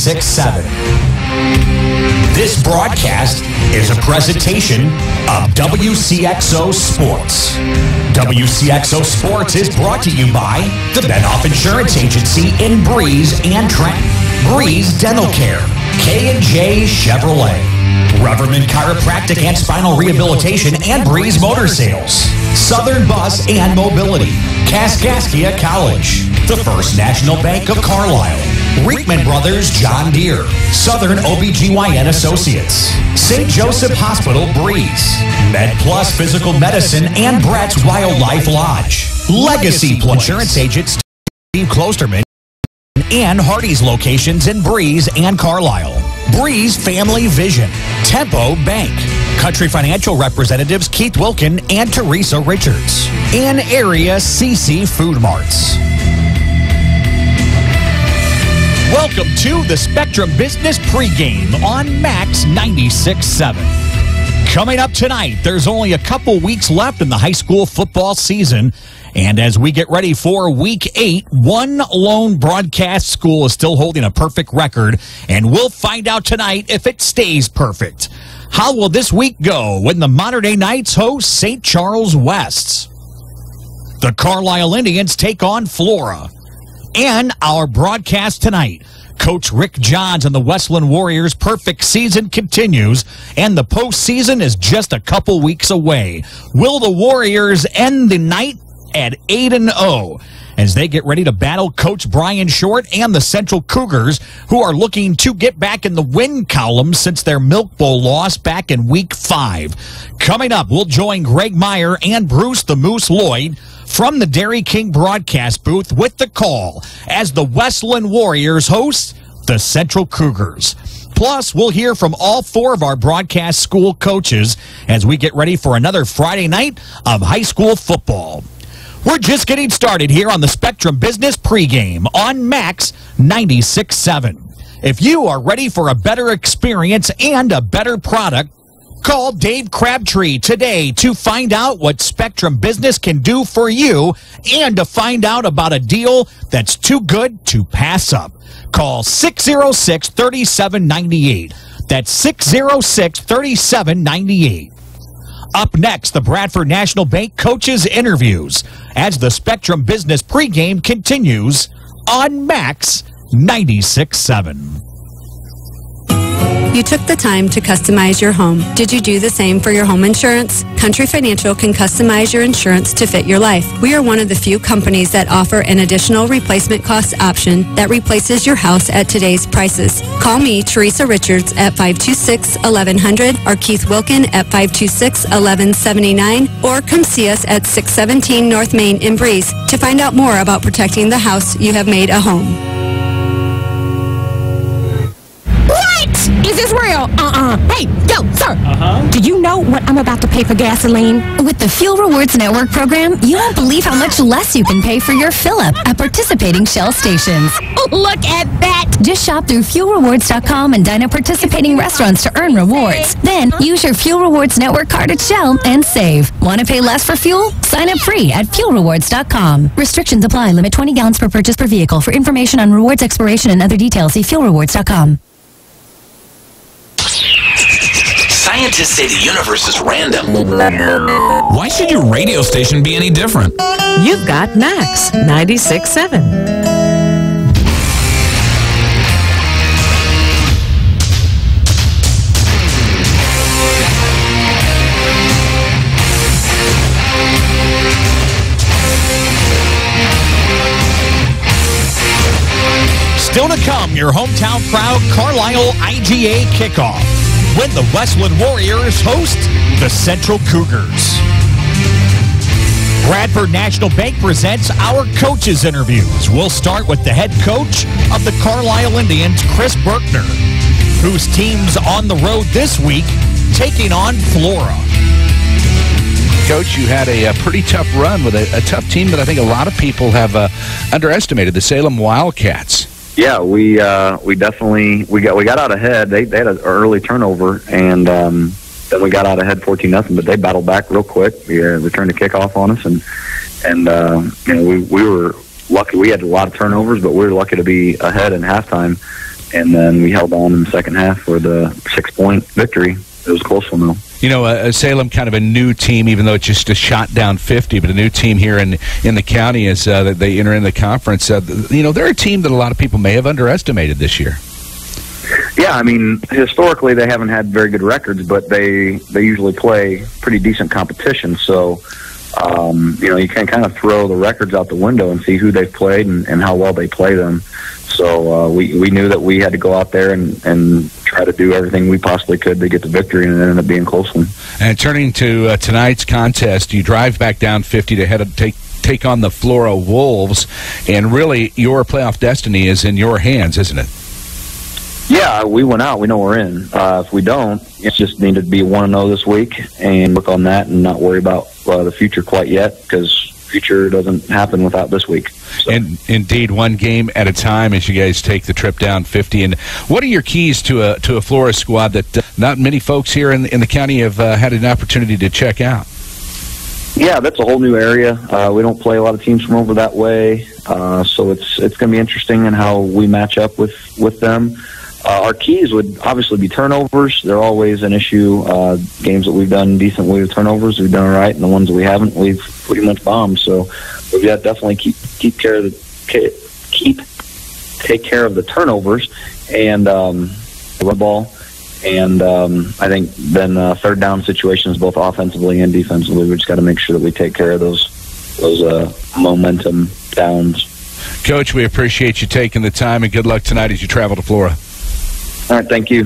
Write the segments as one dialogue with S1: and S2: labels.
S1: 96.7. This broadcast is a presentation of WCXO Sports. WCXO Sports is brought to you by the Benoff Insurance Agency in Breeze and Trenton, Breeze Dental Care, K&J Chevrolet, Reverman Chiropractic and Spinal Rehabilitation and Breeze Motor Sales, Southern Bus and Mobility, Kaskaskia College, the First National Bank of Carlisle, Reekman Brothers John Deere, Southern OBGYN Associates, St. Joseph Hospital Breeze, Med Plus Physical Medicine and Brett's Wildlife Lodge, Legacy Insurance Agents Steve Klosterman and Hardy's locations in Breeze and Carlisle, Breeze Family Vision, Tempo Bank, Country Financial representatives Keith Wilkin and Teresa Richards, and Area CC Food Marts. Welcome to the Spectrum Business Pregame on Max 96.7. Coming up tonight, there's only a couple weeks left in the high school football season. And as we get ready for Week 8, one lone broadcast school is still holding a perfect record. And we'll find out tonight if it stays perfect. How will this week go when the Modern Day Knights host St. Charles West? The Carlisle Indians take on Flora. And our broadcast tonight, Coach Rick Johns and the Wesclin Warriors' perfect season continues, and the postseason is just a couple weeks away. Will the Warriors end the night at 8-0 as they get ready to battle Coach Brian Short and the Central Cougars, who are looking to get back in the win column since their Milk Bowl loss back in Week 5. Coming up, we'll join Greg Meyer and Bruce the Moose Lloyd from the Dairy King broadcast booth with the call as the Wesclin Warriors host the Central Cougars. Plus, we'll hear from all four of our broadcast school coaches as we get ready for another Friday night of high school football. We're just getting started here on the Spectrum Business Pregame on Max 96.7. If you are ready for a better experience and a better product, call Dave Crabtree today to find out what Spectrum Business can do for you and to find out about a deal that's too good to pass up. Call 606-3798. That's 606-3798. Up next, the Bradford National Bank coaches interviews as the Spectrum Business Pregame continues on Max 96.7.
S2: You took the time to customize your home. Did you do the same for your home insurance? Country Financial can customize your insurance to fit your life. We are one of the few companies that offer an additional replacement cost option that replaces your house at today's prices. Call me, Teresa Richards, at 526-1100 or Keith Wilkin at 526-1179 or come see us at 617 North Main in Breeze to find out more about protecting the house you have made a home.
S3: Is this real? Hey, yo, sir. Do you know what I'm about to pay for gasoline?
S4: With the Fuel Rewards Network program, you won't believe how much less you can pay for your fill-up at participating Shell stations.
S3: Look at that.
S4: Just shop through FuelRewards.com and dine at participating restaurants to earn rewards. Then, use your Fuel Rewards Network card at Shell and save. Want to pay less for fuel? Sign up free at FuelRewards.com. Restrictions apply. Limit 20 gallons per purchase per vehicle. For information on rewards expiration and other details, see FuelRewards.com.
S5: Scientists say the universe is random.
S6: Why should your radio station be any different?
S7: You've got Max 96.7.
S1: Still to come, your hometown proud Carlisle IGA kickoff when the Wesclin Warriors host the Central Cougars. Bradford National Bank presents our coaches interviews. We'll start with the head coach of the Carlisle Indians, Chris Berkner, whose team's on the road this week taking on Flora.
S8: Coach, you had a pretty tough run with a tough team that I think a lot of people have underestimated, the Salem Wildcats.
S9: Yeah, we definitely got out ahead. They had an early turnover, and then we got out ahead 14-0. But they battled back real quick. We returned a kickoff on us, and we were lucky. We had a lot of turnovers, but we were lucky to be ahead in halftime and then we held on in the second half for the 6-point victory. It was a close one, though.
S8: You know, Salem, kind of a new team, even though it's just a shot down 50, but a new team here in the county as they enter in the conference. You know, they're a team that a lot of people may have underestimated this year.
S9: Yeah, I mean, historically they haven't had very good records, but they usually play pretty decent competition. So, you know, you can kind of throw the records out the window and see who they've played and how well they play them. So we knew that we had to go out there and try to do everything we possibly could to get the victory, and it ended up being a close one. And
S8: turning to tonight's contest, you drive back down 50 to take on the Flora Wolves, and really your playoff destiny is in your hands, isn't it?
S9: Yeah, we went out. We know we're in. If we don't, it's just needed to be 1-0 this week and work on that and not worry about the future quite yet, because future doesn't happen without this week. So.
S8: And indeed, one game at a time as you guys take the trip down 50. And what are your keys to a Flora squad that not many folks here in the county have had an opportunity to check out?
S9: Yeah, that's a whole new area. We don't play a lot of teams from over that way, so it's going to be interesting in how we match up with them. Our keys would obviously be turnovers. They're always an issue. Games that we've done decently with turnovers, we've done all right, and the ones that we haven't, we've pretty much bombed. So we've got to definitely take care of the turnovers and run ball. And I think then third down situations, both offensively and defensively, we just got to make sure that we take care of those momentum downs.
S8: Coach, we appreciate you taking the time, and good luck tonight as you travel to Flora.
S9: All right, thank you.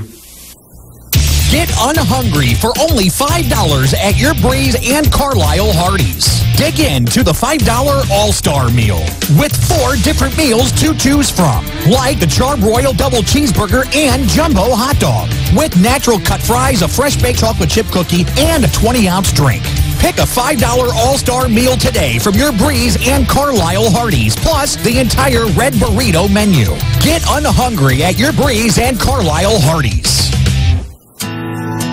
S1: Get unhungry for only $5 at your Breeze and Carlisle Hardee's. Dig into the $5 All-Star Meal with 4 different meals to choose from, like the Charbroil Double Cheeseburger and Jumbo Hot Dog, with natural cut fries, a fresh baked chocolate chip cookie, and a 20-ounce drink. Pick a $5 All-Star Meal today from your Breeze and Carlisle Hardee's, plus the entire Red Burrito menu. Get unhungry at your Breeze and Carlisle Hardee's.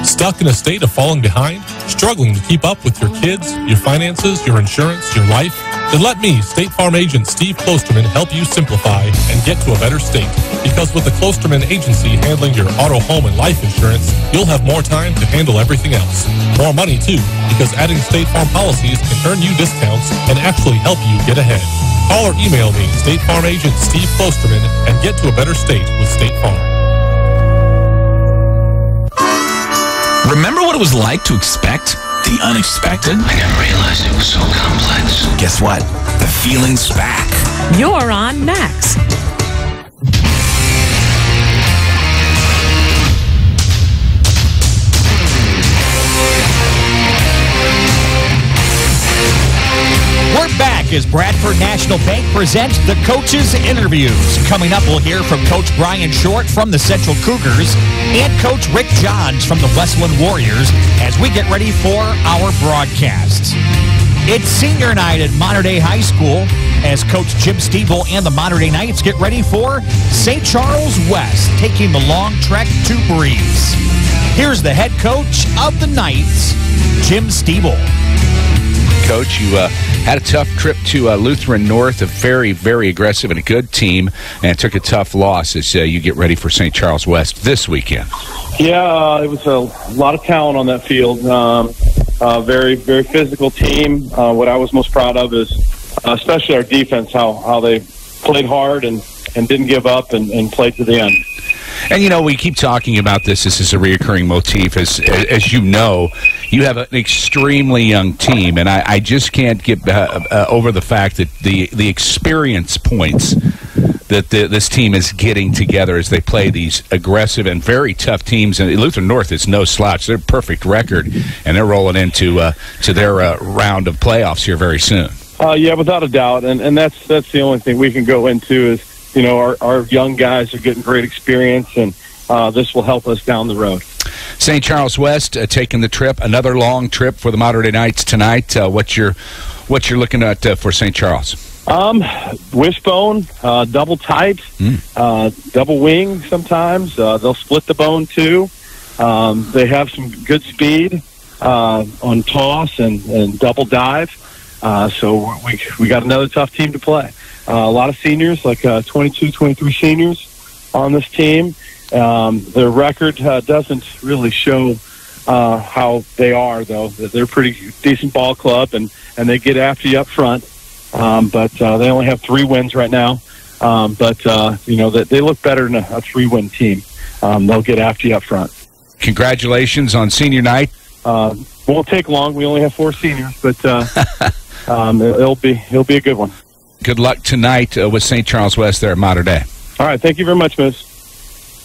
S10: Stuck in a state of falling behind? Struggling to keep up with your kids, your finances, your insurance, your life? Then let me, State Farm agent Steve Klosterman, help you simplify and get to a better state. Because with the Klosterman agency handling your auto, home, and life insurance, you'll have more time to handle everything else. More money, too, because adding State Farm policies can earn you discounts and actually help you get ahead. Call or email me, State Farm agent Steve Klosterman, and get to a better state with State Farm.
S6: Remember what it was like to expect the unexpected?
S5: I didn't realize it was so complex.
S6: Guess what? The feeling's back.
S7: You're on Max.
S1: We're back as Bradford National Bank presents the Coaches Interviews. Coming up, we'll hear from Coach Brian Short from the Central Cougars and Coach Rick Johns from the Wesclin Warriors as we get ready for our broadcasts. It's senior night at Mater Dei High School as Coach Jim Stiebel and the Mater Dei Knights get ready for St. Charles West, taking the long trek to Breeze. Here's the head coach of the Knights, Jim Stiebel.
S8: Coach, you had a tough trip to Lutheran North, a very, very aggressive and a good team, and took a tough loss as you get ready for St. Charles West this weekend.
S11: Yeah, it was a lot of talent on that field. Very, very physical team. What I was most proud of is especially our defense, how they played hard and didn't give up and played to the end.
S8: And, you know, we keep talking about this. This is a reoccurring motif. As you know, you have an extremely young team, and I just can't get over the fact that the experience points that this team is getting together as they play these aggressive and very tough teams. And Lutheran North is no slouch. They're a perfect record, and they're rolling into to their round of playoffs here very soon.
S11: Yeah, without a doubt. And that's the only thing we can go into is, you know, our young guys are getting great experience, and this will help us down the road.
S8: St. Charles West taking the trip, another long trip for the Mater Dei Knights tonight. What you're looking at for St. Charles?
S11: Wishbone, double tight, double wing sometimes. They'll split the bone too. They have some good speed on toss and double dive. So we got another tough team to play. A lot of seniors, like 22, 23 seniors. on this team. Their record doesn't really show how they are, though. They're a pretty decent ball club, and they get after you up front. But they only have 3 wins right now. But they look better than a 3-win team. They'll get after you up front.
S8: Congratulations on senior night.
S11: Won't take long. We only have 4 seniors, but it'll be a good one.
S8: Good luck tonight with St. Charles West there at Mater Dei.
S11: All right. Thank you very much, Miss.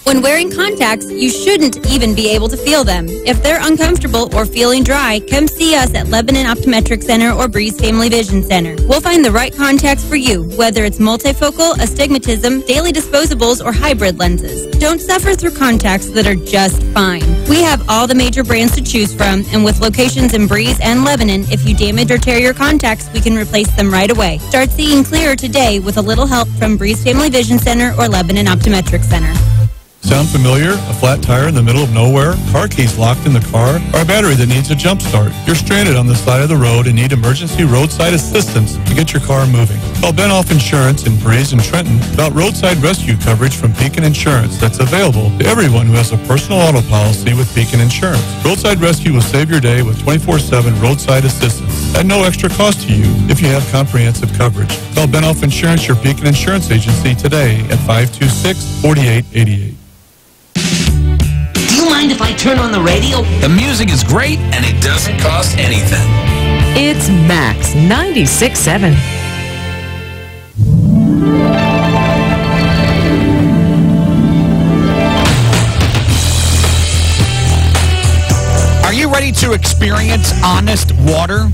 S12: When wearing contacts, you shouldn't even be able to feel them. If they're uncomfortable or feeling dry, come see us at Lebanon Optometric Center or Breeze Family Vision Center. We'll find the right contacts for you, whether it's multifocal, astigmatism, daily disposables, or hybrid lenses. Don't suffer through contacts that are just fine. We have all the major brands to choose from, and with locations in Breeze and Lebanon, if you damage or tear your contacts, we can replace them right away. Start seeing clearer today with a little help from Breeze Family Vision Center or Lebanon Optometric Center.
S13: Sound familiar? A flat tire in the middle of nowhere? Car keys locked in the car? Or a battery that needs a jump start? You're stranded on the side of the road and need emergency roadside assistance to get your car moving. Call Benoff Insurance in Breeze and Trenton about roadside rescue coverage from Beacon Insurance that's available to everyone who has a personal auto policy with Beacon Insurance. Roadside Rescue will save your day with 24/7 roadside assistance at no extra cost to you if you have comprehensive coverage. Call Benoff Insurance, your Beacon Insurance agency, today at 526-4888.
S5: Do you mind if I turn on the radio? The music is great, and it doesn't cost anything.
S7: It's Max 96.7.
S1: Are you ready to experience honest water?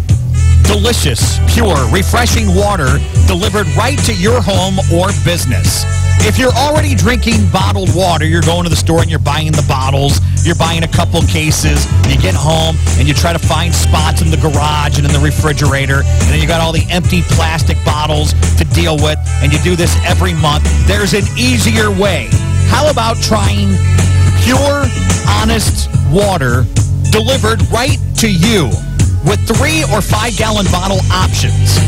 S1: Delicious, pure, refreshing water delivered right to your home or business. If you're already drinking bottled water, you're going to the store and you're buying the bottles, you're buying a couple cases, you get home and you try to find spots in the garage and in the refrigerator, and then you got all the empty plastic bottles to deal with, and you do this every month. There's an easier way. How about trying pure, honest water delivered right to you with 3 or 5 gallon bottle options?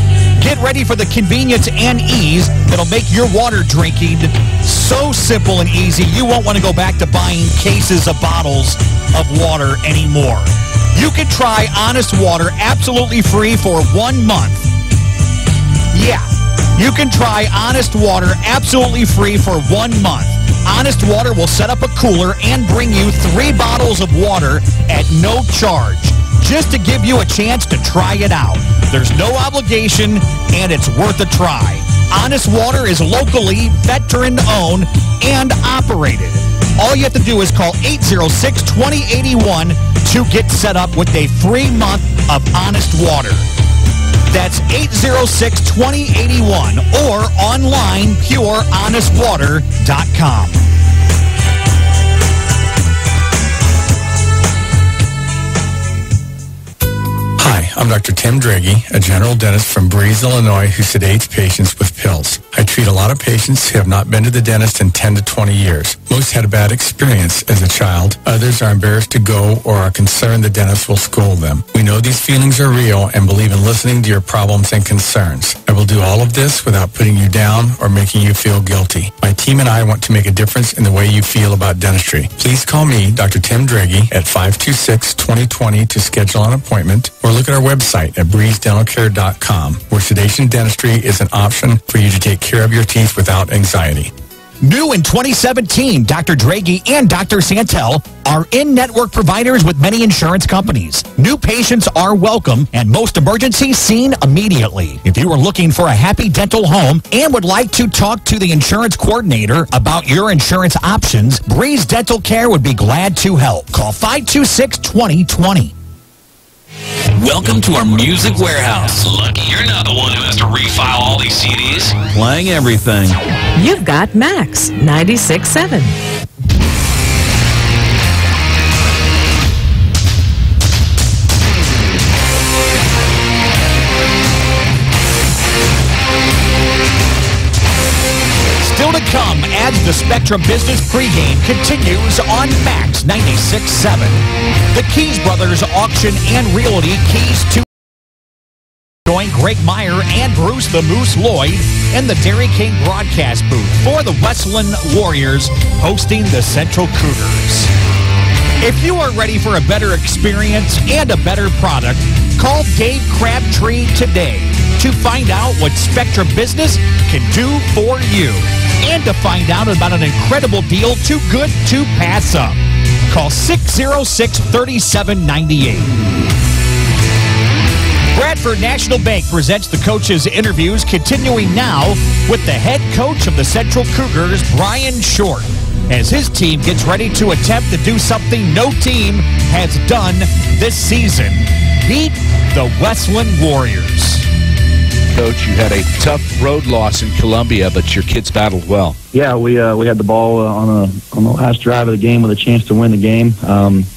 S1: Get ready for the convenience and ease that'll make your water drinking so simple and easy you won't want to go back to buying cases of bottles of water anymore. You can try Honest Water absolutely free for 1 month. Yeah, you can try Honest Water absolutely free for 1 month. Honest Water will set up a cooler and bring you 3 bottles of water at no charge, just to give you a chance to try it out. There's no obligation, and it's worth a try. Honest Water is locally veteran-owned and operated. All you have to do is call 806-2081 to get set up with a free month of Honest Water. That's 806-2081 or online, purehonestwater.com.
S14: Hi, I'm Dr. Tim Draghi, a general dentist from Breeze, Illinois, who sedates patients with pills. I treat a lot of patients who have not been to the dentist in 10 to 20 years. Most had a bad experience as a child. Others are embarrassed to go or are concerned the dentist will scold them. We know these feelings are real and believe in listening to your problems and concerns. I will do all of this without putting you down or making you feel guilty. My team and I want to make a difference in the way you feel about dentistry. Please call me, Dr. Tim Draghi, at 526-2020 to schedule an appointment, or look at our website at breezedentalcare.com, where sedation dentistry is an option for you to take care of your teeth without anxiety.
S1: New in 2017, Dr. Draghi and Dr. Santel are in-network providers with many insurance companies. New patients are welcome and most emergencies seen immediately. If you are looking for a happy dental home and would like to talk to the insurance coordinator about your insurance options, Breeze Dental Care would be glad to help. Call 526-2020.
S5: Welcome to our music warehouse. Lucky you're not the one who has to refile all these CDs.
S15: Playing everything.
S7: You've got Max 96.7.
S1: Still to come as the Spectrum Business pregame continues on Max 96.7. The Keys Brothers Auction and Realty Keys to Join Greg Meyer and Bruce the Moose Lloyd in the Dairy King broadcast booth for the Wesclin Warriors hosting the Central Cougars. If you are ready for a better experience and a better product, call Dave Crabtree today to find out what Spectrum Business can do for you and to find out about an incredible deal too good to pass up. Call 606-3798. Bradford National Bank presents the coaches' interviews, continuing now with the head coach of the Central Cougars, Brian Short, as his team gets ready to attempt to do something no team has done this season: beat the Wesclin Warriors.
S8: Coach, you had a tough road loss in Columbia, but your kids battled well.
S9: Yeah, we had the ball on the last drive of the game with a chance to win the game.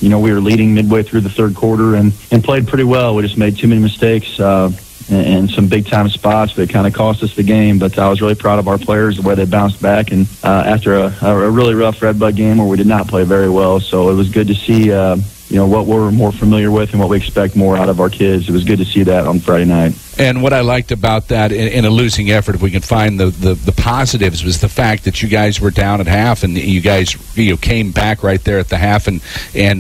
S9: We were leading midway through the third quarter and played pretty well. We just made too many mistakes and some big-time spots that kind of cost us the game. But I was really proud of our players, the way they bounced back, and after a really rough Redbud game where we did not play very well. So it was good to see what we're more familiar with and what we expect more out of our kids. It was good to see that on Friday night.
S8: And what I liked about that in a losing effort, if we can find the positives, was the fact that you guys were down at half and you guys came back right there at the half and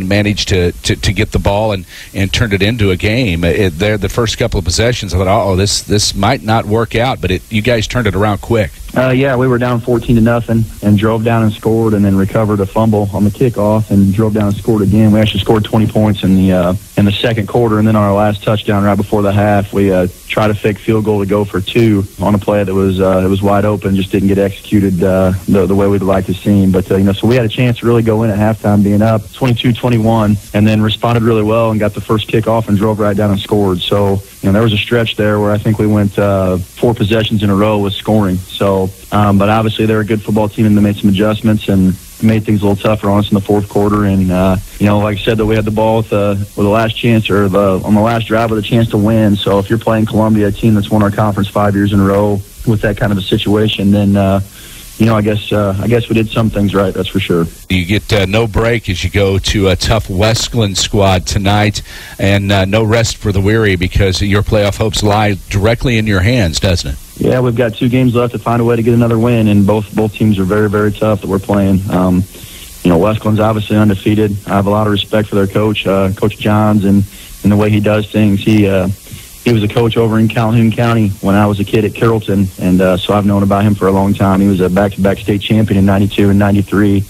S8: managed to get the ball and turned it into a game. The first couple of possessions, I thought, this might not work out, but you guys turned it around quick.
S9: Yeah, we were down 14-0 and drove down and scored, and then recovered a fumble on the kickoff and drove down and scored again. We actually scored 20 points in the second quarter, and then on our last touchdown right before the half, we tried a fake field goal to go for 2 on a play that was wide open, just didn't get executed the way we'd like to see. But so we had a chance to really go in at halftime being up 22-21, and then responded really well and got the first kickoff and drove right down and scored. So there was a stretch there where I think we went 4 possessions in a row with scoring. So, but obviously they're a good football team and they made some adjustments and made things a little tougher on us in the fourth quarter. And like I said, that we had the ball with the last chance, or on the last drive with a chance to win. So if you're playing Columbia, a team that's won our conference 5 years in a row with that kind of a situation, then I guess we did some things right, that's for sure.
S8: You get no break as you go to a tough Wesclin squad tonight, and no rest for the weary, because your playoff hopes lie directly in your hands, doesn't it?
S9: Yeah, we've got 2 games left to find a way to get another win, and both teams are very, very tough that we're playing. Wesclin's obviously undefeated. I have a lot of respect for their coach, Coach Johns, and the way he does things. He was a coach over in Calhoun County when I was a kid at Carrollton, and so I've known about him for a long time. He was a back-to-back state champion in 92 and 93,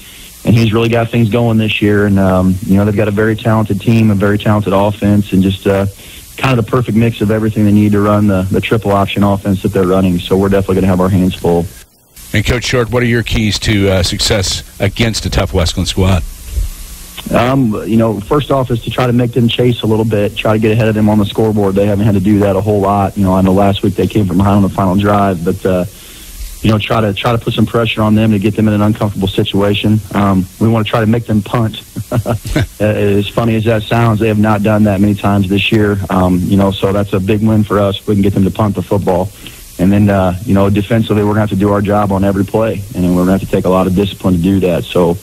S9: and he's really got things going this year. And, they've got a very talented team, a very talented offense, and just kind of the perfect mix of everything they need to run the triple option offense that they're running. So we're definitely going to have our hands full.
S8: And Coach Short, what are your keys to success against a tough Wesclin squad?
S9: First off is to try to make them chase a little bit, try to get ahead of them on the scoreboard. They haven't had to do that a whole lot. I know last week they came from behind on the final drive, but try to put some pressure on them to get them in an uncomfortable situation. We want to try to make them punt. As funny as that sounds, they have not done that many times this year. So that's a big win for us if we can get them to punt the football. And then, defensively, we're going to have to do our job on every play, and we're going to have to take a lot of discipline to do that. So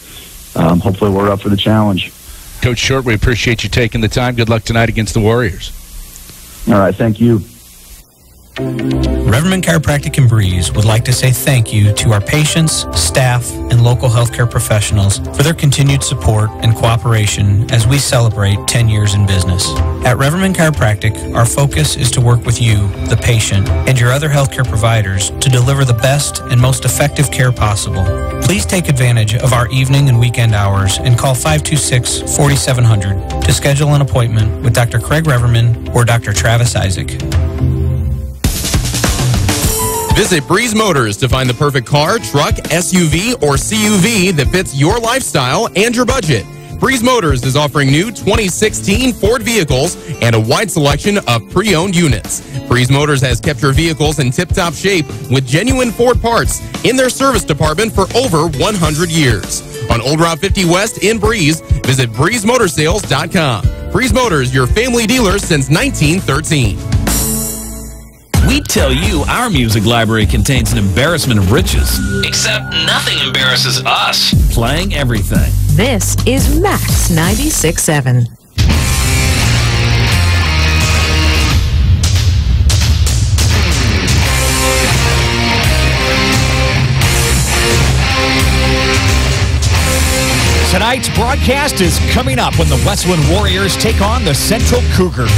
S9: hopefully we're up for the challenge.
S8: Coach Short, we appreciate you taking the time. Good luck tonight against the Warriors.
S9: All right, thank you.
S15: Reverman Chiropractic in Breeze would like to say thank you to our patients, staff, and local healthcare professionals for their continued support and cooperation as we celebrate 10 years in business. At Reverman Chiropractic, our focus is to work with you, the patient, and your other healthcare providers to deliver the best and most effective care possible. Please take advantage of our evening and weekend hours and call 526-4700 to schedule an appointment with Dr. Craig Reverman or Dr. Travis Isaac.
S16: Visit Breeze Motors to find the perfect car, truck, SUV, or CUV that fits your lifestyle and your budget. Breeze Motors is offering new 2016 Ford vehicles and a wide selection of pre-owned units. Breeze Motors has kept your vehicles in tip-top shape with genuine Ford parts in their service department for over 100 years. On Old Route 50 West in Breeze, visit breezemotorsales.com. Breeze Motors, your family dealer since 1913.
S5: We tell you our music library contains an embarrassment of riches. Except nothing embarrasses us. Playing everything.
S7: This is Max 96.7.
S1: Tonight's broadcast is coming up when the Wesclin Warriors take on the Central Cougars.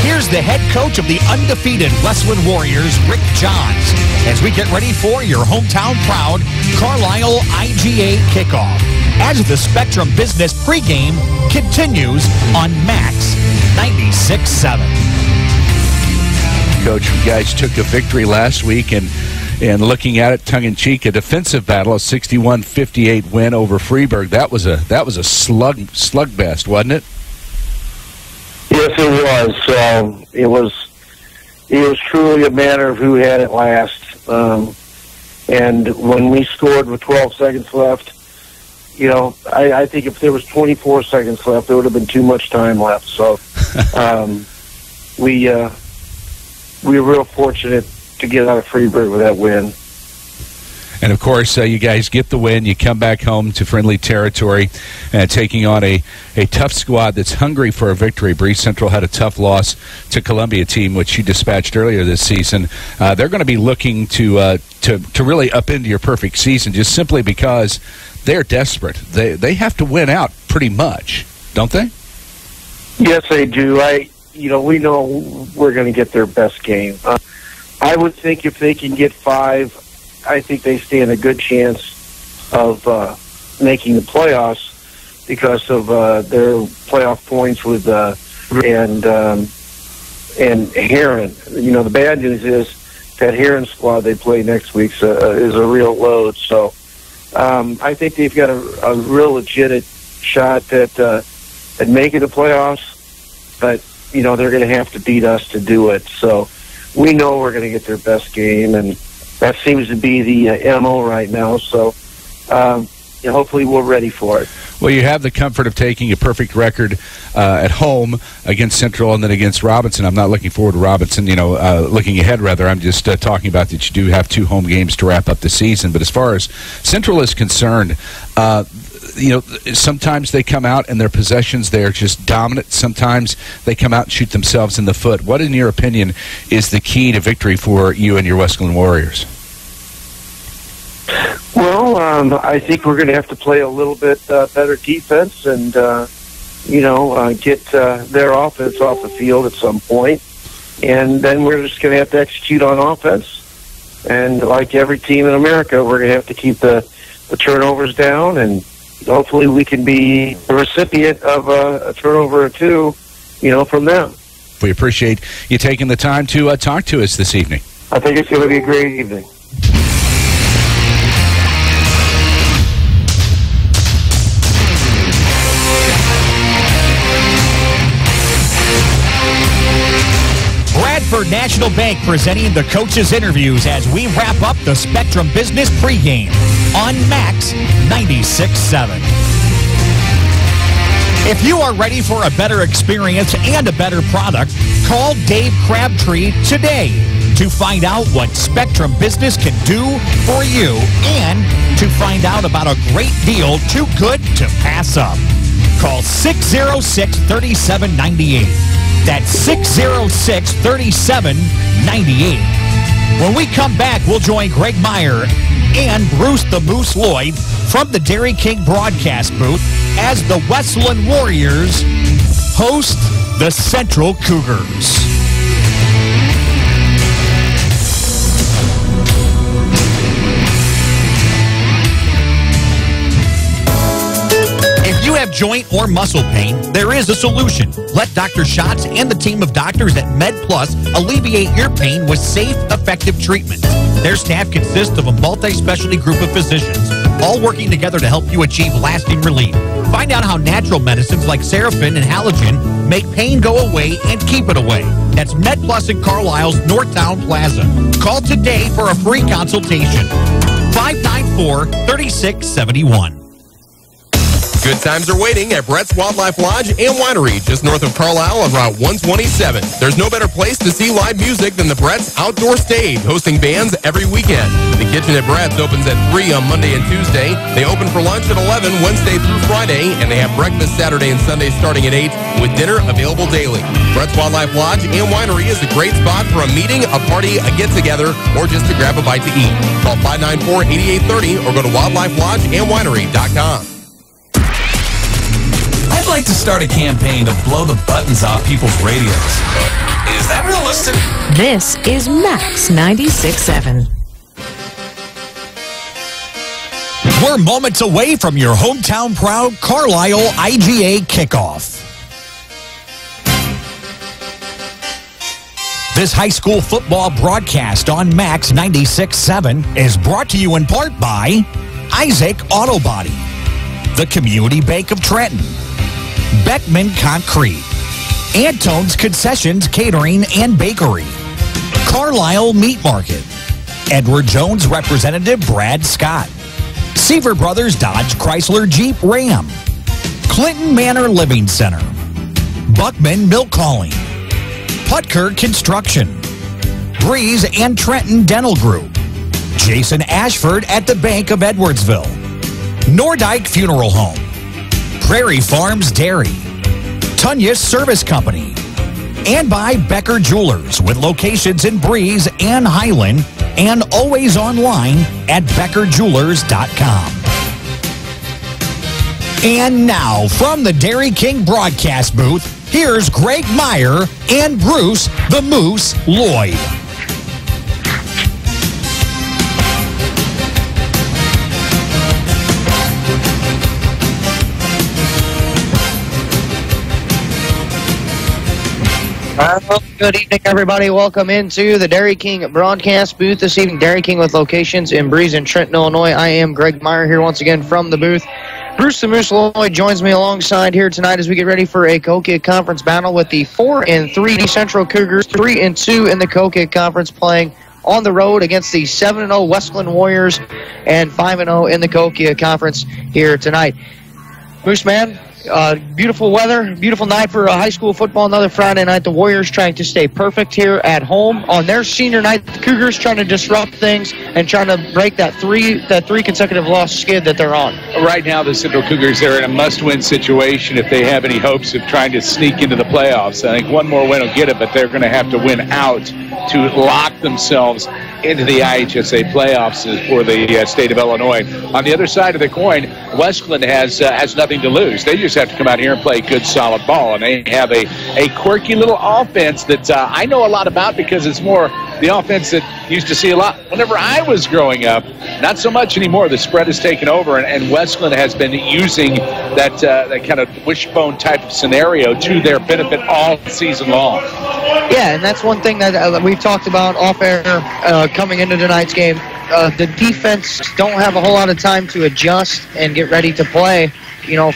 S1: Here's the head coach of the undefeated Wesclin Warriors, Rick Johns, as we get ready for your hometown proud Carlisle IGA kickoff as the Spectrum Business pregame continues on Max 96.7.
S8: Coach, you guys took a victory last week, and looking at it tongue-in-cheek, a defensive battle, a 61-58 win over Freeburg. That was a slugfest, wasn't it?
S17: Yes, it was. It was truly a matter of who had it last. And when we scored with 12 seconds left, I think if there was 24 seconds left, there would have been too much time left. So we were real fortunate to get out of Freeburg with that win.
S8: And, of course, you guys get the win. You come back home to friendly territory, taking on a tough squad that's hungry for a victory. Breeze Central had a tough loss to Columbia team, which you dispatched earlier this season. They're going to be looking to really upend your perfect season just simply because they're desperate. They have to win out pretty much, don't they?
S17: Yes, they do. We know we're going to get their best game. I would think if they can get 5, I think they stand a good chance of making the playoffs because of their playoff points with and Heron. The bad news is that Heron squad they play next week is a real load. So I think they've got a real legitimate shot at making the playoffs, but they're going to have to beat us to do it. So we know we're going to get their best game, and that seems to be the MO right now. So hopefully we're ready for it.
S8: Well, you have the comfort of taking a perfect record at home against Central and then against Robinson. I'm not looking forward to Robinson, looking ahead, rather. I'm just talking about that you do have 2 home games to wrap up the season. But as far as Central is concerned, sometimes they come out and their possessions, they're just dominant. Sometimes they come out and shoot themselves in the foot. What, in your opinion, is the key to victory for you and your Wesclin Warriors?
S17: Well, I think we're going to have to play a little bit better defense and, get their offense off the field at some point. And then we're just going to have to execute on offense. And like every team in America, we're going to have to keep the turnovers down, and hopefully we can be the recipient of a turnover or 2, from them.
S8: We appreciate you taking the time to talk to us this evening.
S17: I think it's going to be a great evening.
S1: Bradford National Bank presenting the coaches' interviews as we wrap up the Spectrum Business pregame on Max 96.7. If you are ready for a better experience and a better product, call Dave Crabtree today to find out what Spectrum Business can do for you and to find out about a great deal too good to pass up. Call 606-3798. That's 606-3798. When we come back, we'll join Greg Meyer and Bruce the Moose Lloyd from the Dairy King broadcast booth as the Wesclin Warriors host the Central Cougars. If you have joint or muscle pain, there is a solution. Let Dr. Schatz and the team of doctors at MedPlus alleviate your pain with safe, effective treatment. Their staff consists of a multi-specialty group of physicians, all working together to help you achieve lasting relief. Find out how natural medicines like Seraphin and Halogen make pain go away and keep it away. That's MedPlus in Carlisle's Northtown Plaza. Call today for a free consultation. 594-3671.
S16: Good times are waiting at Brett's Wildlife Lodge and Winery, just north of Carlisle on Route 127. There's no better place to see live music than the Brett's Outdoor Stage, hosting bands every weekend. The kitchen at Brett's opens at 3 on Monday and Tuesday. They open for lunch at 11 Wednesday through Friday, and they have breakfast Saturday and Sunday starting at 8, with dinner available daily. Brett's Wildlife Lodge and Winery is a great spot for a meeting, a party, a get-together, or just to grab a bite to eat. Call 594-8830 or go to wildlifelodgeandwinery.com.
S6: like to start a campaign to blow the buttons off people's radios. Is that realistic?
S7: This is Max 96.7.
S1: We're moments away from your hometown proud Carlisle IGA kickoff. This high school football broadcast on Max 96.7 is brought to you in part by Isaac Auto Body, the Community Bank of Trenton, Beckman Concrete, Antone's Concessions Catering and Bakery, Carlisle Meat Market, Edward Jones Representative Brad Scott, Seaver Brothers Dodge Chrysler Jeep Ram, Clinton Manor Living Center, Buckman Milk Calling, Putker Construction, Breeze and Trenton Dental Group, Jason Ashford at the Bank of Edwardsville, Nordyke Funeral Home, Prairie Farms Dairy, Tunyas Service Company, and by Becker Jewelers with locations in Breeze and Highland and always online at beckerjewelers.com. And now, from the Dairy King broadcast booth, here's Greg Meyer and Bruce the Moose Lloyd.
S18: Good evening, everybody. Welcome into the Dairy King broadcast booth this evening. Dairy King with locations in Breeze and Trenton, Illinois. I am Greg Meyer here once again from the booth. Bruce the Moose Lloyd joins me alongside here tonight as we get ready for a Cokehead Conference battle with the 4-3 Central Cougars, 3-2 in the Cokehead Conference, playing on the road against the 7-0 Wesclin Warriors and 5-0 in the Cokehead Conference here tonight. Moose man, beautiful weather, beautiful night for high school football. Another Friday night. The Warriors trying to stay perfect here at home on their senior night. The Cougars trying to disrupt things and trying to break that three consecutive loss skid that they're on.
S8: Right now, the Central Cougars are in a must-win situation if they have any hopes of trying to sneak into the playoffs. I think one more win will get it, but they're going to have to win out to lock themselves into the IHSA playoffs for the state of Illinois. On the other side of the coin, Wesclin has nothing to lose. They just have to come out here and play good, solid ball, and they have a quirky little offense that I know a lot about because it's more the offense that used to see a lot whenever I was growing up. Not so much anymore. The spread has taken over, and Wesclin has been using that kind of wishbone type of scenario to their benefit all season long.
S18: Yeah, and that's one thing that we've talked about off air coming into tonight's game. The defense don't have a whole lot of time to adjust and get ready to play,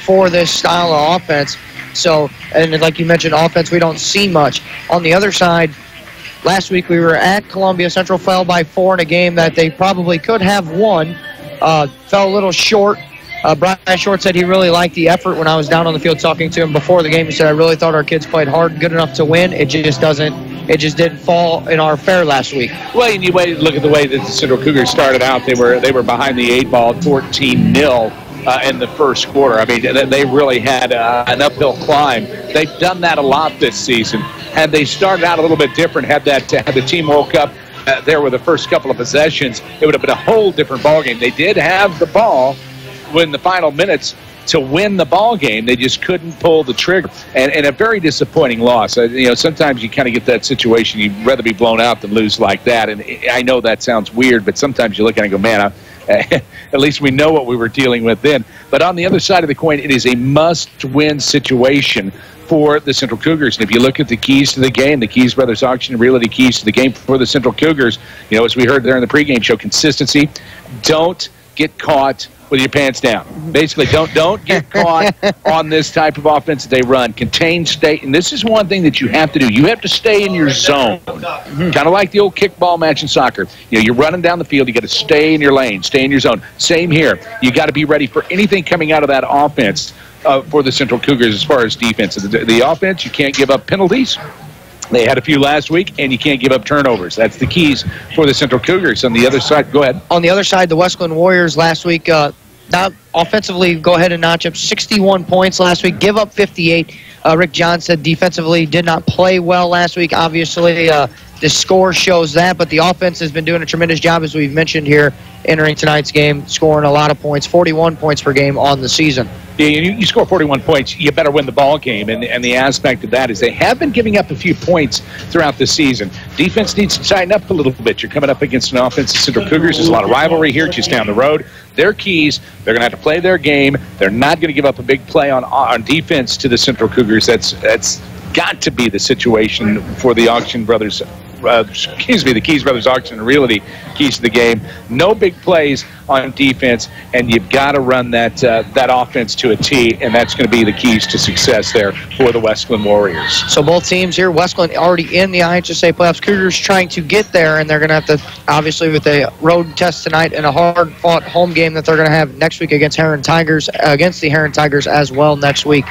S18: for this style of offense. So, and like you mentioned, offense, we don't see much. On the other side, last week we were at Columbia. Central fell by 4 in a game that they probably could have won. Fell a little short. Brian Short said he really liked the effort when I was down on the field talking to him before the game. He said, I really thought our kids played hard and good enough to win. It just didn't fall in our fare last week.
S8: Well, and you look at the way that the Central Cougars started out. They were behind the 8 ball 14-0 in the first quarter. I mean, they really had an uphill climb. They've done that a lot this season. Had they started out a little bit different, had the team woke up there with the first couple of possessions, it would have been a whole different ballgame. They did have the ball in the final minutes to win the ball game. They just couldn't pull the trigger, and a very disappointing loss. Sometimes you kind of get that situation. You'd rather be blown out than lose like that. And I know that sounds weird, but sometimes you look at it and go, man, at least we know what we were dealing with then. But on the other side of the coin, it is a must-win situation for the Central Cougars. And if you look at the keys to the game, the Keys Brothers Auction Realty keys to the game for the Central Cougars, as we heard there in the pregame show, consistency. Don't get caught with your pants down. Basically, don't get caught on this type of offense that they run. Contain, stay, and this is one thing that you have to do. You have to stay in your zone. Kind of like the old kickball match in soccer. You're running down the field. You got to stay in your lane, stay in your zone. Same here. You got to be ready for anything coming out of that offense for the Central Cougars as far as defense. The offense, you can't give up penalties. They had a few last week, and you can't give up turnovers. That's the keys for the Central Cougars. On the other side, go ahead.
S18: On the other side, the Wesclin Warriors last week, not offensively, go ahead and notch up 61 points last week, give up 58. Rick John said defensively did not play well last week. Obviously, the score shows that, but the offense has been doing a tremendous job, as we've mentioned here, entering tonight's game, scoring a lot of points, 41 points per game on the season.
S8: You score 41 points, you better win the ball game. And the aspect of that is they have been giving up a few points throughout the season. Defense needs to tighten up a little bit. You're coming up against an offense, the Central Cougars. There's a lot of rivalry here just down the road. Their keys, they're going to have to play their game. They're not going to give up a big play on defense to the Central Cougars. That's got to be the situation for the Auction Brothers. The Keys Brothers Auction and Realty keys to the game. No big plays on defense, and you've got to run that offense to a T, and that's going to be the keys to success there for the Wesclin Warriors.
S18: So both teams here, Wesclin already in the IHSA playoffs. Cougars trying to get there, and they're going to have to, obviously, with a road test tonight and a hard-fought home game that they're going to have next week against the Heron Tigers as well next week.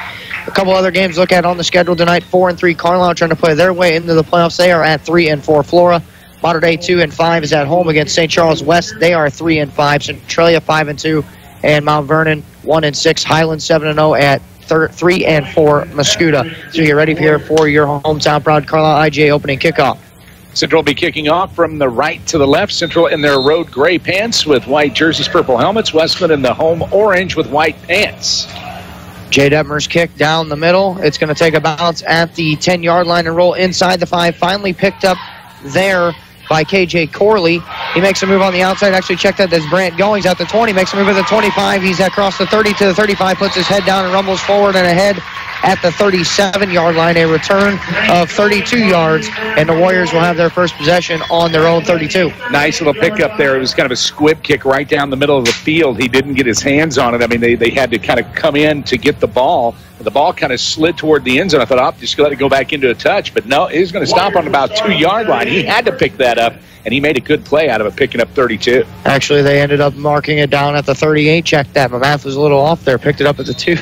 S18: A couple other games to look at on the schedule tonight. 4-3 Carlisle trying to play their way into the playoffs. They are at 3-4 Flora. Mater Dei 2-5 is at home against St. Charles West. They are 3-5. Centralia 5-2, and Mount Vernon 1-6. Highland 7-0 at 3-4 Mascoutah. So you're ready here for your hometown proud Carlisle IGA opening kickoff.
S8: Central will be kicking off from the right to the left. Central in their road gray pants with white jerseys, purple helmets. Wesclin in the home orange with white pants.
S18: Jay Detmer's kick down the middle. It's going to take a bounce at the 10-yard line and roll inside the 5. Finally picked up there by KJ Corley. He makes a move on the outside. Actually, check that. That's Brant Goings at the 20. Makes a move at the 25. He's across the 30 to the 35. Puts his head down and rumbles forward and ahead at the 37-yard line. A return of 32 yards, and the Warriors will have their first possession on their own 32.
S8: Nice little pickup there. It was kind of a squib kick right down the middle of the field. He didn't get his hands on it. I mean, they had to kind of come in to get the ball. The ball kind of slid toward the end zone. I thought, I'll just let it go back into a touch. But no, he's going to stop on about 2-yard line. He had to pick that up, and he made a good play out of it, picking up 32.
S18: Actually, they ended up marking it down at the 38. Check that. My math was a little off there. Picked it up at the 2.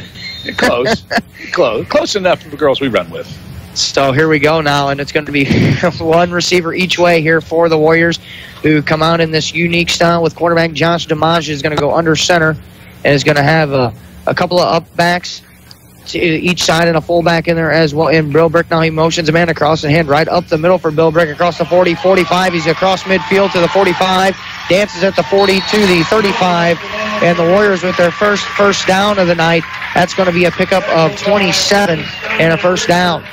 S8: Close enough for the girls we run with.
S18: So here we go now, and it's going to be one receiver each way here for the Warriors, who come out in this unique style with quarterback Josh DeMage is going to go under center and is going to have a couple of up backs to each side and a fullback in there as well. And Bill Brick now, he motions a man across and hand right up the middle for Bill Brick across the 40, 45. He's across midfield to the 45, dances at the 40 to the 35, and the Warriors with their first down of the night. That's going to be a pickup of 27 and a first down.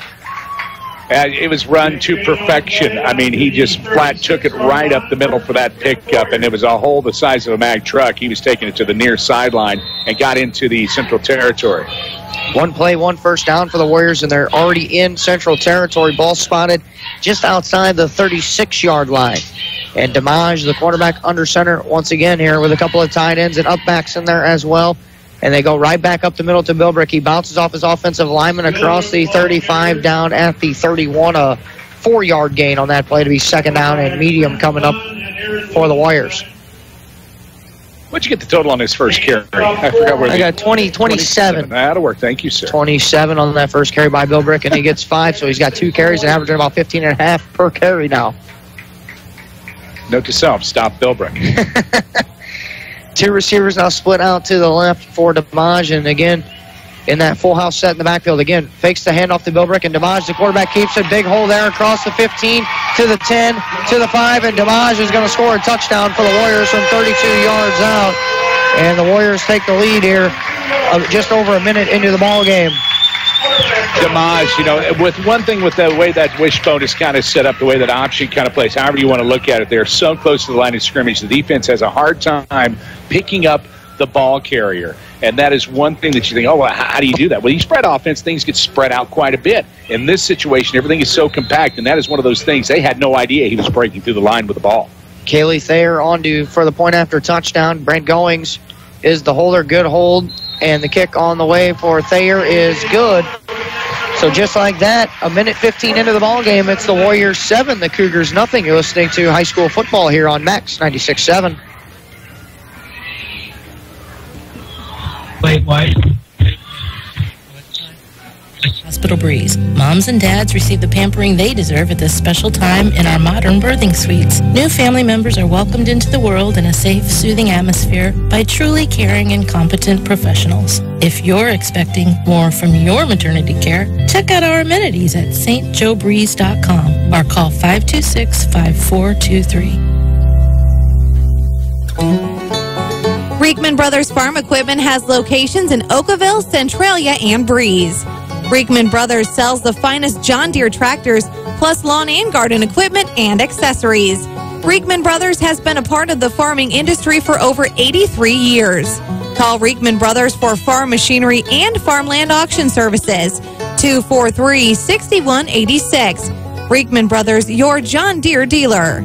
S8: It was run to perfection. I mean, he just flat took it right up the middle for that pickup, and it was a hole the size of a mag truck. He was taking it to the near sideline and got into the Central Territory.
S18: One play, one first down for the Warriors, and they're already in Central Territory. Ball spotted just outside the 36-yard line. And DeMage, the quarterback, under center once again here with a couple of tight ends and up backs in there as well. And they go right back up the middle to Bill Brick. He bounces off his offensive lineman across the 35 down at the 31. A 4-yard gain on that play to be second down and medium coming up for the Warriors.
S8: What'd you get the total on his first carry? I forgot where
S18: I got 27.
S8: That'll work. Thank you, sir.
S18: 27 on that first carry by Bill Brick, and he gets 5. So he's got 2 carries and averaging about 15.5 per carry now.
S8: Note to self, stop Bill Brick.
S18: 2 receivers now split out to the left for DeMage, and again, in that full house set in the backfield. Again, fakes the handoff to Bill Brick, and DeMage, the quarterback, keeps a big hole there across the 15 to the 10 to the 5, and DeMage is going to score a touchdown for the Warriors from 32 yards out. And the Warriors take the lead here just over a minute into the ball game.
S8: DeMage, you know, with one thing with the way that wishbone is kind of set up, the way that option kind of plays, however you want to look at it, they're so close to the line of scrimmage. The defense has a hard time picking up the ball carrier. And that is one thing that you think, oh, well, how do you do that? Well, you spread offense, things get spread out quite a bit. In this situation, everything is so compact, and that is one of those things. They had no idea he was breaking through the line with the ball.
S18: Kaylee Thayer on to for the point after touchdown. Brent Goings is the holder. Good hold. And the kick on the way for Thayer is good. So just like that, a minute 15 into the ball game, it's the Warriors 7, the Cougars nothing. You're listening to high school football here on Max 96.7.
S19: Wait, what?
S20: Hospital Breeze. Moms and dads receive the pampering they deserve at this special time in our modern birthing suites. New family members are welcomed into the world in a safe, soothing atmosphere by truly caring and competent professionals. If you're expecting more from your maternity care, check out our amenities at stjoebreeze.com or call 526-5423.
S19: Reekman Brothers Farm Equipment has locations in Oakville, Centralia, and Breeze. Reekman Brothers sells the finest John Deere tractors, plus lawn and garden equipment and accessories. Reekman Brothers has been a part of the farming industry for over 83 years. Call Reekman Brothers for farm machinery and farmland auction services. 243-6186. Reekman Brothers, your John Deere dealer.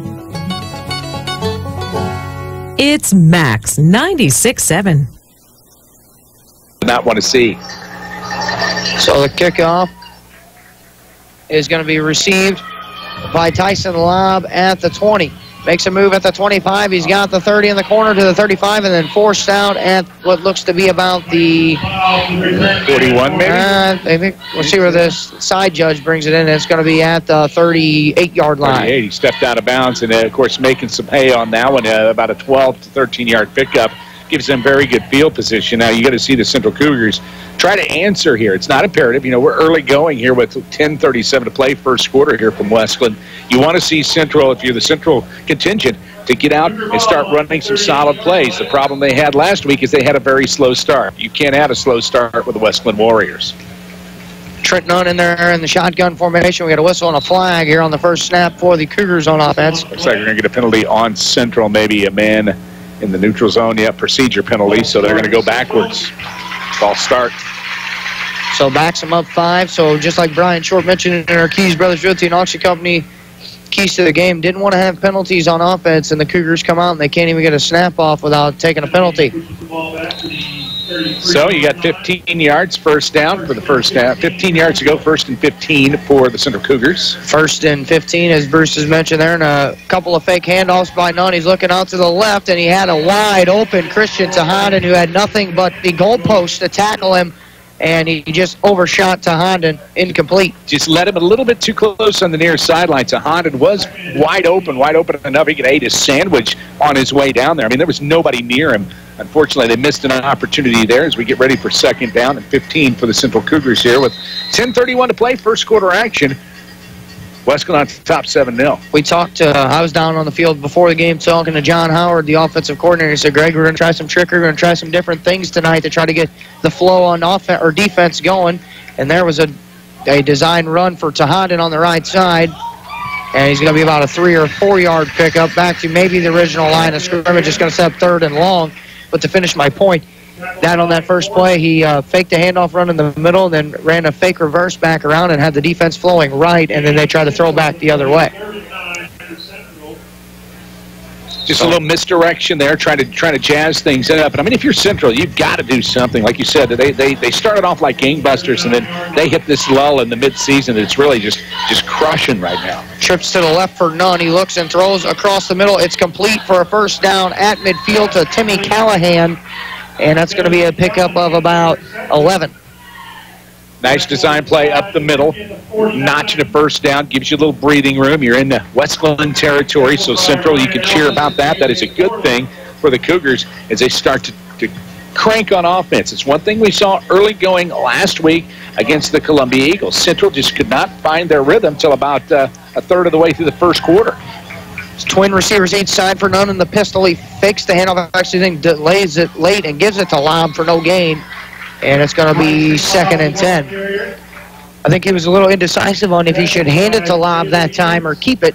S7: It's Max 96.7.
S8: Not want to see.
S18: So the kickoff is going to be received by Tyson Lobb at the 20. Makes a move at the 25. He's got the 30 in the corner to the 35, and then forced out at what looks to be about the
S8: 41,
S18: maybe. We'll see where this side judge brings it in. It's going to be at the 38-yard line.
S8: 38. He stepped out of bounds, and of course making some hay on that one. About a 12 to 13-yard pickup gives them very good field position. Now you got to see the Central Cougars try to answer here. It's not imperative. You know, we're early going here with 10:37 to play, first quarter here from Wesclin. You want to see Central, if you're the Central contingent, to get out and start running some solid plays. The problem they had last week is they had a very slow start. You can't have a slow start with the Wesclin Warriors.
S18: Trent Nunn in there in the shotgun formation. We got a whistle and a flag here on the first snap for the Cougars on offense.
S8: Looks like they're going to get a penalty on Central, maybe a man in the neutral zone. Yeah, procedure penalty, so they're going to go backwards. False start.
S18: So backs them up 5. So just like Brian Short mentioned in our Keys Brothers Realty and Auction Company keys to the game, didn't want to have penalties on offense, and the Cougars come out and they can't even get a snap off without taking a penalty.
S8: So you got 15 yards, first down for the first down. 15 yards to go, first and 15 for the Central Cougars.
S18: First and 15, as Bruce has mentioned there, and a couple of fake handoffs by Nunn. He's looking out to the left, and he had a wide open Christian Tahandan who had nothing but the goalpost to tackle him, and he just overshot Tahandan, incomplete.
S8: Just let him a little bit too close on the near sideline. Tahandan was wide open enough he could eat his sandwich on his way down there. I mean, there was nobody near him. Unfortunately, they missed an opportunity there as we get ready for second down and 15 for the Central Cougars here with 10:31 to play, first quarter action. Wesclin on top 7-0.
S18: We talked, I was down on the field before the game talking to John Howard, the offensive coordinator. He said, Greg, we're going to try some trickery. We're going to try some different things tonight to try to get the flow on offense or defense going. And there was a design run for Tahandan on the right side. And he's going to be about a 3 or 4 yard pickup back to maybe the original line of scrimmage. It's going to set up third and long. But to finish my point, that on that first play, he faked a handoff run in the middle and then ran a fake reverse back around and had the defense flowing right, and then they tried to throw back the other way.
S8: Just a little misdirection there, trying to jazz things up. And I mean, if you're Central, you've got to do something. Like you said, they started off like gangbusters, and then they hit this lull in the midseason that's really just crushing right now.
S18: Trips to the left for Nunn. He looks and throws across the middle. It's complete for a first down at midfield to Timmy Callahan, and that's going to be a pickup of about 11.
S8: Nice design play up the middle, notching a first down, gives you a little breathing room. You're in the Wesclin territory, so Central, you can cheer about that. That is a good thing for the Cougars as they start to crank on offense. It's one thing we saw early going last week against the Columbia Eagles. Central just could not find their rhythm until about a third of the way through the first quarter.
S18: It's twin receivers each side for Nunn in the pistol. He fakes the handoff, actually then delays it late and gives it to Lobb for no gain. And it's going to be second and 10. I think he was a little indecisive on if he should hand it to Lobb that time or keep it.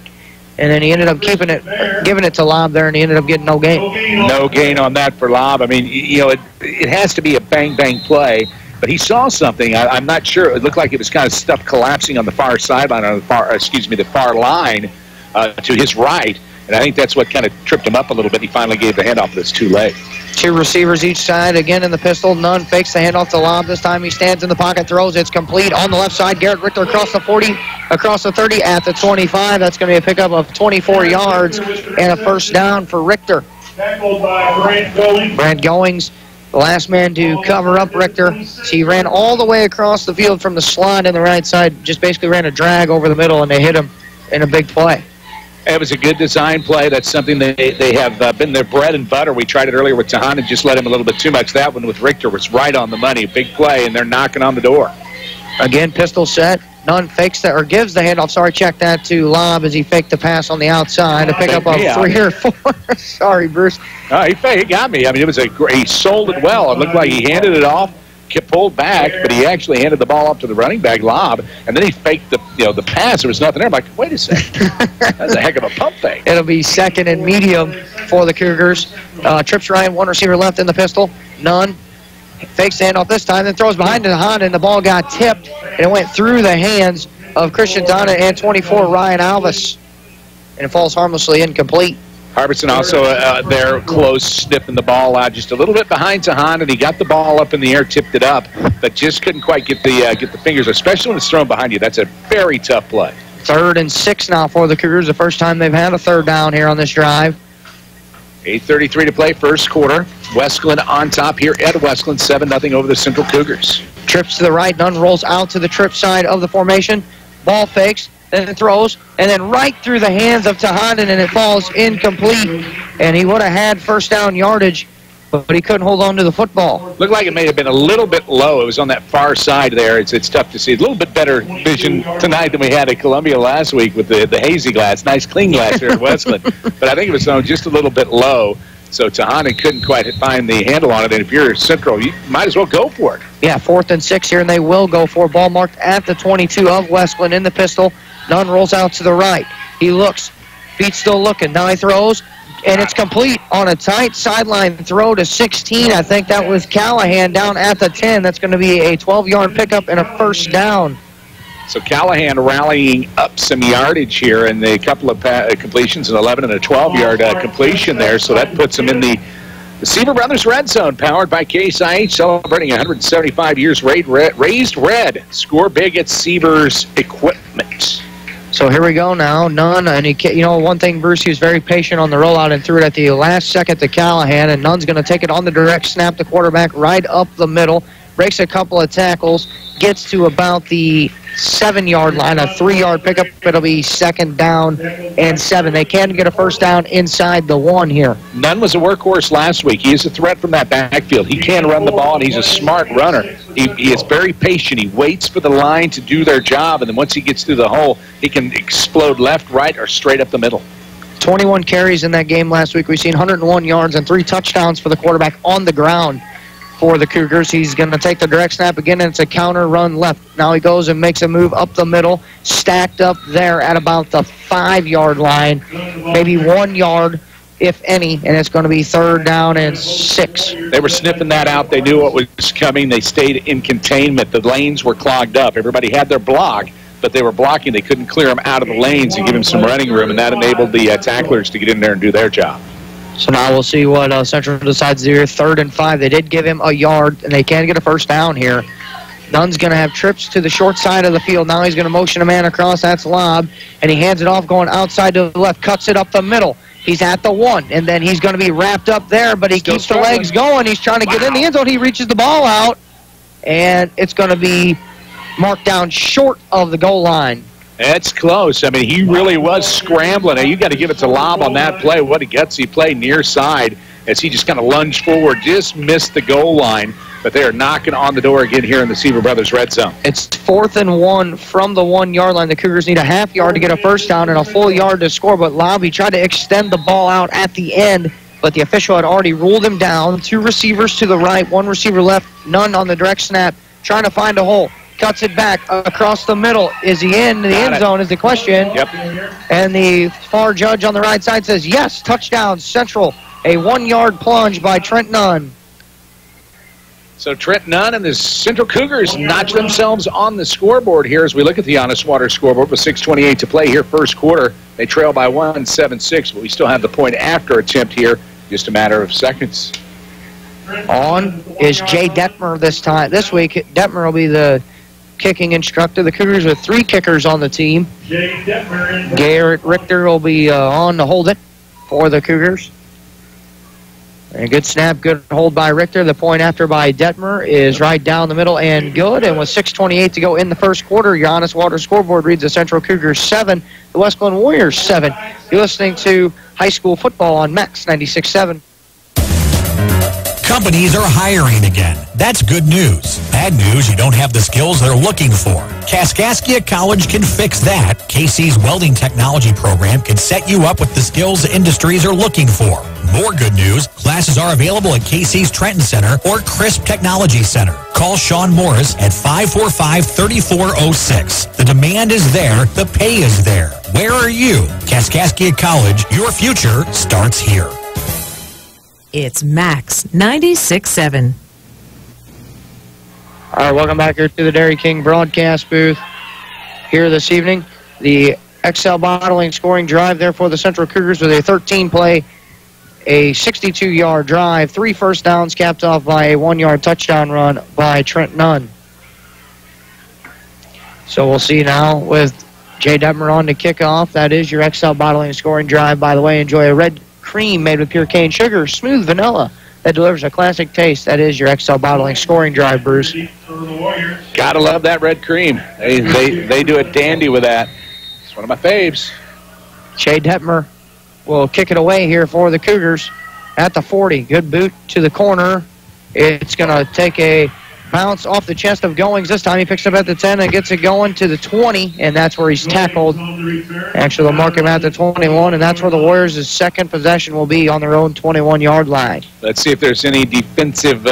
S18: And then he ended up keeping it, giving it to Lobb there, and he ended up getting no gain.
S8: No gain on that for Lobb. I mean, you know, it has to be a bang-bang play. But he saw something. I'm not sure. It looked like it was kind of stuff collapsing on the far sideline, on the far line to his right. And I think that's what kind of tripped him up a little bit. He finally gave the handoff, but it's too late.
S18: Two receivers each side, again in the pistol. Nunn fakes the handoff to Lobb. This time he stands in the pocket, throws. It's complete on the left side. Garrett Richter across the 40, across the 30, at the 25. That's going to be a pickup of 24 yards and a first down for Richter.
S21: Tackled by
S18: Brant Goings, the last man to cover up Richter. So he ran all the way across the field from the slot in the right side, just basically ran a drag over the middle, and they hit him in a big play.
S8: It was a good design play. That's something they have been their bread and butter. We tried it earlier with Tahandan, just let him a little bit too much. That one with Richter was right on the money. Big play, and they're knocking on the door.
S18: Again, pistol set. Nunn fakes that, or gives the handoff. Sorry, check that to Lobb as he faked the pass on the outside to pick up a 3 or 4. Sorry, Bruce.
S8: He got me. I mean, it was he sold it well. It looked like he handed it off, pulled back, but he actually handed the ball up to the running back, Lobb, and then he faked the pass. There was nothing there. I'm like, wait a second. That's a heck of a pump fake.
S18: It'll be second and medium for the Cougars. Trips Ryan, one receiver left in the pistol. Nunn fakes the handoff this time, then throws behind to Honda, and the ball got tipped, and it went through the hands of Christian Donna and 24, Ryan Alvis, and it falls harmlessly incomplete.
S8: Harbison also there close, sniffing the ball out just a little bit behind Tahan, and he got the ball up in the air, tipped it up, but just couldn't quite get the fingers, especially when it's thrown behind you. That's a very tough play.
S18: 3rd and 6 now for the Cougars, the first time they've had a third down here on this drive.
S8: 8:33 to play, first quarter. Wesclin on top here at Wesclin, 7-0 over the Central Cougars.
S18: Trips to the right, Nunn rolls out to the trip side of the formation. Ball fakes, then throws, and then right through the hands of Tahanan, and it falls incomplete. And he would have had first down yardage, but he couldn't hold on to the football.
S8: Looked like it may have been a little bit low. It was on that far side there. It's tough to see. A little bit better vision tonight than we had at Columbia last week with the hazy glass. Nice clean glass here at Wesclin. But I think it was just a little bit low. So Tahanan couldn't quite find the handle on it. And if you're Central, you might as well go for it.
S18: Yeah, 4th and 6 here, and they will go for it. Ball marked at the 22 of Wesclin in the pistol. Nunn rolls out to the right. He looks. Feet still looking. Now he throws, and it's complete on a tight sideline throw to 16. I think that was Callahan down at the 10. That's going to be a 12-yard pickup and a first down.
S8: So Callahan rallying up some yardage here, and a couple of completions, an 11 and a 12-yard completion there. So that puts him in the Seaver Brothers Red Zone, powered by Case IH, celebrating 175 years raised red. Score big at Seaver's Equipment.
S18: So here we go now. Nunn, and one thing, Bruce, he was very patient on the rollout and threw it at the last second to Callahan, and Nunn's going to take it on the direct snap, the quarterback right up the middle, breaks a couple of tackles, gets to about the 7-yard line, a 3-yard pickup. It'll be 2nd down and 7. They can get a first down inside the 1 here.
S8: Nunn was a workhorse last week. He is a threat from that backfield. He can run the ball, and he's a smart runner. He is very patient. He waits for the line to do their job, and then once he gets through the hole, he can explode left, right, or straight up the middle.
S18: 21 carries in that game last week. We've seen 101 yards and 3 touchdowns for the quarterback on the ground. For the Cougars, he's going to take the direct snap again, and it's a counter run left. Now he goes and makes a move up the middle, stacked up there at about the 5-yard line, maybe 1 yard, if any, and it's going to be 3rd down and 6.
S8: They were sniffing that out. They knew what was coming. They stayed in containment. The lanes were clogged up. Everybody had their block, but they were blocking. They couldn't clear him out of the lanes and give him some running room, and that enabled the tacklers to get in there and do their job.
S18: So now we'll see what Central decides to do here. 3rd and 5. They did give him a yard, and they can get a first down here. Nunn's going to have trips to the short side of the field. Now he's going to motion a man across. That's Lobb, and he hands it off going outside to the left, cuts it up the middle. He's at the 1, and then he's going to be wrapped up there, but he keeps the legs going. He's trying to get in the end zone. He reaches the ball out, and it's going to be marked down short of the goal line.
S8: That's close. I mean, he really was scrambling. Now, you got to give it to Lobb on that play. What a gutsy play near side as he just kind of lunged forward, just missed the goal line. But they are knocking on the door again here in the Seaver Brothers Red Zone.
S18: It's 4th and 1 from the 1-yard line. The Cougars need a half yard to get a first down and a full yard to score. But Lobb, he tried to extend the ball out at the end, but the official had already ruled him down. 2 receivers to the right, 1 receiver left, Nunn on the direct snap, trying to find a hole. Cuts it back across the middle. Is he in the end zone is the question.
S8: Yep.
S18: And the far judge on the right side says, yes, touchdown, Central. A 1-yard plunge by Trent Nunn.
S8: So Trent Nunn and the Central Cougars notch themselves on the scoreboard here as we look at the Honest Water scoreboard with 6:28 to play here first quarter. They trail by 1-7-6, but we still have the point after attempt here. Just a matter of seconds.
S18: On is Jay Detmer this week. Detmer will be the kicking instructor. The Cougars with 3 kickers on the team. Garrett Richter will be on to hold it for the Cougars. A good snap, good hold by Richter. The point after by Detmer is right down the middle and good. And with 6:28 to go in the first quarter, your Honest Water scoreboard reads the Central Cougars 7, the Wesclin Warriors 7. You're listening to high school football on Max 96.7.
S1: Companies are hiring again. That's good news. Bad news, you don't have the skills they're looking for. Kaskaskia College can fix that. KC's welding technology program can set you up with the skills industries are looking for. More good news, classes are available at KC's Trenton Center or Crisp Technology Center. Call Sean Morris at 545-3406. The demand is there, the pay is there. Where are you? Kaskaskia College, your future starts here.
S7: It's Max 96.7.
S18: All right, welcome back here to the Dairy King broadcast booth here this evening. The XL Bottling scoring drive there for the Central Cougars with a 13-play, a 62-yard drive, 3 first downs capped off by a 1-yard touchdown run by Trent Nunn. So we'll see now with Jay Detmer on to kick off. That is your XL Bottling scoring drive. By the way, enjoy a red cream made with pure cane sugar, smooth vanilla that delivers a classic taste. That is your XL Bottling scoring drive, Bruce.
S8: Gotta love that red cream. They do a dandy with that. It's one of my faves.
S18: Jay Detmer will kick it away here for the Cougars at the 40. Good boot to the corner. It's going to take a bounce off the chest of Goings. This time he picks up at the 10 and gets it going to the 20, and that's where he's tackled. Actually, they'll mark him at the 21, and that's where the Warriors' second possession will be on their own 21-yard line.
S8: Let's see if there's any defensive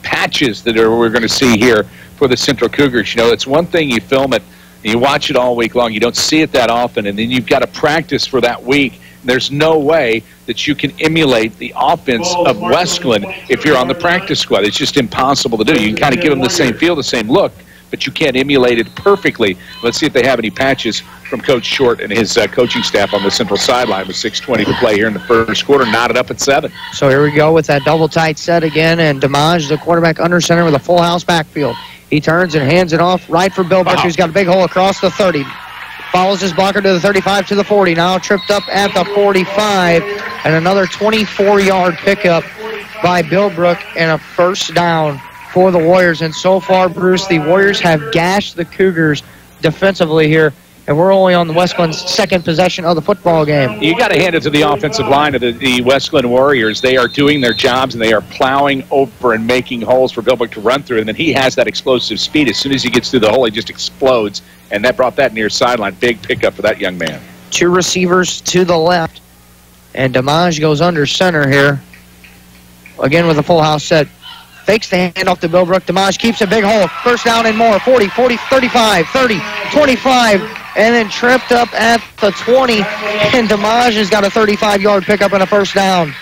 S8: patches that we're going to see here for the Central Cougars. You know, it's one thing you film it, and you watch it all week long. You don't see it that often, and then you've got to practice for that week. There's no way that you can emulate the offense of Wesclin if you're on the practice squad. It's just impossible to do. You can kind of give them the same feel, the same look, but you can't emulate it perfectly. Let's see if they have any patches from Coach Short and his coaching staff on the central sideline with 6:20 to play here in the first quarter, knotted up at 7.
S18: So here we go with that double tight set again, and Damage, the quarterback under center with a full house backfield. He turns and hands it off right for Bill Burke, who's got a big hole across the 30. Follows his blocker to the 35, to the 40. Now tripped up at the 45. And another 24-yard pickup by Bill Brook and a first down for the Warriors. And so far, Bruce, the Warriors have gashed the Cougars defensively here. And we're only on the Wesclin's second possession of the football game.
S8: You got to hand it to the offensive line of the Wesclin Warriors. They are doing their jobs, and they are plowing over and making holes for Bill Brook to run through. And then he has that explosive speed. As soon as he gets through the hole, he just explodes. And that brought that near sideline. Big pickup for that young man.
S18: 2 receivers to the left. And Damage goes under center here. Again with a full house set. Fakes the handoff to Bill Brook. Damage keeps a big hole. First down and more. 40, 40, 35, 30, 25. And then tripped up at the 20. And Damage has got a 35-yard pickup and a first down.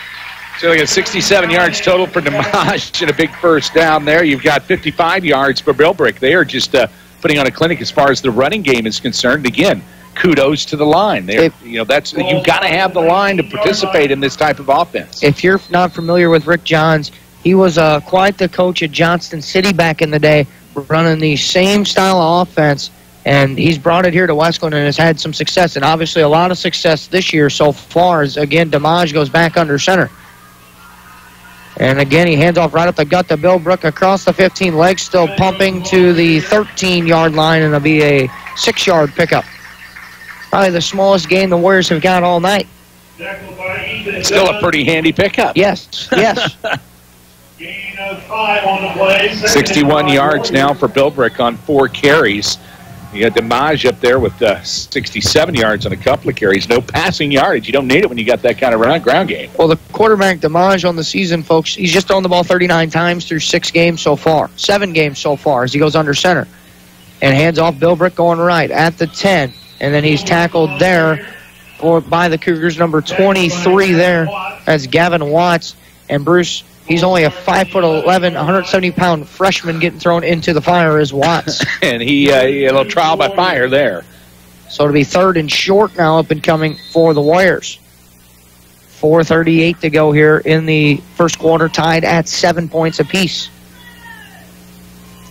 S8: So we got 67 yards total for Damage and a big first down there. You've got 55 yards for Bill Brook. They are just putting on a clinic as far as the running game is concerned. Again, kudos to the line. You've got to have the line to participate in this type of offense.
S18: If you're not familiar with Rick Johns, he was quite the coach at Johnston City back in the day, running the same style of offense, and he's brought it here to Wesclin and has had some success, and obviously a lot of success this year so far as, again, Damage goes back under center. And again, he hands off right up the gut to Bill Brook across the 15, legs still pumping to the 13-yard line, and it'll be a 6-yard pickup. Probably the smallest gain the Warriors have got all night.
S8: Still a pretty handy pickup.
S18: Yes, yes.
S8: 61 yards now for Bill Brook on 4 carries. You got Damage up there with 67 yards on a couple of carries. No passing yardage. You don't need it when you got that kind of ground game.
S18: Well, the quarterback, Damage, on the season, folks, he's just thrown the ball 39 times through 6 games so far. 7 games so far as he goes under center. And hands off Bill Brook going right at the 10. And then he's tackled there by the Cougars, number 23 there. That's Gavin Watts. And Bruce, he's only a 5'11", 170-pound freshman getting thrown into the fire as Watts.
S8: And he a little trial by fire there.
S18: So it'll be 3rd and short now up and coming for the Warriors. 4:38 to go here in the first quarter, tied at 7 points apiece.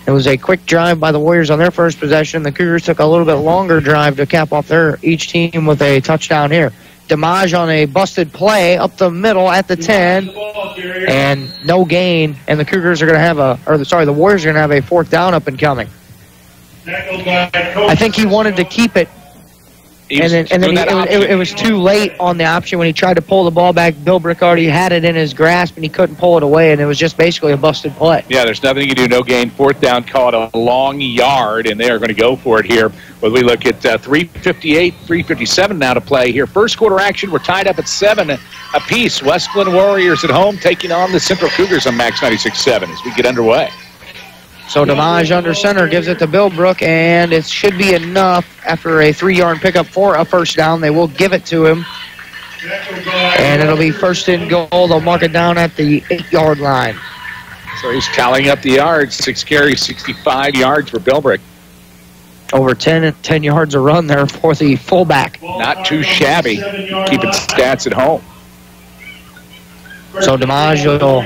S18: It was a quick drive by the Warriors on their first possession. The Cougars took a little bit longer drive to cap off each team with a touchdown here. Damage on a busted play up the middle at the 10, and no gain. And the Cougars are going to have the Warriors are going to have a 4th down up and coming. I think he wanted to keep it It was too late on the option when he tried to pull the ball back. Bilbrick already had it in his grasp, and he couldn't pull it away, and it was just basically a busted play.
S8: Yeah, there's nothing you can do. No gain. Fourth down, call it a long yard, and they are going to go for it here. But we look at 3:58, 3:57 now to play here. First quarter action, we're tied up at 7 apiece. Wesclin Warriors at home taking on the Central Cougars on Max 96.7 as we get underway.
S18: So DeMage under center gives it to Bilbrook, and it should be enough after a 3-yard pickup for a first down. They will give it to him, and it'll be first and goal. They'll mark it down at the 8-yard line.
S8: So he's tallying up the yards. 6 carries, 65 yards for Bilbrook.
S18: Over 10 yards a run there for the fullback.
S8: Not too shabby, keeping stats at home.
S18: So DeMage will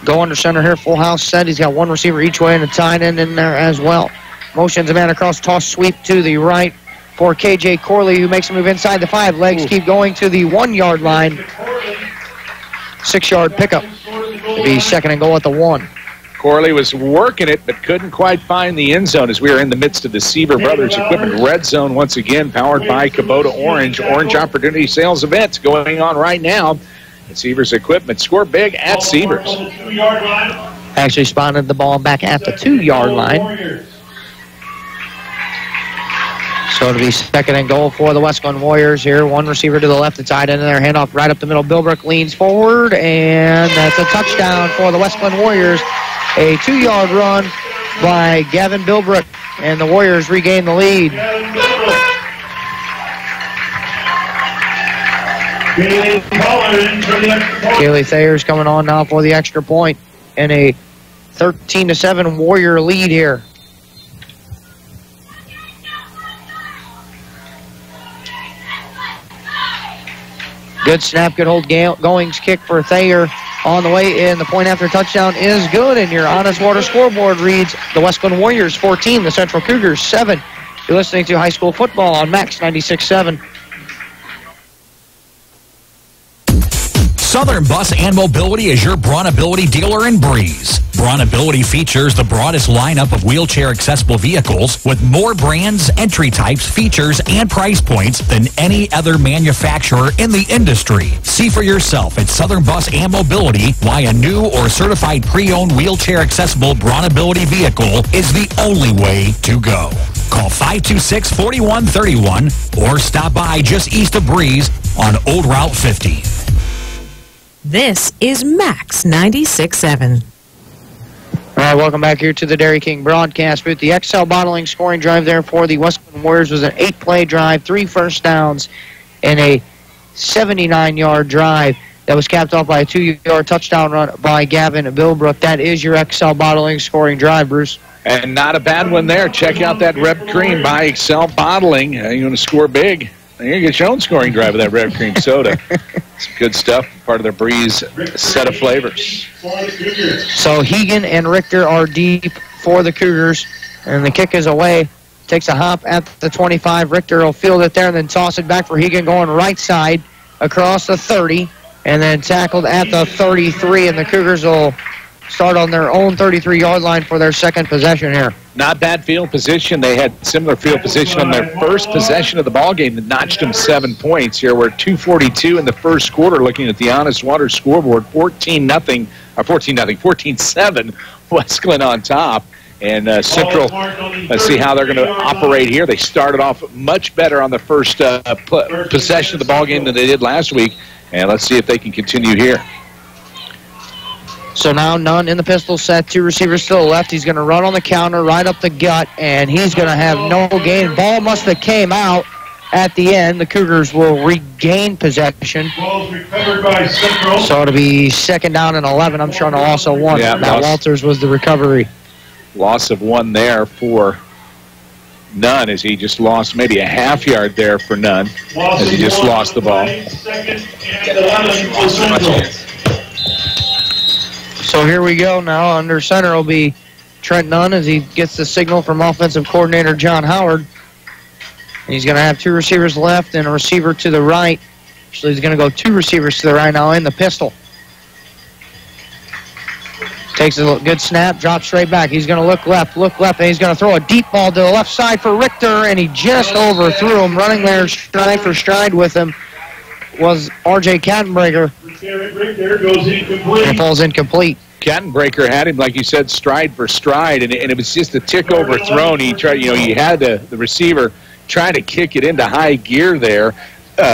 S18: go under center here, full house set. He's got one receiver each way and a tight end in there as well. Motions a man across, toss sweep to the right for KJ Corley, who makes a move inside the 5. Legs keep going to the 1-yard line. 6-yard pickup. It'll be second and goal at the 1.
S8: Corley was working it, but couldn't quite find the end zone as we are in the midst of the Seaver Brothers Equipment Red Zone once again, powered by Kubota Orange. Orange Opportunity Sales events going on right now. Seavers Equipment score big at Seavers.
S18: Actually spotted the ball back at the 2-yard line. So it'll be second and goal for the Wesclin Warriors here. One receiver to the left, the tight end in there. Handoff right up the middle. Bilbrook leans forward, and that's a touchdown for the Wesclin Warriors. A 2-yard run by Gavin Bilbrook, and the Warriors regain the lead. Kaylee Thayer's coming on now for the extra point, and a 13-7 Warrior lead here. Good snap, good hold. Goings kick for Thayer on the way in. The point after touchdown is good, and your Honest Water scoreboard reads the Wesclin Warriors 14, the Central Cougars 7. You're listening to high school football on Max 96.7.
S1: Southern Bus and Mobility is your Braunability dealer in Breeze. Braunability features the broadest lineup of wheelchair-accessible vehicles with more brands, entry types, features, and price points than any other manufacturer in the industry. See for yourself at Southern Bus and Mobility why a new or certified pre-owned wheelchair-accessible Braunability vehicle is the only way to go. Call 526-4131 or stop by just east of Breeze on Old Route 50.
S7: This is Max 96.7.
S18: All right, welcome back here to the Dairy King broadcast booth. The XL Bottling scoring drive there for the Wesclin Warriors was an 8-play drive, 3 first downs, and a 79-yard drive that was capped off by a 2-yard touchdown run by Gavin Bilbrook. That is your XL Bottling scoring drive, Bruce.
S8: And not a bad one there. Check out that Reb Cream by XL Bottling. You want to score big? You get your own scoring drive with that Reb Cream soda. Some good stuff, part of their Breeze set of flavors.
S18: So Hegan and Richter are deep for the Cougars, and the kick is away. Takes a hop at the 25. Richter will field it there and then toss it back for Hegan going right side across the 30, and then tackled at the 33, and the Cougars will start on their own 33-yard line for their second possession here.
S8: Not bad field position. They had similar field position on their first possession of the ballgame that notched them 7 points. Here we're 2:42 in the first quarter looking at the Honest Water scoreboard. 14-7 Wesclin on top. And Central, let's see how they're going to operate here. They started off much better on the first possession of the ballgame than they did last week. And let's see if they can continue here.
S18: So now Nunn in the pistol set, 2 receivers to the left. He's going to run on the counter, right up the gut, and he's going to have no gain. Ball must have came out at the end. The Cougars will regain possession. So it'll be second down and 11. I'm showing a loss of 1.
S8: Yeah,
S18: now Walters was the recovery.
S8: Loss of 1 there for Nunn as he just lost maybe a half yard there for Nunn as he just lost the ball.
S18: So here we go now. Under center will be Trent Nunn as he gets the signal from offensive coordinator John Howard. And he's going to have 2 receivers left and a receiver to the right. Actually, he's going to go 2 receivers to the right now in the pistol. Takes a good snap, drops straight back. He's going to look left, and he's going to throw a deep ball to the left side for Richter, and he just overthrew him. Running there stride for stride with him was R.J. Kattenbreaker.
S21: Richter goes incomplete.
S18: And it falls incomplete.
S8: Kattenbreaker had him, like you said, stride for stride, and it was just a tick overthrown. He tried, he had the receiver trying to kick it into high gear there,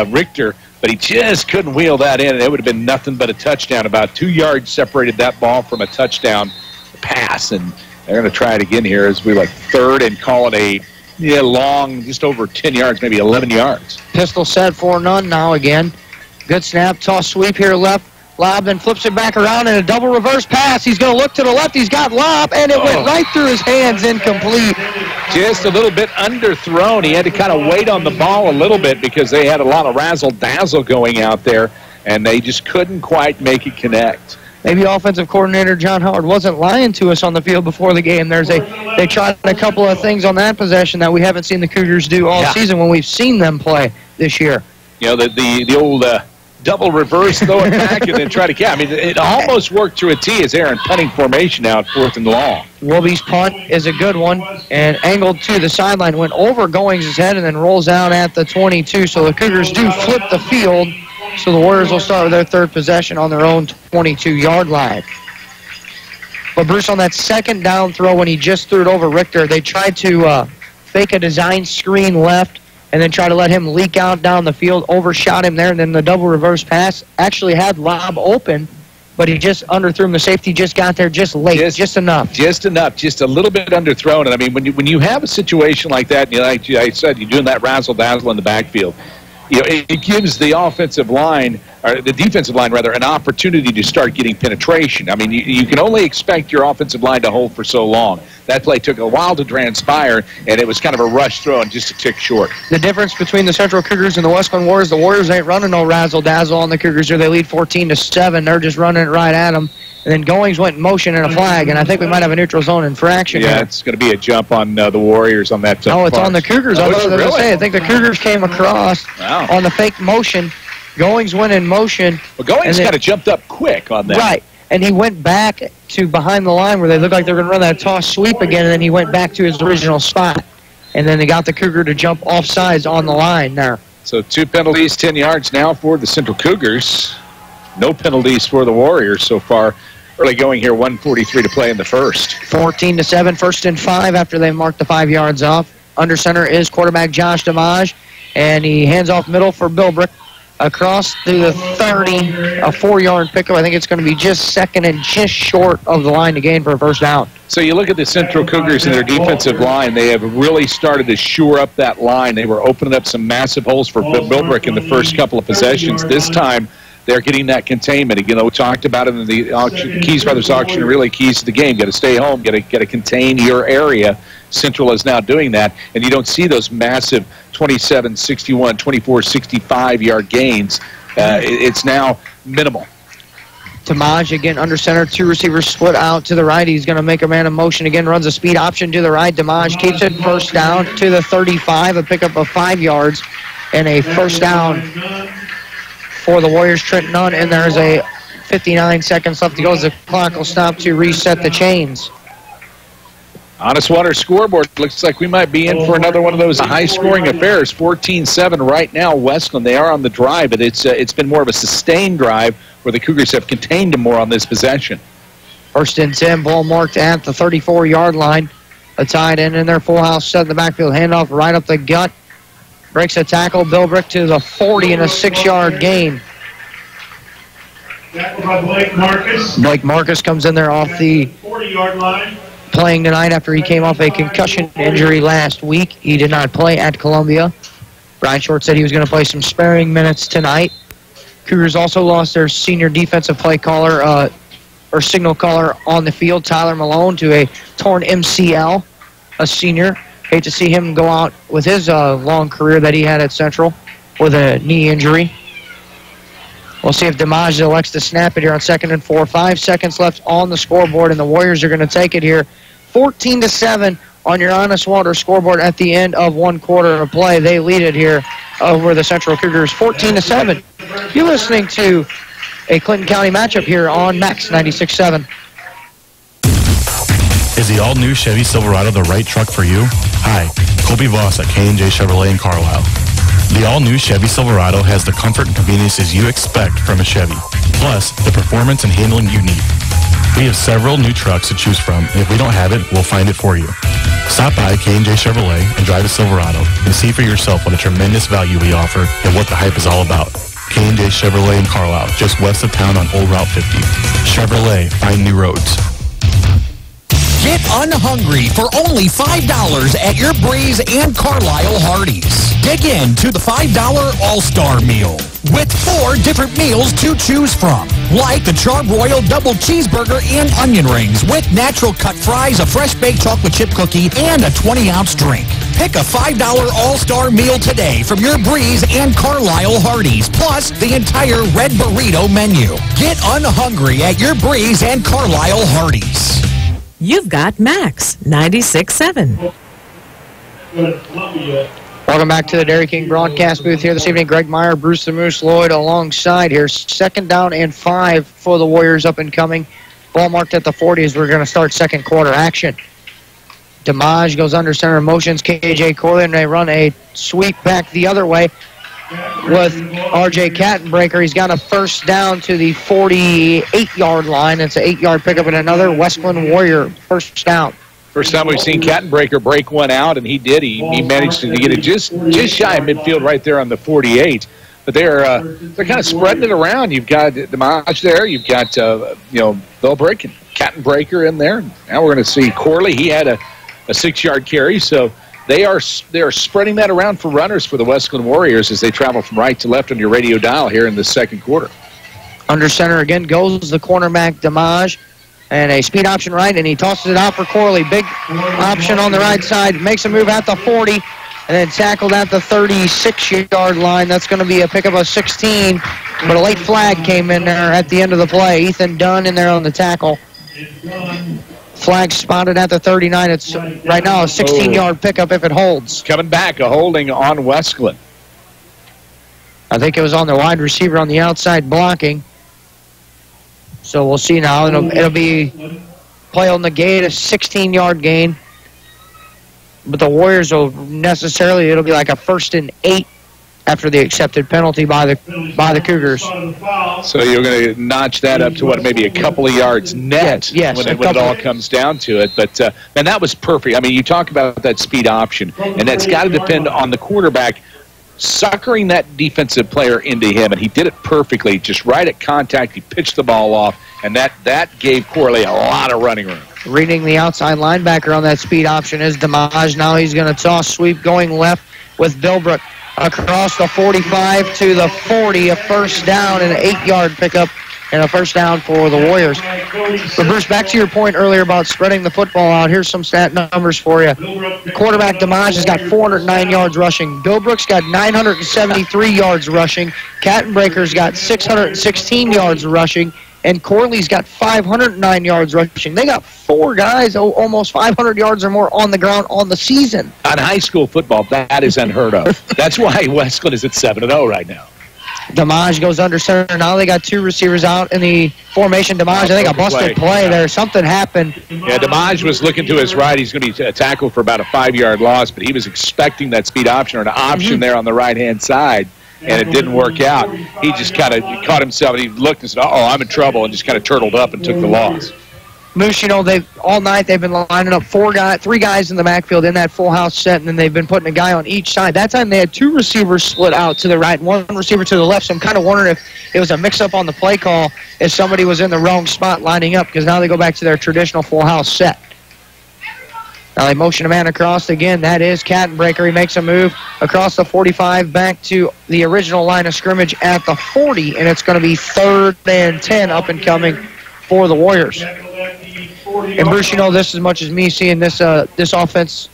S8: Richter, but he just couldn't wheel that in, and it would have been nothing but a touchdown. About 2 yards separated that ball from a touchdown pass, and they're going to try it again here as we like third and call it a long, just over 10 yards, maybe 11 yards.
S18: Pistol set for none now again. Good snap, toss sweep here left. Lob then flips it back around in a double reverse pass. He's going to look to the left. He's got Lob, and it went right through his hands, incomplete.
S8: Just a little bit underthrown. He had to kind of wait on the ball a little bit because they had a lot of razzle-dazzle going out there, and they just couldn't quite make it connect.
S18: Maybe offensive coordinator John Howard wasn't lying to us on the field before the game. They tried a couple of things on that possession that we haven't seen the Cougars do all season when we've seen them play this year.
S8: The old double reverse, throw it back, and then try to catch. I mean, it almost worked to a T as Aaron punting formation out 4th and long.
S18: Wilby's punt is a good one, and angled to the sideline, went over Goings' head and then rolls out at the 22. So the Cougars do flip the field, so the Warriors will start with their third possession on their own 22-yard line. But Bruce, on that second down throw when he just threw it over Richter, they tried to fake a design screen left and then try to let him leak out down the field, overshot him there, and then the double reverse pass actually had Lob open, but he just underthrew him. The safety just got there just late, just enough.
S8: Just enough, just a little bit underthrown. And I mean, when you have a situation like that, and like I said, you're doing that razzle-dazzle in the backfield, it gives the offensive line, or the defensive line rather, an opportunity to start getting penetration. I mean, you can only expect your offensive line to hold for so long. That play took a while to transpire, and it was kind of a rush throw and just a tick short.
S18: The difference between the Central Cougars and the Wesclin Warriors, the Warriors ain't running no razzle-dazzle on the Cougars here. They lead 14-7. They're just running it right at them. And then Goings went in motion and a flag, and I think we might have a neutral zone infraction here.
S8: It's going to be a jump on the Warriors on that.
S18: No, it's on the Cougars. I was going to say, I think the Cougars came across on the fake motion. Goings went in motion.
S8: Well, Goings kind of jumped up quick on that.
S18: Right, and he went back to behind the line where they looked like they were going to run that toss sweep again, and then he went back to his original spot. And then they got the Cougar to jump off sides on the line there.
S8: So 2 penalties, 10 yards now for the Central Cougars. No penalties for the Warriors so far. Early going here, 1:43 to play in the first.
S18: 14-7, 1st and 5 after they marked the 5 yards off. Under center is quarterback Josh DeMage, and he hands off middle for Bilbrick. Across to the 30, a 4-yard pickup. I think it's going to be just second and just short of the line to gain for a first down.
S8: So you look at the Central Cougars and their defensive line. They have really started to shore up that line. They were opening up some massive holes for Bilbrick in the first couple of possessions. This time, they're getting that containment. Again, we talked about it in the auction, Keys Brothers auction, really keys to the game. Got to stay home, got to contain your area. Central is now doing that, and you don't see those massive 27, 61, 24, 65-yard gains. It's now minimal.
S18: Tamaj again under center, 2 receivers split out to the right. He's going to make a man in motion again, runs a speed option to the right. Tamaj keeps it first down to the 35, a pickup of 5 yards, and a first down for the Warriors. Trent Nunn, and there's a 59 seconds left to go as the clock will stop to reset the chains.
S8: Honest Water scoreboard looks like we might be in for another one of those high-scoring affairs. 14-7 right now, Wesclin. They are on the drive, but it's been more of a sustained drive where the Cougars have contained them more on this possession.
S18: 1st and 10, ball marked at the 34-yard line. A tight end in their full house set in the backfield. Handoff right up the gut. Breaks a tackle. Bilbrick to the 40 and a 6-yard gain.
S21: Tackled by Blake Marcus.
S18: Blake Marcus comes in there off the
S21: 40-yard line.
S18: Playing tonight after he came off a concussion injury last week. He did not play at Columbia. Brian Short said he was going to play some sparing minutes tonight. Cougars also lost their senior defensive play caller, or signal caller on the field, Tyler Malone, to a torn MCL, a senior. Hate to see him go out with his long career that he had at Central with a knee injury. We'll see if DeMage elects to snap it here on 2nd and 4. 5 seconds left on the scoreboard, and the Warriors are going to take it here. 14-7 on your Honest Water scoreboard at the end of 1 quarter of play. They lead it here over the Central Cougars, 14-7. You're listening to a Clinton County matchup here on Max 96.7.
S2: Is the all-new Chevy Silverado the right truck for you? Hi, Colby Voss at K&J Chevrolet in Carlisle. The all-new Chevy Silverado has the comfort and conveniences you expect from a Chevy, plus the performance and handling you need. We have several new trucks to choose from, and if we don't have it, we'll find it for you. Stop by K&J Chevrolet and drive a Silverado and see for yourself what a tremendous value we offer and what the hype is all about. K&J Chevrolet in Carlisle, just west of town on Old Route 50. Chevrolet, find new roads.
S1: Get unhungry for only $5 at your Breeze and Carlisle Hardee's. Dig into the $5 All-Star Meal with 4 different meals to choose from, like the Charbroiled Double Cheeseburger and Onion Rings with natural cut fries, a fresh baked chocolate chip cookie, and a 20-ounce drink. Pick a $5 All-Star Meal today from your Breeze and Carlisle Hardee's, plus the entire Red Burrito menu. Get unhungry at your Breeze and Carlisle Hardee's.
S7: You've got Max 96.7.
S18: Welcome back to the Dairy King broadcast booth here this evening. Greg Meyer, Bruce the Moose Lloyd alongside here. 2nd down and 5 for the Warriors up and coming. Ball marked at the 40 as we're going to start second quarter action. Damage goes under center, motions KJ Corley, and they run a sweep back the other way with R.J. Kattenbreaker. He's got a first down to the 48-yard line. It's an 8-yard pickup and another Wesclin Warrior first down.
S8: First time we've seen Kattenbreaker break one out, and he did. He managed to get it just shy of midfield right there on the 48. But they're kind of spreading it around. You've got Damage there. You've got Bellbrick and Kattenbreaker in there. Now we're going to see Corley. He had a 6-yard carry, so they are spreading that around for runners for the Wesclin Warriors as they travel from right to left on your radio dial here in the second quarter.
S18: Under center again goes the cornerback Damage, and a speed option right, and he tosses it out for Corley. Big option on the right side, makes a move at the 40, and then tackled at the 36-yard line. That's going to be a pickup of 16, but a late flag came in there at the end of the play. Ethan Dunn in there on the tackle. Flag spotted at the 39. It's right now a 16-yard pickup if it holds.
S8: Coming back, a holding on Wesclin.
S18: I think it was on the wide receiver on the outside blocking. So we'll see now. It'll be play on the gate, a 16-yard gain. But the Warriors will it'll be like a 1st and 8 after the accepted penalty by the Cougars.
S8: So you're going to notch that up to maybe a couple of yards net when it all comes down to it. But and that was perfect. I mean, you talk about that speed option, and that's got to depend on the quarterback suckering that defensive player into him, and he did it perfectly. Just right at contact, he pitched the ball off, and that gave Corley a lot of running room.
S18: Reading the outside linebacker on that speed option is Damage. Now he's going to toss sweep going left with Billbrook. Across the 45 to the 40, a first down and an 8-yard pickup and a first down for the Warriors. But Bruce, back to your point earlier about spreading the football out, here's some stat numbers for you. The quarterback Damage has got 409 yards rushing. Bill Brooks got 973 yards rushing. Kattenbreaker's got 616 yards rushing. And Corley's got 509 yards rushing. They got 4 guys, almost 500 yards or more on the ground on the season.
S8: On high school football, that is unheard of. That's why Wesclin is at 7-0 right now.
S18: Damage goes under center. Now they got 2 receivers out in the formation. Damage, I think, a busted play there. Something happened.
S8: Yeah, Damage was looking to his right. He's going to be tackled for about a 5-yard loss, but he was expecting that speed option or an option there on the right-hand side. And it didn't work out. He just kind of caught himself, and he looked and said, "Uh-oh, I'm in trouble," and just kind of turtled up and took the loss.
S18: Moose, all night they've been lining up 3 guys in the backfield in that full house set, and then they've been putting a guy on each side. That time they had 2 receivers split out to the right, 1 receiver to the left. So I'm kind of wondering if it was a mix-up on the play call, if somebody was in the wrong spot lining up, because now they go back to their traditional full house set. Now they motion a man across again. That is Kattenbreaker. He makes a move across the 45 back to the original line of scrimmage at the 40, and it's going to be 3rd and 10 up and coming for the Warriors. And Bruce, this as much as me seeing this offense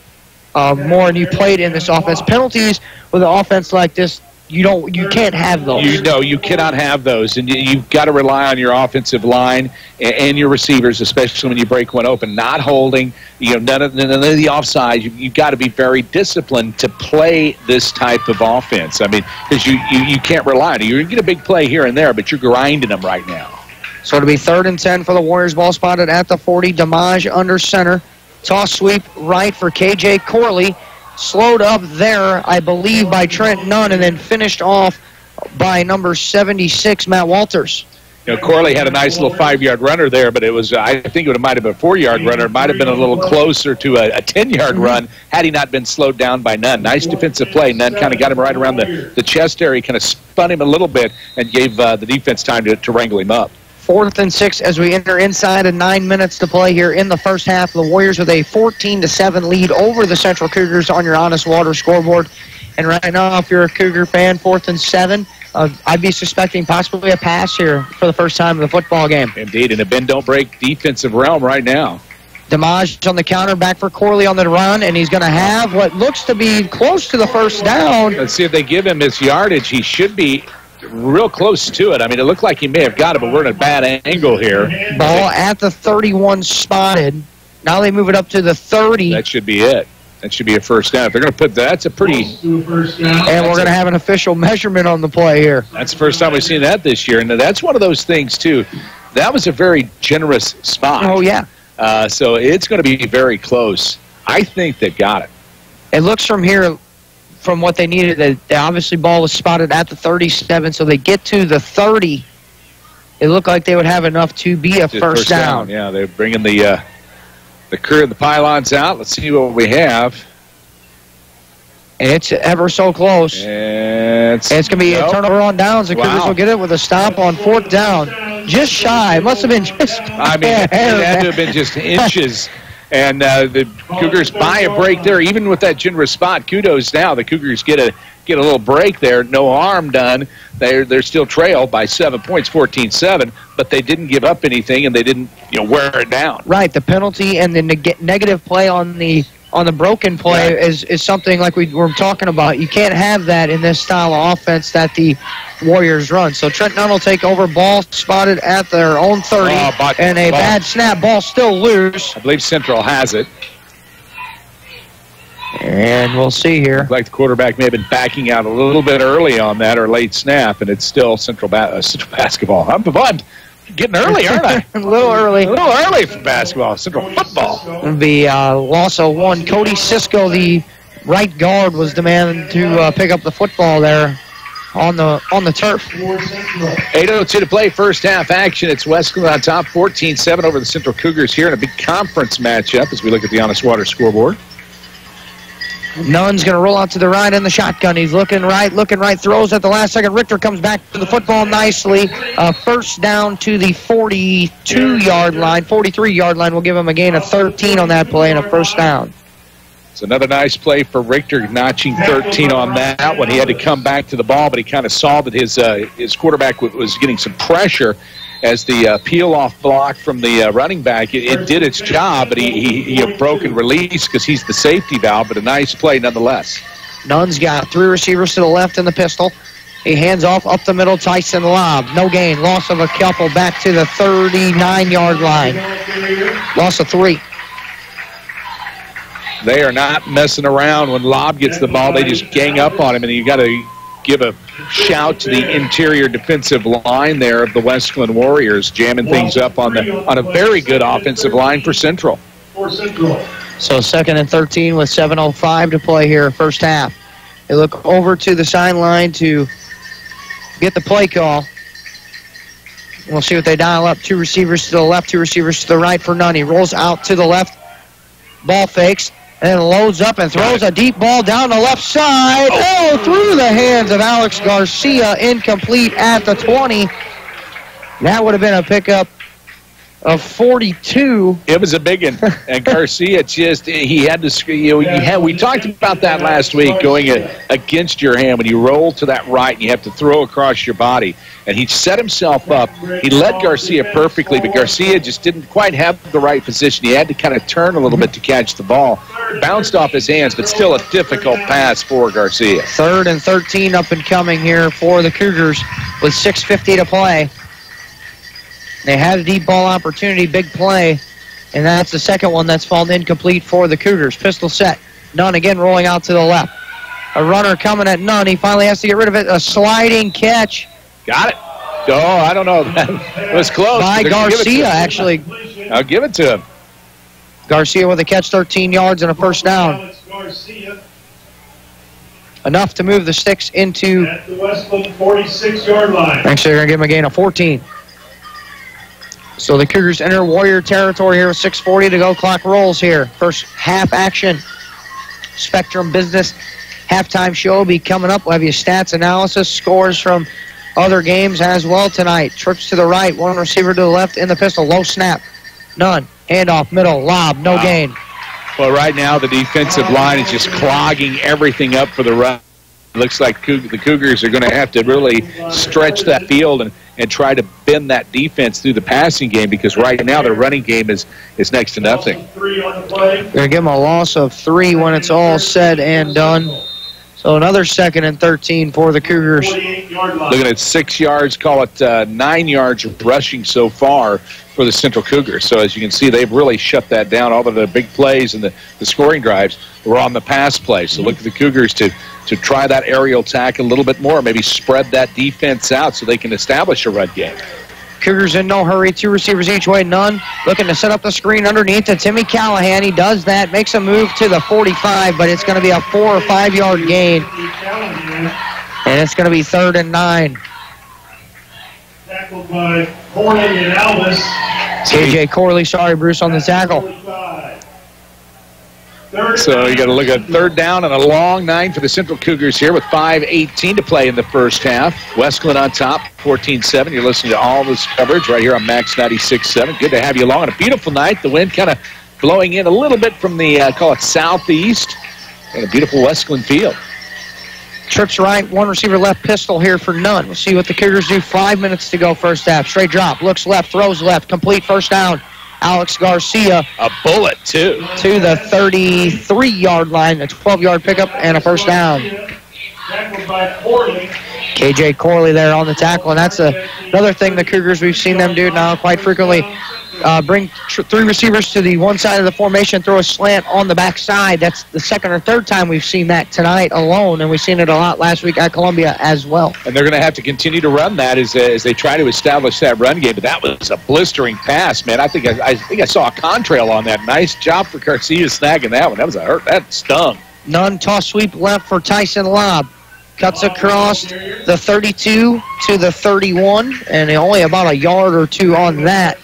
S18: more, and you played in this offense. Penalties with an offense like this, you can't have those.
S8: You cannot have those, and you've got to rely on your offensive line and your receivers, especially when you break one open. Not holding, none of the offside. You've got to be very disciplined to play this type of offense. I mean, because you can't rely on it. You get a big play here and there, but you're grinding them right now.
S18: So it'll be 3rd and 10 for the Warriors. Ball spotted at the 40. Damage under center. Toss sweep right for K.J. Corley. Slowed up there, I believe, by Trent Nunn, and then finished off by number 76, Matt Walters.
S8: You know, Corley had a nice little 5-yard runner there, but it was, I think it might have been a 4-yard runner. It might have been a little closer to a 10-yard run had he not been slowed down by Nunn. Nice defensive play. Nunn kind of got him right around the chest area, kind of spun him a little bit and gave the defense time to wrangle him up.
S18: 4th and 6 as we enter inside of 9 minutes to play here in the first half. The Warriors with a 14-7 lead over the Central Cougars on your Honest Water scoreboard. And right now, if you're a Cougar fan, 4th and 7, I'd be suspecting possibly a pass here for the first time in the football game.
S8: Indeed, in a bend-don't-break defensive realm right now.
S18: Damage on the counter, back for Corley on the run, and he's going to have what looks to be close to the first down.
S8: Let's see if they give him his yardage. He should be real close to it. I mean, it looked like he may have got it, but we're in a bad angle here.
S18: Ball at the 31 spotted. Now they move it up to the 30.
S8: That should be it. That should be a first down. If they're going to put that, that's a pretty...
S18: And we're going to have an official measurement on the play here.
S8: That's the first time we've seen that this year. And that's one of those things, too. That was a very generous spot.
S18: Oh, yeah.
S8: So it's going to be very close. I think they've got it.
S18: It looks from here, from what they needed, that obviously ball was spotted at the 37, so they get to the 30. It looked like they would have enough to be a first down.
S8: Yeah, they're bringing the crew and the pylons out. Let's see what we have.
S18: And it's ever so close.
S8: It's
S18: going to be a turnover on downs. The Cougars will get it with a stop on 4th down. Just shy. It must have been just...
S8: I mean, it had to have been just inches. And the Cougars buy a break there, even with that generous spot. Kudos now. The Cougars get a little break there. No harm done. They're still trailed by 7 points, 14-7, but they didn't give up anything, and they didn't wear it down.
S18: Right. The penalty and the negative play on the broken play is something like we were talking about. You can't have that in this style of offense that the Warriors run. So Trent Nunn will take over. Ball spotted at their own 30, and a bad snap. Ball still loose.
S8: I believe Central has it.
S18: And we'll see here.
S8: Like the quarterback may have been backing out a little bit early on that or late snap, and it's still Central basketball. I'm getting early, aren't I?
S18: A little early.
S8: A little early for basketball. Central football.
S18: It'll be loss of 1. Cody Cisco, the right guard, was demanding to pick up the football there on the turf.
S8: 8:02 to play, first half action. It's Wesclin on top, 14-7 over the Central Cougars here in a big conference matchup as we look at the Honest Water scoreboard.
S18: Nunn's going to roll out to the right in the shotgun. He's looking right, throws at the last second. Richter comes back to the football nicely. First down to the 42-yard line, 43-yard line. We'll give him a gain of 13 on that play and a first down.
S8: It's another nice play for Richter, notching 13 on that one. He had to come back to the ball, but he kind of saw that his quarterback was getting some pressure as the peel-off block from the running back. It did its job, but he broke and released because he's the safety valve, but a nice play nonetheless.
S18: Nunn's got 3 receivers to the left in the pistol. He hands off up the middle, Tyson lob. No gain. Loss of a couple back to the 39-yard line. Loss of 3.
S8: They are not messing around when Lob gets the ball. They just gang up on him, and you got to give a shout to the interior defensive line there of the Wesclin Warriors, jamming things up on a very good offensive line for Central.
S18: So 2nd and 13 with 7:05 to play here, first half. They look over to the sideline to get the play call. We'll see what they dial up. 2 receivers to the left, 2 receivers to the right for Nunn. He rolls out to the left, ball fakes, and loads up and throws a deep ball down the left side. Oh, through the hands of Alex Garcia, incomplete at the 20. That would have been a pickup of 42.
S8: It was a big one. And Garcia he had to, we talked about that last week, going against your hand when you roll to that right and you have to throw across your body. And he set himself up. He led Garcia perfectly, but Garcia just didn't quite have the right position. He had to kind of turn a little bit to catch the ball. Bounced off his hands, but still a difficult pass for Garcia.
S18: 3rd and 13 up and coming here for the Cougars with 6:50 to play. They had a deep ball opportunity, big play, and that's the second one that's fallen incomplete for the Cougars. Pistol set. Nunn again rolling out to the left. A runner coming at Nunn. He finally has to get rid of it. A sliding catch.
S8: Got it. Oh, I don't know. That was close.
S18: By Garcia, actually.
S8: I'll give it to him.
S18: Garcia with a catch, 13 yards and a first down. Enough to move the Sticks into
S21: at the Wesclin 46-yard line.
S18: Actually, they're going to give him a gain of 14. So the Cougars enter Warrior territory here with 6:40 to go. Clock rolls here. First half action. Spectrum Business halftime show will be coming up. We'll have your stats analysis, scores from other games as well tonight. Trips to the right, one receiver to the left in the pistol. Low snap. None. Handoff, middle, lob, no gain.
S8: Well, right now the defensive line is just clogging everything up for the run. It looks like the Cougars are going to have to really stretch that field and try to bend that defense through the passing game, because right now their running game is next to nothing.
S18: They're going to give them a loss of 3 when it's all said and done. So another 2nd and 13 for the Cougars.
S8: Looking at 6 yards, call it 9 yards of rushing so far for the Central Cougars. So as you can see, they've really shut that down. All of the big plays and the scoring drives were on the pass play. So look at the Cougars to try that aerial attack a little bit more, maybe spread that defense out so they can establish a run game.
S18: Cougars in no hurry, 2 receivers each way, Nunn looking to set up the screen underneath to Timmy Callahan. He does that, makes a move to the 45, but it's going to be a 4 or 5 yard gain. And it's going to be 3rd and 9.
S21: Tackled by Corley and Alvis.
S18: KJ Corley, sorry, Bruce, on the tackle.
S8: So you got to look at 3rd down and a long 9 for the Central Cougars here with 5:18 to play in the first half. Wesclin on top, 14-7. You're listening to all this coverage right here on Max 96.7. Good to have you along on a beautiful night. The wind kind of blowing in a little bit from the, call it southeast, and a beautiful Wesclin field.
S18: Trips right, 1 receiver left, pistol here for Nunn. We'll see what the Cougars do. 5 minutes to go first half. Straight drop, looks left, throws left, complete first down. Alex Garcia.
S8: A bullet, too.
S18: To the 33-yard line, a 12-yard pickup, and a first down. KJ Corley there on the tackle, and that's another thing the Cougars, we've seen them do now quite frequently. Bring 3 receivers to the one side of the formation, throw a slant on the backside. That's the 2nd or 3rd time we've seen that tonight alone, and we've seen it a lot last week at Columbia as well.
S8: And they're going to have to continue to run that as they try to establish that run game. But that was a blistering pass, man. I think I saw a contrail on that. Nice job for Garcia snagging that one. That was a hurt. That stung.
S18: Nunn toss sweep left for Tyson Lobb. Cuts across the 32 to the 31, and only about a yard or 2 on that.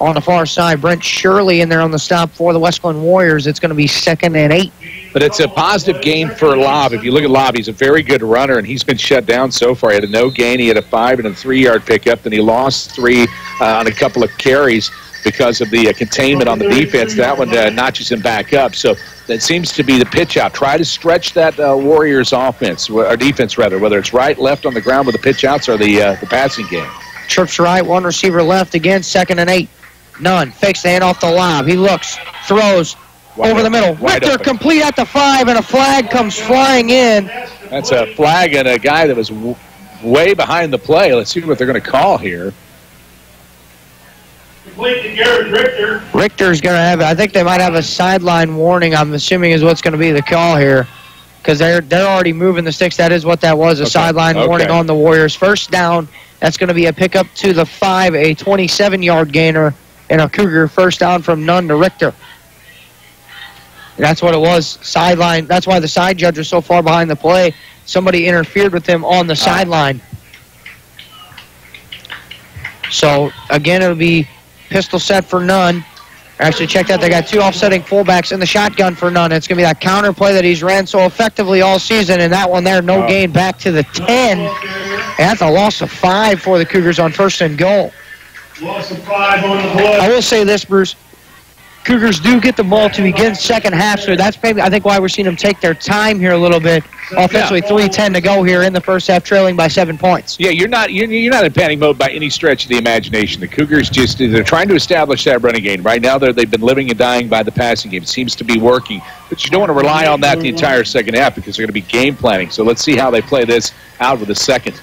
S18: On the far side, Brent Shirley in there on the stop for the Wesclin Warriors. It's going to be 2nd and 8.
S8: But it's a positive gain for Lobb. If you look at Lobb, he's a very good runner, and he's been shut down so far. He had a no gain. He had a 5 and a 3-yard pickup. Then he lost 3 on a couple of carries because of the containment on the defense. That one notches him back up. So that seems to be the pitch out. Try to stretch that Warriors offense, or defense rather, whether it's right, left on the ground with the pitch outs or the passing game.
S18: Trips right, 1 receiver left again, 2nd and 8. Nunn fakes the hand off the Lob. He looks, throws over the middle. Richter complete at the 5, and a flag comes flying in.
S8: That's a flag and a guy that was way behind the play. Let's see what they're going to call here.
S21: Complete to Garrett Richter.
S18: Richter's going to have, I think they might have a sideline warning, I'm assuming is what's going to be the call here, because they're already moving the sticks. That is what that was, a sideline warning on the Warriors. First down, that's going to be a pickup to the 5, a 27-yard gainer. And a Cougar first down from Nunn to Richter. And that's what it was, sideline. That's why the side judge was so far behind the play. Somebody interfered with him on the sideline. So, again, it'll be pistol set for Nunn. Actually, check that. They got 2 offsetting fullbacks in the shotgun for Nunn. It's going to be that counter play that he's ran so effectively all season. And that one there, no gain back to the 10. And that's a loss of 5 for the Cougars on 1st and goal.
S21: Loss of 5 on the play.
S18: I will say this, Bruce. Cougars do get the ball to begin second half, so that's maybe, I think, why we're seeing them take their time here a little bit. Offensively, 3:10 to go here in the first half, trailing by 7 points.
S8: Yeah, you're not in panic mode by any stretch of the imagination. The Cougars they're trying to establish that running game. Right now, they've been living and dying by the passing game. It seems to be working, but you don't want to rely on that the entire second half because they're going to be game planning. So let's see how they play this out with the second.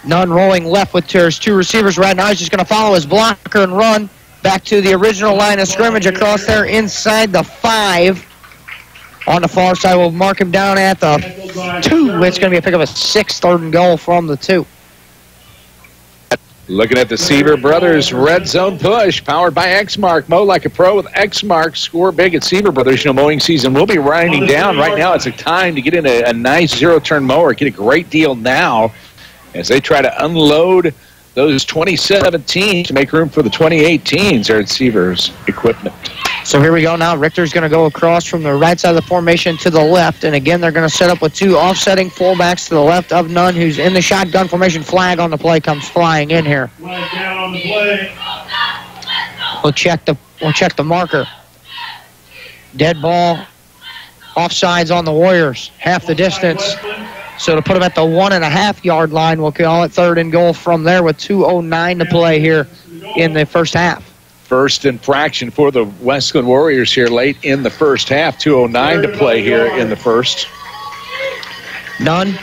S18: Nunn rolling left with his 2 receivers right now. He's just going to follow his blocker and run back to the original line of scrimmage across there inside the 5. On the far side, we'll mark him down at the 2. It's going to be a pick of a 6, 3rd and goal from the 2.
S8: Looking at the Seaver Brothers red zone push, powered by Exmark. Mow like a pro with Exmark. Score big at Seaver Brothers. You know, mowing season will be winding down. Right now, it's a time to get in a nice zero-turn mower. Get a great deal now as they try to unload those 2017s to make room for the 2018s there at Seaver's Equipment.
S18: So here we go now. Richter's going to go across from the right side of the formation to the left. And again, they're going to set up with two offsetting fullbacks to the left of Nunn, who's in the shotgun formation. Flag on the play comes flying in here.
S21: Flag down on the play.
S18: We'll check the marker. Dead ball. Offsides on the Warriors. Half the distance. So to put them at the 1.5-yard line, we'll call it 3rd and goal from there with 2:09 to play here in the first half.
S8: First infraction for the Wesclin Warriors here late in the first half. 2:09 to play here in the first.
S18: Nunn.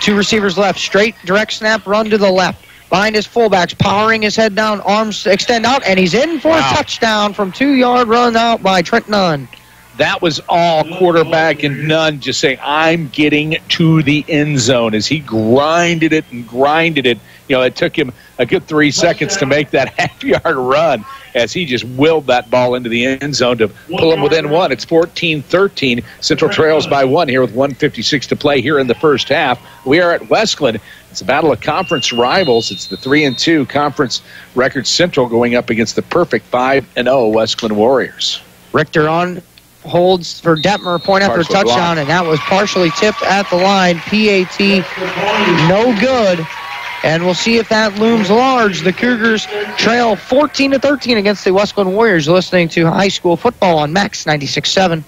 S18: 2 receivers left. Straight, direct snap, run to the left. Behind his fullbacks, powering his head down, arms extend out, and he's in for a touchdown from 2-yard run out by Trent Nunn.
S8: That was all quarterback and Nunn just saying, I'm getting to the end zone as he grinded it. You know, it took him a good 3 seconds to make that half-yard run as he just willed that ball into the end zone to pull him within 1. It's 14-13. Central trails by 1 here with 1:56 to play here in the first half. We are at Wesclin. It's a battle of conference rivals. It's the 3-2 conference record Central going up against the perfect 5-0 Wesclin Warriors.
S18: Richter on. Holds for Detmer, point after touchdown, and that was partially tipped at the line. PAT, no good. And we'll see if that looms large. The Cougars trail 14-13 against the Wesclin Warriors. Listening to high school football on Max 96.7.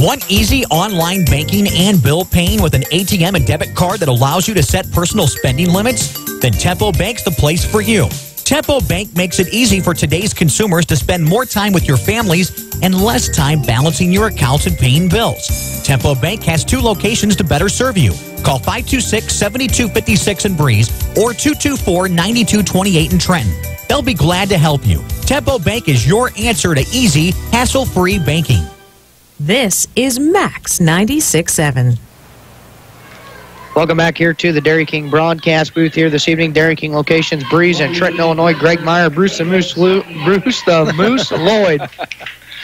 S1: Want easy online banking and bill paying with an ATM and debit card that allows you to set personal spending limits? Then Tempo Bank's the place for you. Tempo Bank makes it easy for today's consumers to spend more time with your families and less time balancing your accounts and paying bills. Tempo Bank has 2 locations to better serve you. Call 526-7256 in Breeze or 224-9228 in Trenton. They'll be glad to help you. Tempo Bank is your answer to easy, hassle-free banking.
S7: This is Max 96.7.
S18: Welcome back here to the Dairy King broadcast booth here this evening. Dairy King locations, Breeze and Trenton, Illinois. Greg Meyer, Bruce the Moose Lloyd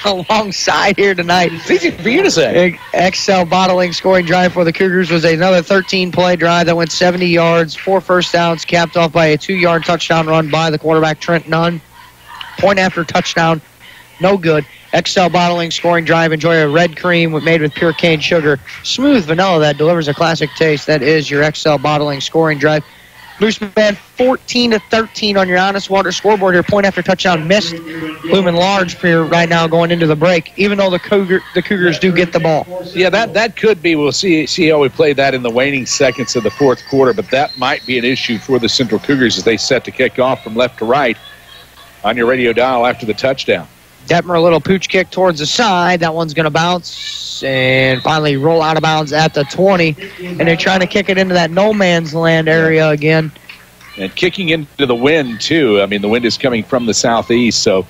S18: alongside here tonight.
S8: It's easy for you to say.
S18: XL Bottling scoring drive for the Cougars was another 13-play drive that went 70 yards, 4 first downs, capped off by a 2-yard touchdown run by the quarterback, Trent Nunn. Point after touchdown, no good. XL Bottling scoring drive. Enjoy a red cream made with pure cane sugar. Smooth vanilla that delivers a classic taste. That is your XL Bottling scoring drive. Mooseman 14-13 on your Honest Water scoreboard here. Point after touchdown missed. Looming large here right now going into the break, even though the Cougars do get the ball.
S8: Yeah, that could be. We'll see how we play that in the waning seconds of the fourth quarter, but that might be an issue for the Central Cougars as they set to kick off from left to right on your radio dial after the touchdown.
S18: Detmer, a little pooch kick towards the side. That one's going to bounce and finally roll out of bounds at the 20. And they're trying to kick it into that no man's land area again.
S8: And kicking into the wind, too. I mean, the wind is coming from the southeast, so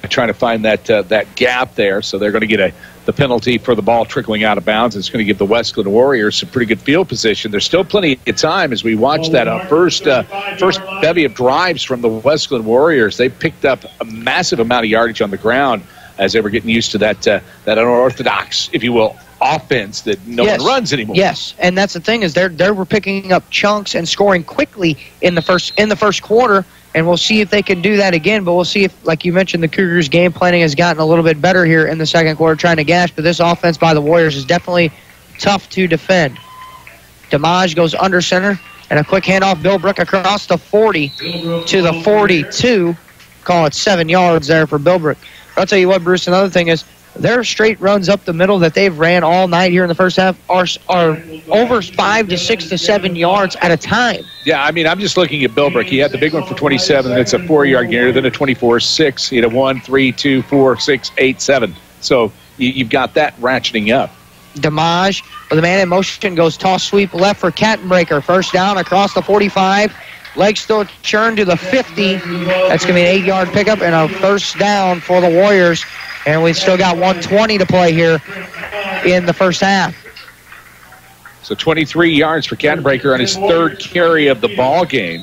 S8: trying to find that gap there. So they're going to get the penalty for the ball trickling out of bounds. It's going to give the Wesclin Warriors some pretty good field position. There's still plenty of time as we watch that first bevy of drives from the Wesclin Warriors. They picked up a massive amount of yardage on the ground as they were getting used to that unorthodox, if you will, offense that no one runs anymore.
S18: Yes, and that's the thing is they were picking up chunks and scoring quickly in the first quarter. And we'll see if they can do that again. But we'll see if, like you mentioned, the Cougars' game planning has gotten a little bit better here in the second quarter, trying to gash. But this offense by the Warriors is definitely tough to defend. Damage goes under center, and a quick handoff. Bill Brook across the 40 to the 42. Call it 7 yards there for Bill Brook. I'll tell you what, Bruce, another thing is their straight runs up the middle that they've ran all night here in the first half are over 5 to 6 to 7 yards at a time.
S8: Yeah, I mean, I'm just looking at Bilbrick. He had the big one for 27, and it's a 4-yard gainer, then a 24-6. He had a 1, 3, 2, 4, 6, 8, 7. So you've got that ratcheting up.
S18: Damage with a man in motion goes toss sweep left for Kattenbreaker. First down across the 45. Legs still churn to the 50. That's going to be an 8-yard pickup and a first down for the Warriors. And we've still got 1:20 to play here in the first half.
S8: So 23 yards for Cattenbreaker on his third carry of the ball game.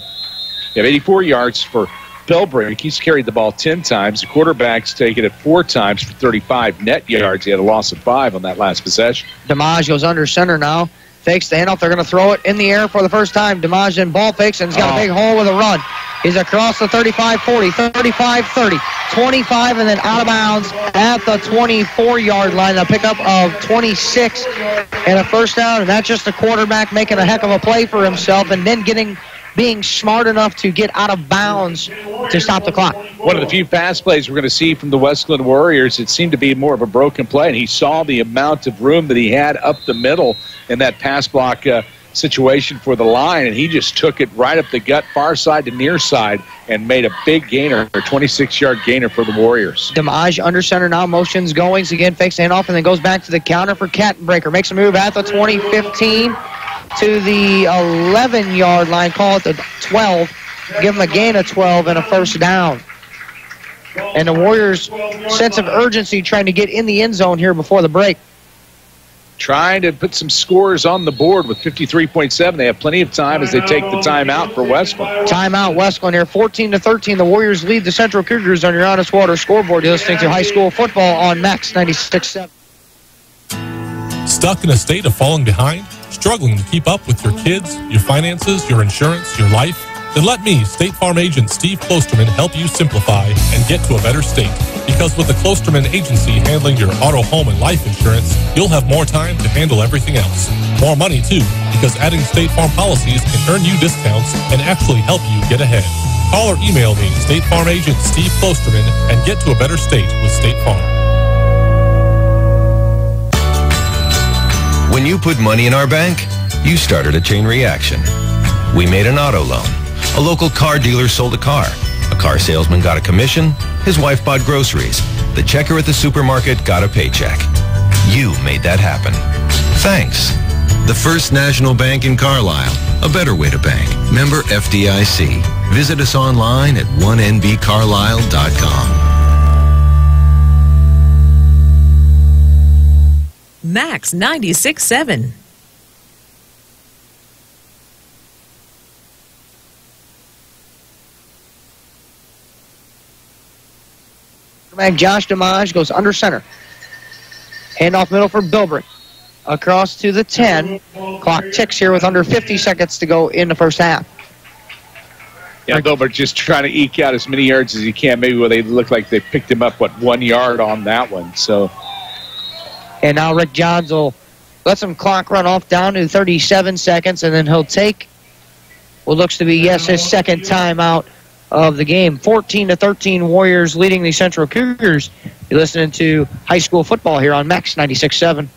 S8: You have 84 yards for Bellbrick. He's carried the ball 10 times. The quarterback's taken it 4 times for 35 net yards. He had a loss of 5 on that last possession.
S18: DeMage goes under center now. Fakes the handoff. They're going to throw it in the air for the first time. DeMage in ball fakes, and he's got a big hole with a run. He's across the 35-40, 35-30, 25, and then out of bounds at the 24-yard line. A pickup of 26 and a first down, and that's just the quarterback making a heck of a play for himself and then being smart enough to get out of bounds to stop the clock.
S8: One of the few fast plays we're going to see from the Wesclin Warriors. It seemed to be more of a broken play, and he saw the amount of room that he had up the middle in that pass block situation for the line, and he just took it right up the gut, far side to near side, and made a big gainer, a 26-yard gainer for the Warriors.
S18: DeMage under center now, motions goings again, fakes the handoff, and then goes back to the counter for Cattenbreaker. Makes a move at the 20-15 to the 11-yard line, call it the 12. Give him a gain of 12 and a first down. And the Warriors' sense of urgency trying to get in the end zone here before the break.
S8: Trying to put some scores on the board with 53.7. They have plenty of time as they take the timeout for Wesclin.
S18: Timeout Wesclin here, 14-13. The Warriors lead the Central Cougars on your Honest Water scoreboard. You're listening to high school football on Max 96.7.
S10: Stuck in a state of falling behind? Struggling to keep up with your kids, your finances, your insurance, your life? Then let me, State Farm agent Steve Klosterman, help you simplify and get to a better state. Because with the Klosterman Agency handling your auto, home, and life insurance, you'll have more time to handle everything else. More money, too, because adding State Farm policies can earn you discounts and actually help you get ahead. Call or email me, State Farm agent Steve Klosterman, and get to a better state with State Farm.
S3: When you put money in our bank, you started a chain reaction. We made an auto loan. A local car dealer sold a car. A car salesman got a commission. His wife bought groceries. The checker at the supermarket got a paycheck. You made that happen. Thanks. The First National Bank in Carlisle. A better way to bank. Member FDIC. Visit us online at 1nbcarlisle.com.
S7: Max 96.7.
S18: Josh DeMage goes under center. Handoff middle for Bilbrick. Across to the 10. Clock ticks here with under 50 seconds to go in the first half.
S8: Yeah, Bilbrick just trying to eke out as many yards as he can. Maybe where they look like they picked him up, 1 yard on that one. So.
S18: And now Rick Johns will let some clock run off down to 37 seconds, and then he'll take what looks to be, his second timeout of the game. 14-13 Warriors leading the Central Cougars. You're listening to high school football here on Max 96.7.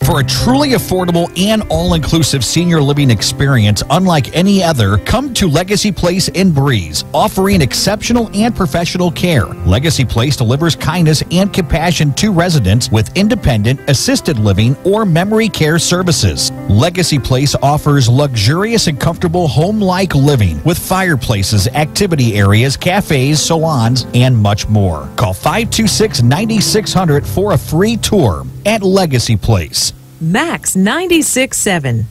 S1: For a truly affordable and all-inclusive senior living experience unlike any other, come to Legacy Place in Breeze, offering exceptional and professional care. Legacy Place delivers kindness and compassion to residents with independent, assisted living, or memory care services. Legacy Place offers luxurious and comfortable home-like living with fireplaces, activity areas, cafes, salons, and much more. Call 526-9600 for a free tour at Legacy Place.
S7: Max 96.7.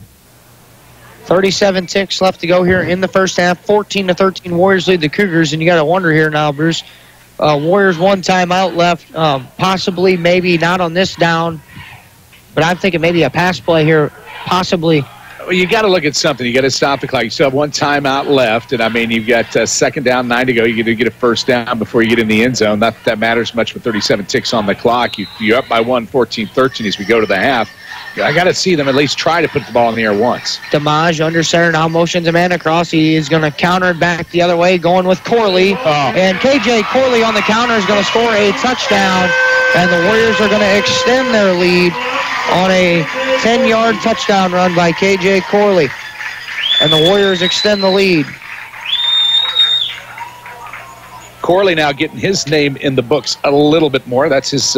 S18: 37 ticks left to go here in the first half. 14-13 Warriors lead the Cougars, and you got to wonder here now, Bruce. Warriors 1 timeout left, possibly, maybe not on this down, but I'm thinking maybe a pass play here, possibly.
S8: Well, you got to look at something. You got to stop the clock. You still have 1 timeout left, and I mean you've got second down, 9 to go. You got to get a first down before you get in the end zone. Not that that matters much with 37 ticks on the clock. You're up by 1, 14-13 as we go to the half. I got to see them at least try to put the ball in the air once.
S18: DeMage under center now, motions a man across. He is going to counter it back the other way, going with Corley. And KJ Corley on the counter is going to score a touchdown, and the Warriors are going to extend their lead on a 10-yard touchdown run by KJ Corley. And the Warriors extend the lead.
S8: Corley now getting his name in the books a little bit more. That's his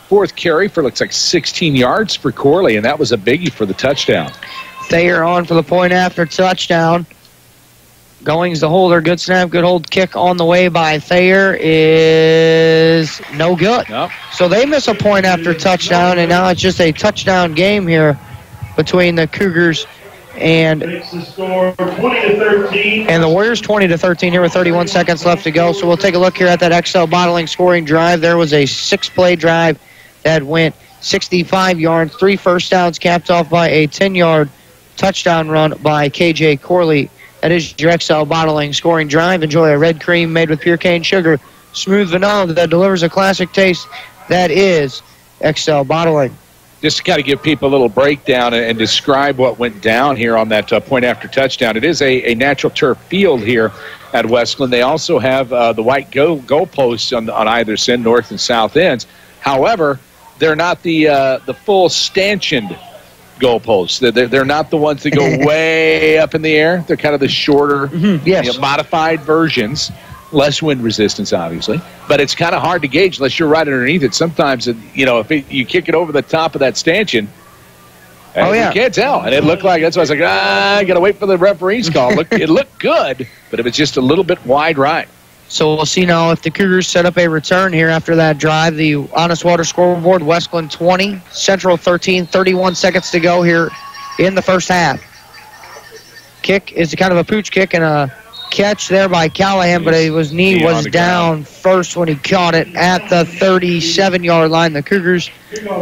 S8: 4th carry for looks like 16 yards for Corley, and that was a biggie for the touchdown.
S18: Thayer on for the point after touchdown. Going's the holder. Good snap, good hold. Kick on the way by Thayer is no good.
S8: Nope.
S18: So they miss a point after touchdown, and now it's just a touchdown game here between the Cougars and the Warriors. 20-13 here with 31 seconds left to go. So we'll take a look here at that XL Bottling scoring drive. There was a 6-play drive that went 65 yards, 3 first downs, capped off by a 10-yard touchdown run by KJ Corley. That is your XL Bottling scoring drive. Enjoy a red cream made with pure cane sugar, smooth vanilla that delivers a classic taste. That is XL Bottling.
S8: Just got to give people a little breakdown and describe what went down here on that point after touchdown. It is a natural turf field here at Wesclin. They also have the white goalposts on either end, north and south ends. However, they're not the full stanchioned goalposts. They're not the ones that go way up in the air. They're kind of the shorter, modified versions. Less wind resistance, obviously. But it's kind of hard to gauge unless you're right underneath it. Sometimes, if you kick it over the top of that stanchion, you can't tell. And it looked like, that's why I was like, I got to wait for the referee's call. It looked good, but it was just a little bit wide right.
S18: So we'll see now if the Cougars set up a return here after that drive. The Honest Water scoreboard, Wesclin 20, Central 13, 31 seconds to go here in the first half. Kick is kind of a pooch kick and a catch there by Callahan, but his knee was down first when he caught it at the 37-yard line. The Cougars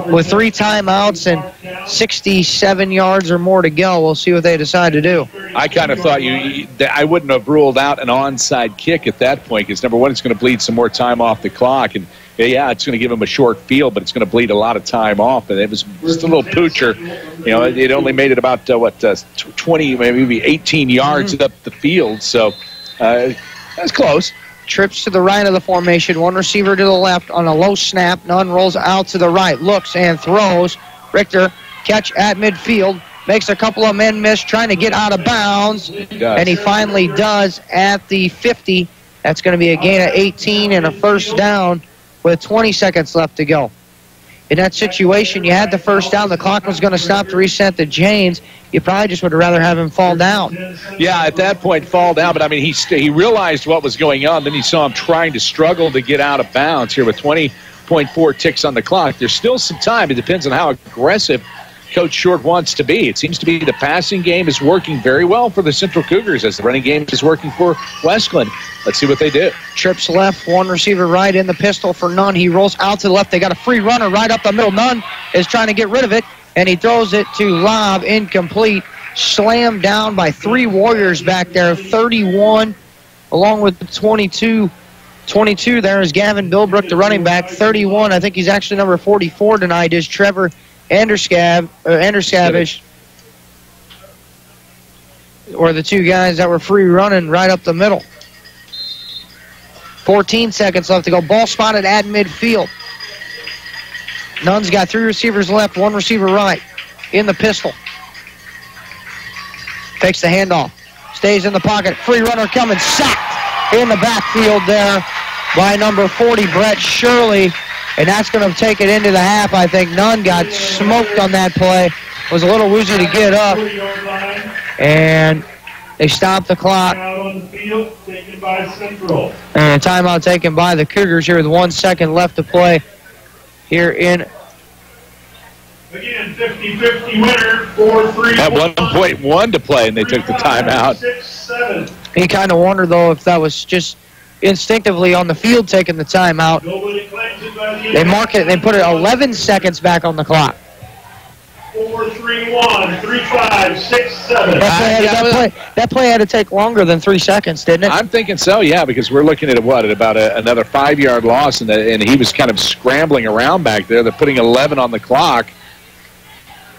S18: with 3 timeouts and 67 yards or more to go. We'll see what they decide to do.
S8: I kind of thought I wouldn't have ruled out an onside kick at that point because, number one, it's going to bleed some more time off the clock. And, it's going to give him a short field, but it's going to bleed a lot of time off. And it was just a little poocher. It only made it about, 20, maybe 18 yards up the field. So that's close.
S18: Trips to the right of the formation. One receiver to the left on a low snap. Nunn rolls out to the right. Looks and throws. Richter, catch at midfield. Makes a couple of men miss, trying to get out of bounds. And he finally does at the 50. That's going to be a gain of 18 and a first down with 20 seconds left to go. In that situation, you had the first down. The clock was going to stop to reset the chains. You probably just would rather have him fall down.
S8: Yeah, at that point, fall down. But, he realized what was going on. Then he saw him trying to struggle to get out of bounds here with 20.4 ticks on the clock. There's still some time. It depends on how aggressive Coach Short wants to be. It seems to be the passing game is working very well for the Central Cougars as the running game is working for Wesclin. Let's see what they do.
S18: Trips left, one receiver right in the pistol for Nunn. He rolls out to the left. They got a free runner right up the middle. Nunn is trying to get rid of it, and he throws it to Lob, incomplete. Slammed down by 3 Warriors back there, 31, along with the 22. 22 there is Gavin Bilbrook, the running back. 31, I think he's actually number 44 tonight, is Trevor Anderskavish, or the 2 guys that were free running right up the middle. 14 seconds left to go. Ball spotted at midfield. Nunn's got 3 receivers left, 1 receiver right in the pistol. Takes the handoff. Stays in the pocket. Free runner coming. Sacked in the backfield there by number 40, Brett Shirley. And that's going to take it into the half, I think. Nunn got smoked on that play. Was a little woozy to get up. And they stopped the clock. And a timeout taken by the Cougars here with 1 second left to play here in.
S21: Again, 50-50 winner, 4-3.
S8: At 1.1 to play, and they took the timeout.
S21: 6-7.
S18: He kind of wondered, though, if that was just instinctively on the field taking the timeout. They mark it and they put it 11 seconds back on the clock.
S21: 4-3-1, 3-5, 6-7.
S18: That play had to take longer than 3 seconds, didn't it?
S8: I'm thinking so, yeah, because we're looking at about another 5-yard loss, and he was kind of scrambling around back there. They're putting 11 on the clock.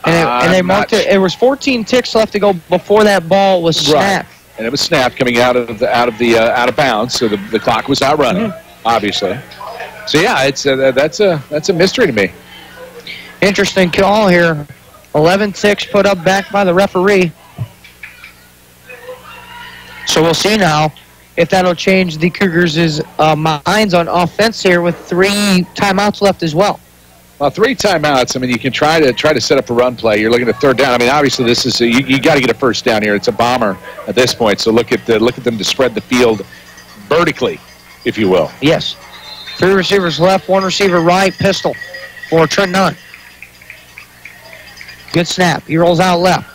S18: And they marked it. It was 14 ticks left to go before that ball was snapped.
S8: Right. And it was snapped coming out of bounds, so the clock was out running, obviously. So yeah, that's a mystery to me.
S18: Interesting call here. 11 ticks put up back by the referee. So we'll see now if that'll change the Cougars' minds on offense here with 3 timeouts left as well.
S8: Well, 3 timeouts. I mean, you can try to set up a run play. You're looking at third down. I mean, obviously, this is you got to get a first down here. It's a bomber at this point. So look at them to spread the field vertically, if you will.
S18: Yes. 3 receivers left, 1 receiver right, pistol for Trent Nunn. Good snap. He rolls out left.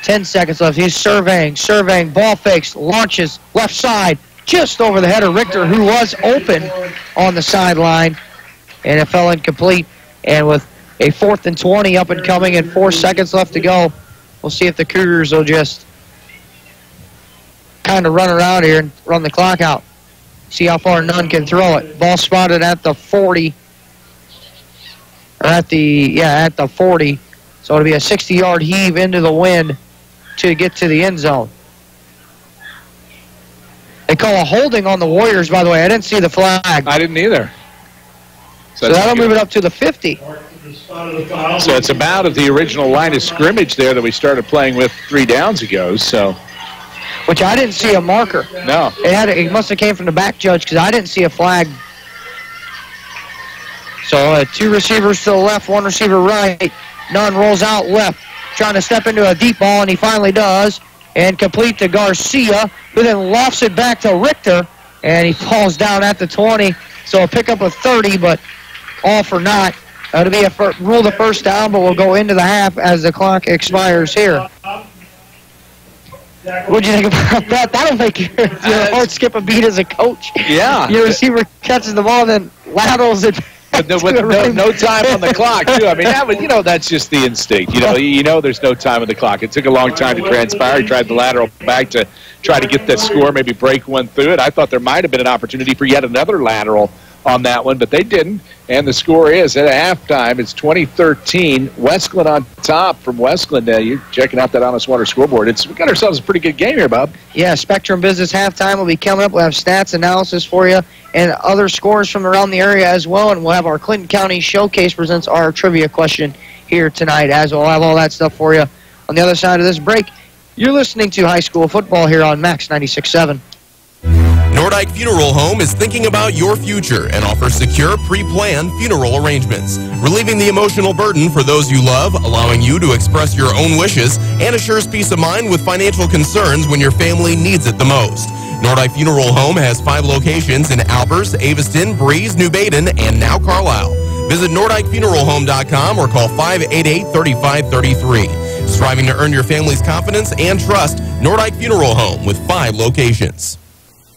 S18: 10 seconds left. He's surveying, ball fakes, launches, left side, just over the head of Richter, who was open on the sideline, and it fell incomplete. And with a 4th and 20 up and coming and 4 seconds left to go, we'll see if the Cougars will just kind of run around here and run the clock out. See how far Nunn can throw it. Ball spotted at the 40. Or at the 40. So it'll be a 60-yard heave into the wind to get to the end zone. They call a holding on the Warriors, by the way. I didn't see the flag.
S8: I didn't either.
S18: So that'll move it up to the 50.
S8: So it's about at the original line of scrimmage there that we started playing with 3 downs ago. So,
S18: which I didn't see a marker.
S8: No.
S18: It must have came from the back judge because I didn't see a flag. So 2 receivers to the left, 1 receiver right. Nunn rolls out left, trying to step into a deep ball, and he finally does. And complete to Garcia, who then lofts it back to Richter, and he falls down at the 20. So a pickup of 30, but all for naught. That'll be rule the first down, but we'll go into the half as the clock expires here. What'd you think about that? That'll make your heart skip a beat as a coach.
S8: Yeah.
S18: Your receiver catches the ball, then laterals it.
S8: But no time on the clock, too. I mean, that's just the instinct. You know there's no time on the clock. It took a long time to transpire. He tried the lateral back to try to get that score, maybe break one through it. I thought there might have been an opportunity for yet another lateral on that one, but they didn't. And the score is at halftime. It's 2013. Wesclin on top from Wesclin. You're checking out that Honest Water scoreboard. We got ourselves a pretty good game here, Bob.
S18: Yeah, Spectrum Business halftime will be coming up. We'll have stats analysis for you and other scores from around the area as well. And we'll have our Clinton County Showcase presents our trivia question here tonight as well. We'll have all that stuff for you on the other side of this break. You're listening to high school football here on Max 96.7.
S16: Nordyke Funeral Home is thinking about your future and offers secure, pre-planned funeral arrangements, relieving the emotional burden for those you love, allowing you to express your own wishes, and assures peace of mind with financial concerns when your family needs it the most. Nordyke Funeral Home has 5 locations in Albers, Aviston, Breeze, New Baden, and now Carlisle. Visit NordikeFuneralHome.com or call 588-3533. Striving to earn your family's confidence and trust, Nordyke Funeral Home with 5 locations.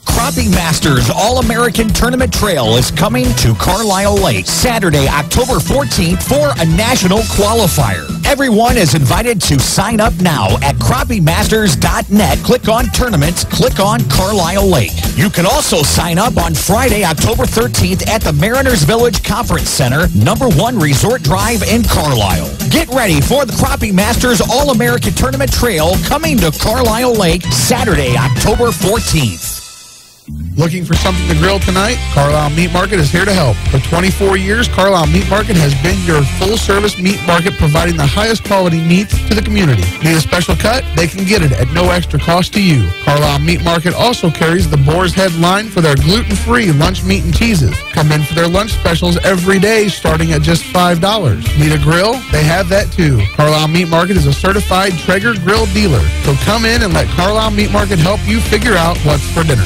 S1: Crappie Masters All-American Tournament Trail is coming to Carlisle Lake Saturday, October 14th for a national qualifier. Everyone is invited to sign up now at crappiemasters.net. Click on Tournaments, click on Carlisle Lake. You can also sign up on Friday, October 13th at the Mariners Village Conference Center, #1 Resort Drive in Carlisle. Get ready for the Crappie Masters All-American Tournament Trail coming to Carlisle Lake Saturday, October 14th.
S4: Looking for something to grill tonight? Carlisle Meat Market is here to help. For 24 years, Carlisle Meat Market has been your full-service meat market, providing the highest quality meats to the community. Need a special cut? They can get it at no extra cost to you. Carlisle Meat Market also carries the Boar's Head line for their gluten-free lunch meat and cheeses. Come in for their lunch specials every day, starting at just $5. Need a grill? They have that too. Carlisle Meat Market is a certified Traeger grill dealer. So come in and let Carlisle Meat Market help you figure out what's for dinner.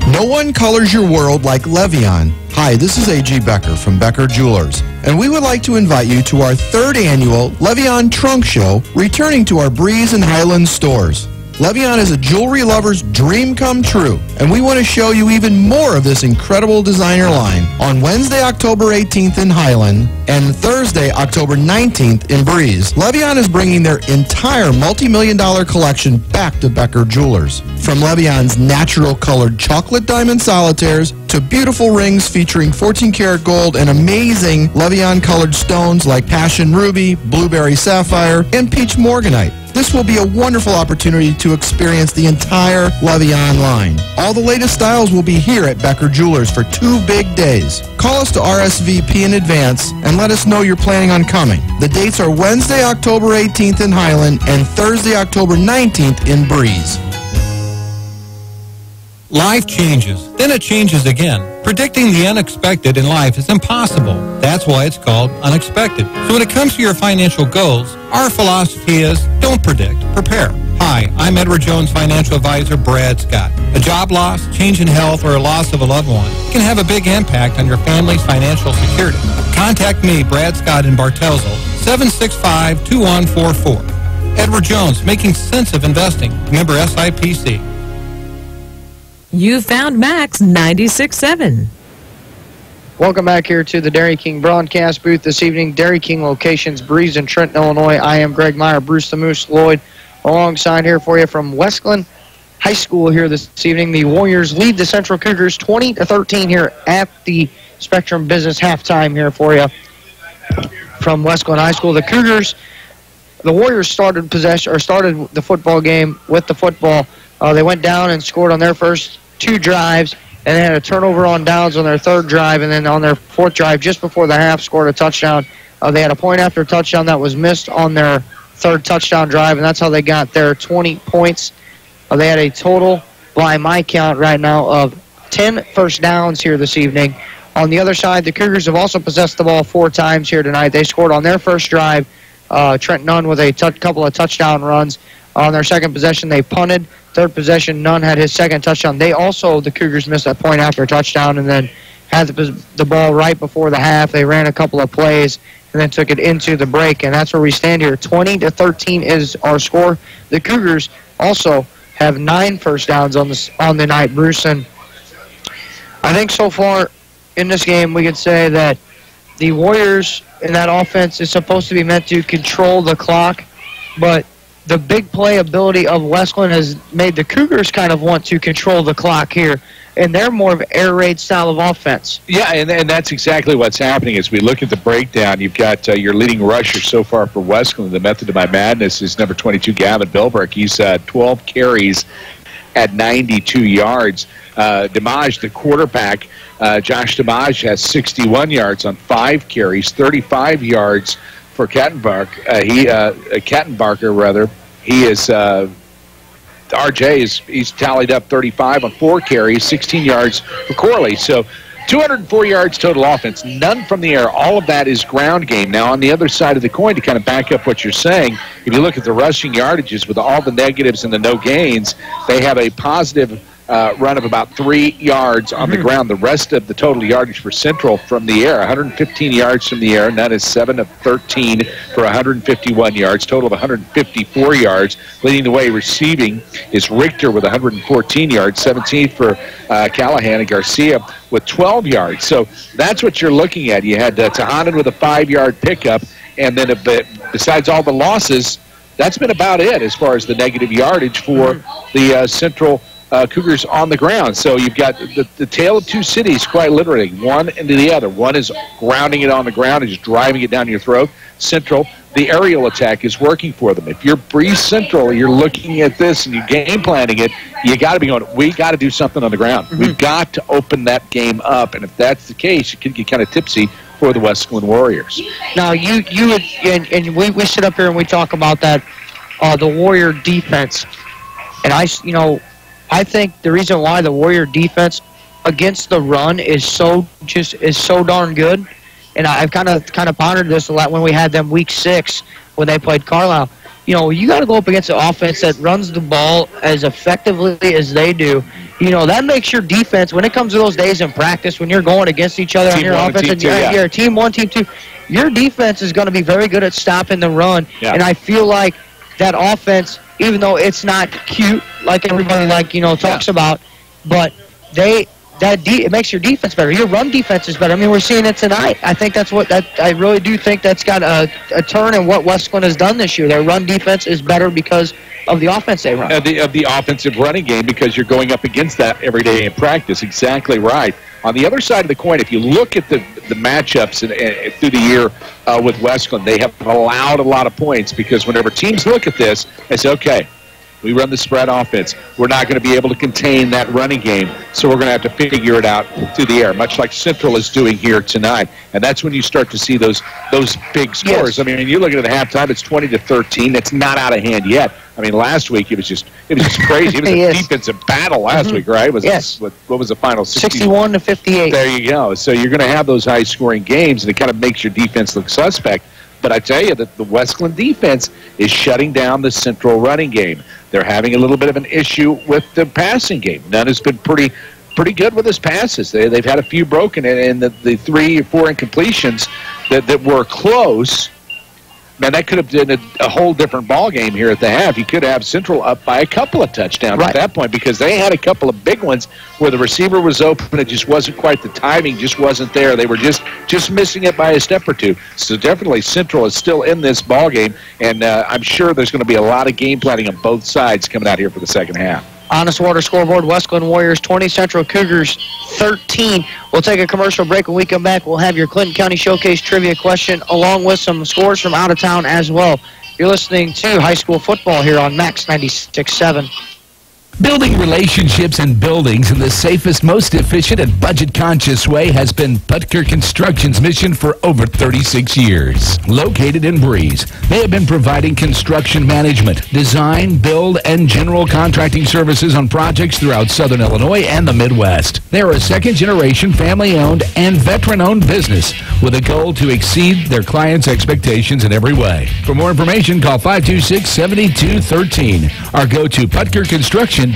S22: No one colors your world like Levion. Hi, this is A.G. Becker from Becker Jewelers, and we would like to invite you to our 3rd annual Levion Trunk Show, returning to our Breeze and Highlands stores. Levion is a jewelry lover's dream come true, and we want to show you even more of this incredible designer line on Wednesday, October 18th in Highland and Thursday, October 19th in Breeze. Levion is bringing their entire multi-million-dollar collection back to Becker Jewelers. From Levion's natural-colored chocolate diamond solitaires to beautiful rings featuring 14-karat gold and amazing Levion-colored stones like passion ruby, blueberry sapphire, and peach morganite. This will be a wonderful opportunity to experience the entire Levion line. All the latest styles will be here at Becker Jewelers for 2 big days. Call us to RSVP in advance and let us know you're planning on coming. The dates are Wednesday, October 18th in Highland and Thursday, October 19th in Breeze.
S11: Life changes, then it changes again. Predicting the unexpected in life is impossible. That's why it's called unexpected. So when it comes to your financial goals, our philosophy is don't predict, prepare. Hi, I'm Edward Jones financial advisor Brad Scott. A job loss, change in health, or a loss of a loved one can have a big impact on your family's financial security. Contact me, Brad Scott in Bartelzo, 765-2144. Edward Jones, making sense of investing. Member SIPC.
S7: You found Max 96.7.
S18: Welcome back here to the Dairy King broadcast booth this evening. Dairy King locations, Breeze and Trenton, Illinois. I am Greg Meyer, Bruce the Moose Lloyd, alongside here for you from Wesclin High School here this evening. The Warriors lead the Central Cougars 20-13 here at the Spectrum Business halftime here for you from Wesclin High School. The Warriors started the football game with the football. They went down and scored on their first 2 drives, and they had a turnover on downs on their 3rd drive, and then on their 4th drive, just before the half, scored a touchdown. They had a point after touchdown that was missed on their 3rd touchdown drive, and that's how they got their 20 points. They had a total, by my count right now, of 10 first downs here this evening. On the other side, the Cougars have also possessed the ball 4 times here tonight. They scored on their first drive. Trent Nunn with a couple of touchdown runs. On their second possession, they punted. Third possession, Nunn had his second touchdown. The Cougars missed a point after touchdown and then had the ball right before the half. They ran a couple of plays and then took it into the break, and that's where we stand here. 20-13 is our score. The Cougars also have 9 first downs on the night, Bruce. And I think so far in this game we could say that the Warriors in that offense is supposed to be meant to control the clock, but the big play ability of Wesclin has made the Cougars kind of want to control the clock here, and they're more of an air raid style of offense.
S8: Yeah, and that's exactly what's happening. As we look at the breakdown, you've got your leading rusher so far for Wesclin. The method to my madness is number 22, Gavin Bilbrick. He's 12 carries at 92 yards. Dimaj, the quarterback, Josh Dimaj has 61 yards on 5 carries, 35 yards for Kattenbarker. He is he's tallied up 35 on 4 carries, 16 yards for Corley. So 204 yards total offense, none from the air. All of that is ground game. Now, on the other side of the coin, to kind of back up what you're saying, if you look at the rushing yardages with all the negatives and the no gains, they have a positive run of about 3 yards on the ground. The rest of the total yardage for Central from the air, 115 yards from the air, and that is 7 of 13 for 151 yards, total of 154 yards. Leading the way receiving is Richter with 114 yards, 17th for Callahan, and Garcia with 12 yards. So that's what you're looking at. You had Tahanan with a 5-yard pickup, and then besides all the losses, that's been about it as far as the negative yardage for the Central Cougars on the ground. So you've got the tale of two cities, quite literally, one into the other. One is grounding it on the ground and just driving it down your throat. Central, the aerial attack is working for them. If you're Breeze Central, you're looking at this and you're game planning it, you got to be going, we got to do something on the ground. We've got to open that game up. And if that's the case, it can get kind of tipsy for the Wesclin Warriors.
S18: Now, we sit up here and we talk about that, the Warrior defense. And I think the reason why the Warrior defense against the run is so darn good, and I've kind of pondered this a lot when we had them week 6 when they played Carlisle. You got to go up against an offense that runs the ball as effectively as they do. That makes your defense, when it comes to those days in practice, when you're going against each other on your offense, and you're team 1, team 2, your defense is going to be very good at stopping the run. Yeah. And I feel like that offense, even though it's not cute like everybody talks about, but it makes your defense better. Your run defense is better. I mean, we're seeing it tonight. I think I really do think that's got a turn in what Wesclin has done this year. Their run defense is better because of the offense they run.
S8: Of the offensive running game, because you're going up against that every day in practice. Exactly right. On the other side of the coin, if you look at the matchups through the year with Wesclin, they have allowed a lot of points because whenever teams look at this, they say, okay, we run the spread offense. We're not going to be able to contain that running game, so we're going to have to figure it out through the air, much like Central is doing here tonight. And that's when you start to see those big scores. Yes. I mean, when you look at it at halftime, it's 20-13. It's not out of hand yet. I mean, last week it was just crazy. It was a defensive battle last week, right? What was the final?
S18: 61-58.
S8: There you go. So you're going to have those high-scoring games, and it kind of makes your defense look suspect. But I tell you that the Wesclin defense is shutting down the Central running game. They're having a little bit of an issue with the passing game. Nunn has been pretty good with his passes. They've had a few broken, and the 3 or 4 incompletions that were close. Man, that could have been a whole different ball game here at the half. You could have Central up by a couple of touchdowns at that point, because they had a couple of big ones where the receiver was open. It just wasn't quite, the timing just wasn't there. They were just missing it by a step or two. So definitely Central is still in this ball game, and I'm sure there's going to be a lot of game planning on both sides coming out here for the second half.
S18: Honest Water scoreboard, Wesclin Warriors 20, Central Cougars 13. We'll take a commercial break. When we come back, we'll have your Clinton County Showcase trivia question along with some scores from out of town as well. You're listening to high school football here on Max 96.7.
S6: Building relationships and buildings in the safest, most efficient, and budget-conscious way has been Butker Construction's mission for over 36 years. Located in Breeze, they have been providing construction management, design, build, and general contracting services on projects throughout Southern Illinois and the Midwest. They are a second-generation, family-owned, and veteran-owned business with a goal to exceed their clients' expectations in every way. For more information, call 526-7213 or go to PutkerConstruction.com.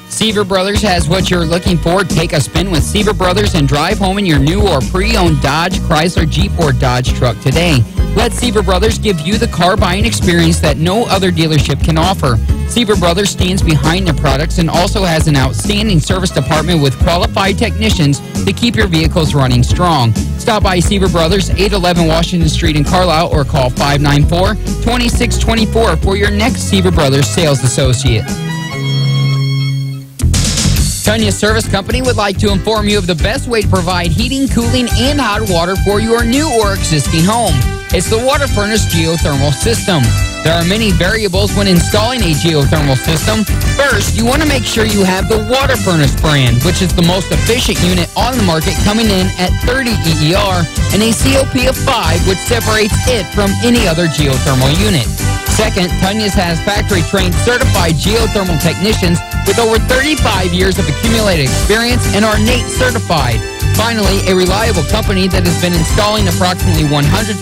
S12: Seaver Brothers has what you're looking for. Take a spin with Seaver Brothers and drive home in your new or pre-owned Dodge, Chrysler, Jeep, or Dodge truck today. Let Seaver Brothers give you the car buying experience that no other dealership can offer. Seaver Brothers stands behind their products and also has an outstanding service department with qualified technicians to keep your vehicles running strong. Stop by Seaver Brothers, 811 Washington Street in Carlisle, or call 594-2624 for your next Seaver Brothers sales associate. Tanya Service Company would like to inform you of the best way to provide heating, cooling, and hot water for your new or existing home. It's the water furnace geothermal system. There are many variables when installing a geothermal system. First, you want to make sure you have the water furnace brand, which is the most efficient unit on the market, coming in at 30 EER and a COP of 5, which separates it from any other geothermal unit. Second, Tunya's has factory-trained certified geothermal technicians with over 35 years of accumulated experience and are NATE certified. Finally, a reliable company that has been installing approximately 150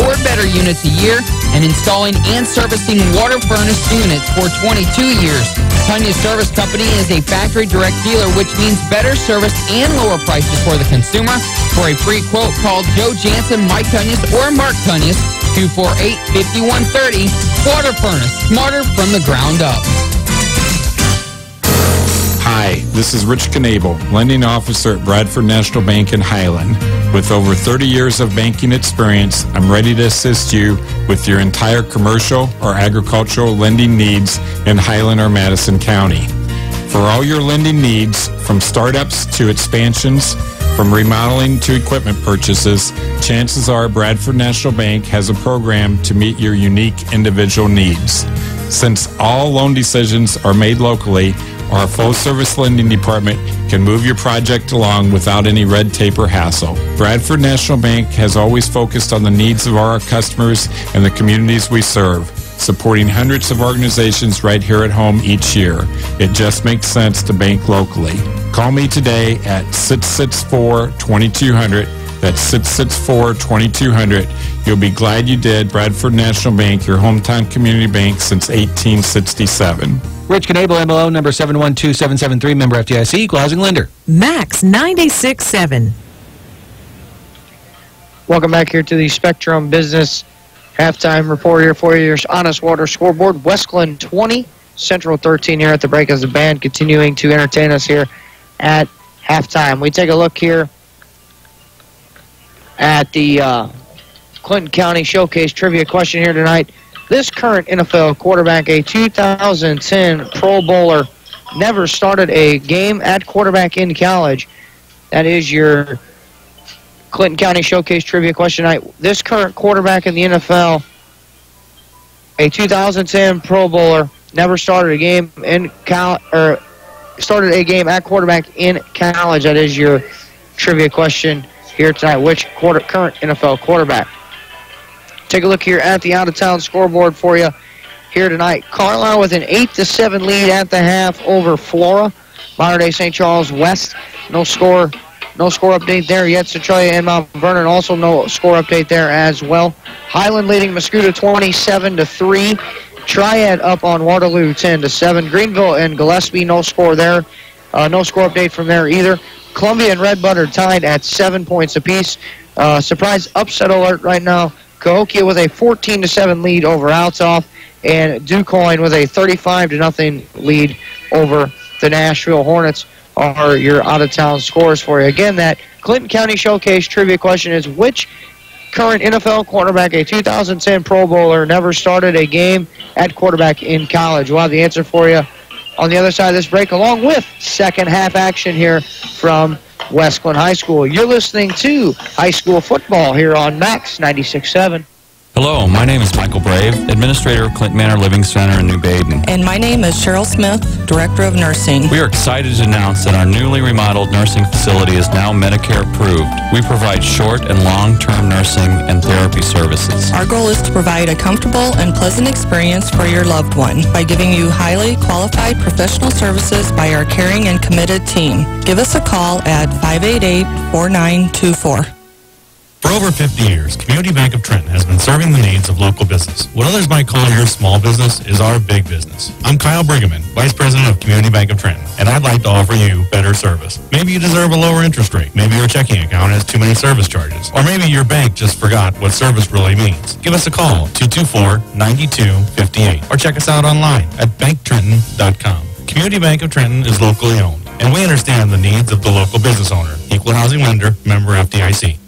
S12: or better units a year and installing and servicing water furnace units for 22 years. Tanya Service Company is a factory direct dealer, which means better service and lower prices for the consumer. For a free quote, call Joe Jansen, Mike Tunyas, or Mark Tunyas, 248-5130. Water furnace, smarter from the ground up.
S13: Hi, this is Rich Knable, lending officer at Bradford National Bank in Highland. With over 30 years of banking experience, I'm ready to assist you with your entire commercial or agricultural lending needs in Highland or Madison County. For all your lending needs, from startups to expansions, from remodeling to equipment purchases, chances are Bradford National Bank has a program to meet your unique individual needs. Since all loan decisions are made locally, our full-service lending department can move your project along without any red tape or hassle. Bradford National Bank has always focused on the needs of our customers and the communities we serve, supporting hundreds of organizations right here at home each year. It just makes sense to bank locally. Call me today at 664-2200. That's 664-2200. You'll be glad you did. Bradford National Bank, your hometown community bank since 1867.
S23: Rich Knable, MLO number 712773, member FDIC, equal housing lender.
S7: Max 96.7.
S18: Welcome back here to the Spectrum Business Halftime Report here for your Honest Water scoreboard. Wesclin 20, Central 13 here at the break as the band continuing to entertain us here at halftime. We take a look here at the Clinton County Showcase trivia question here tonight. This current NFL quarterback, a 2010 Pro Bowler, never started a game at quarterback in college. That is your Clinton County Showcase trivia question tonight. This current quarterback in the NFL, a 2010 Pro Bowler, never started a game in started a game at quarterback in college. That is your trivia question here tonight. Which current NFL quarterback? Take a look here at the out-of-town scoreboard for you. here tonight. Carlisle with an 8-7 lead at the half over Flora. Modern-day St. Charles West, no score update there yet. Centralia and Mount Vernon also no score update there as well. Highland leading Mascouda 27-3. Triad up on Waterloo 10-7. Greenville and Gillespie, no score there. No score update from there either. Columbia and Red Bud are tied at 7 points apiece. Surprise upset alert right now. Cahokia with a 14-7 lead over Althoff, and DuQuoin with a 35-0 lead over the Nashville Hornets are your out-of-town scores for you. Again, that Clinton County Showcase trivia question is, which current NFL quarterback, a 2010 Pro Bowler, never started a game at quarterback in college? We'll have the answer for you on the other side of this break, along with second half action here from Wesclin High School. You're listening to high school football here on Max 96.7.
S9: Hello, my name is Michael Brave, Administrator of Clinton Manor Living Center in New Baden.
S14: And my name is Cheryl Smith, Director of Nursing.
S9: We are excited to announce that our newly remodeled nursing facility is now Medicare approved. We provide short and long-term nursing and therapy services.
S14: Our goal is to provide a comfortable and pleasant experience for your loved one by giving you highly qualified professional services by our caring and committed team. Give us a call at 588-4924.
S2: For over 50 years, Community Bank of Trenton has been serving the needs of local business. What others might call your small business is our big business. I'm Kyle Brigham, Vice President of Community Bank of Trenton, and I'd like to offer you better service. Maybe you deserve a lower interest rate. Maybe your checking account has too many service charges. Or maybe your bank just forgot what service really means. Give us a call, 224-9258, or check us out online at banktrenton.com. Community Bank of Trenton is locally owned, and we understand the needs of the local business owner. Equal housing lender, member FDIC.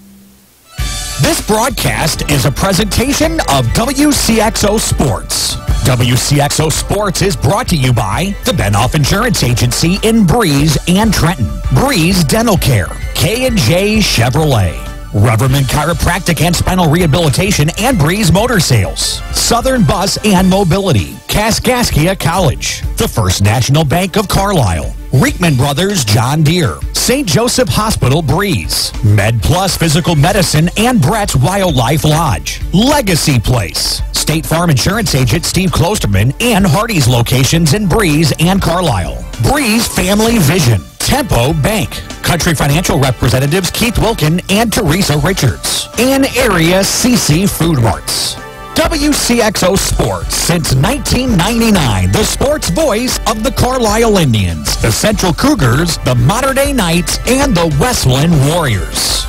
S1: This broadcast is a presentation of WCXO Sports. WCXO Sports is brought to you by the Benoff Insurance Agency in Breeze and Trenton, Breeze Dental Care, K&J Chevrolet, Reverman Chiropractic and Spinal Rehabilitation and Breeze Motor Sales, Southern Bus and Mobility, Kaskaskia College, the First National Bank of Carlisle, Reekman Brothers John Deere, St. Joseph Hospital Breeze, Med Plus Physical Medicine and Brett's Wildlife Lodge, Legacy Place, State Farm Insurance Agent Steve Klosterman and Hardy's locations in Breeze and Carlisle, Breeze Family Vision, Tempo Bank, Country Financial Representatives Keith Wilkin and Teresa Richards, and Area CC Food Marts. WCXO Sports since 1999, the sports voice of the Carlisle Indians, the Central Cougars, the Modern Day Knights, and the Wesclin Warriors.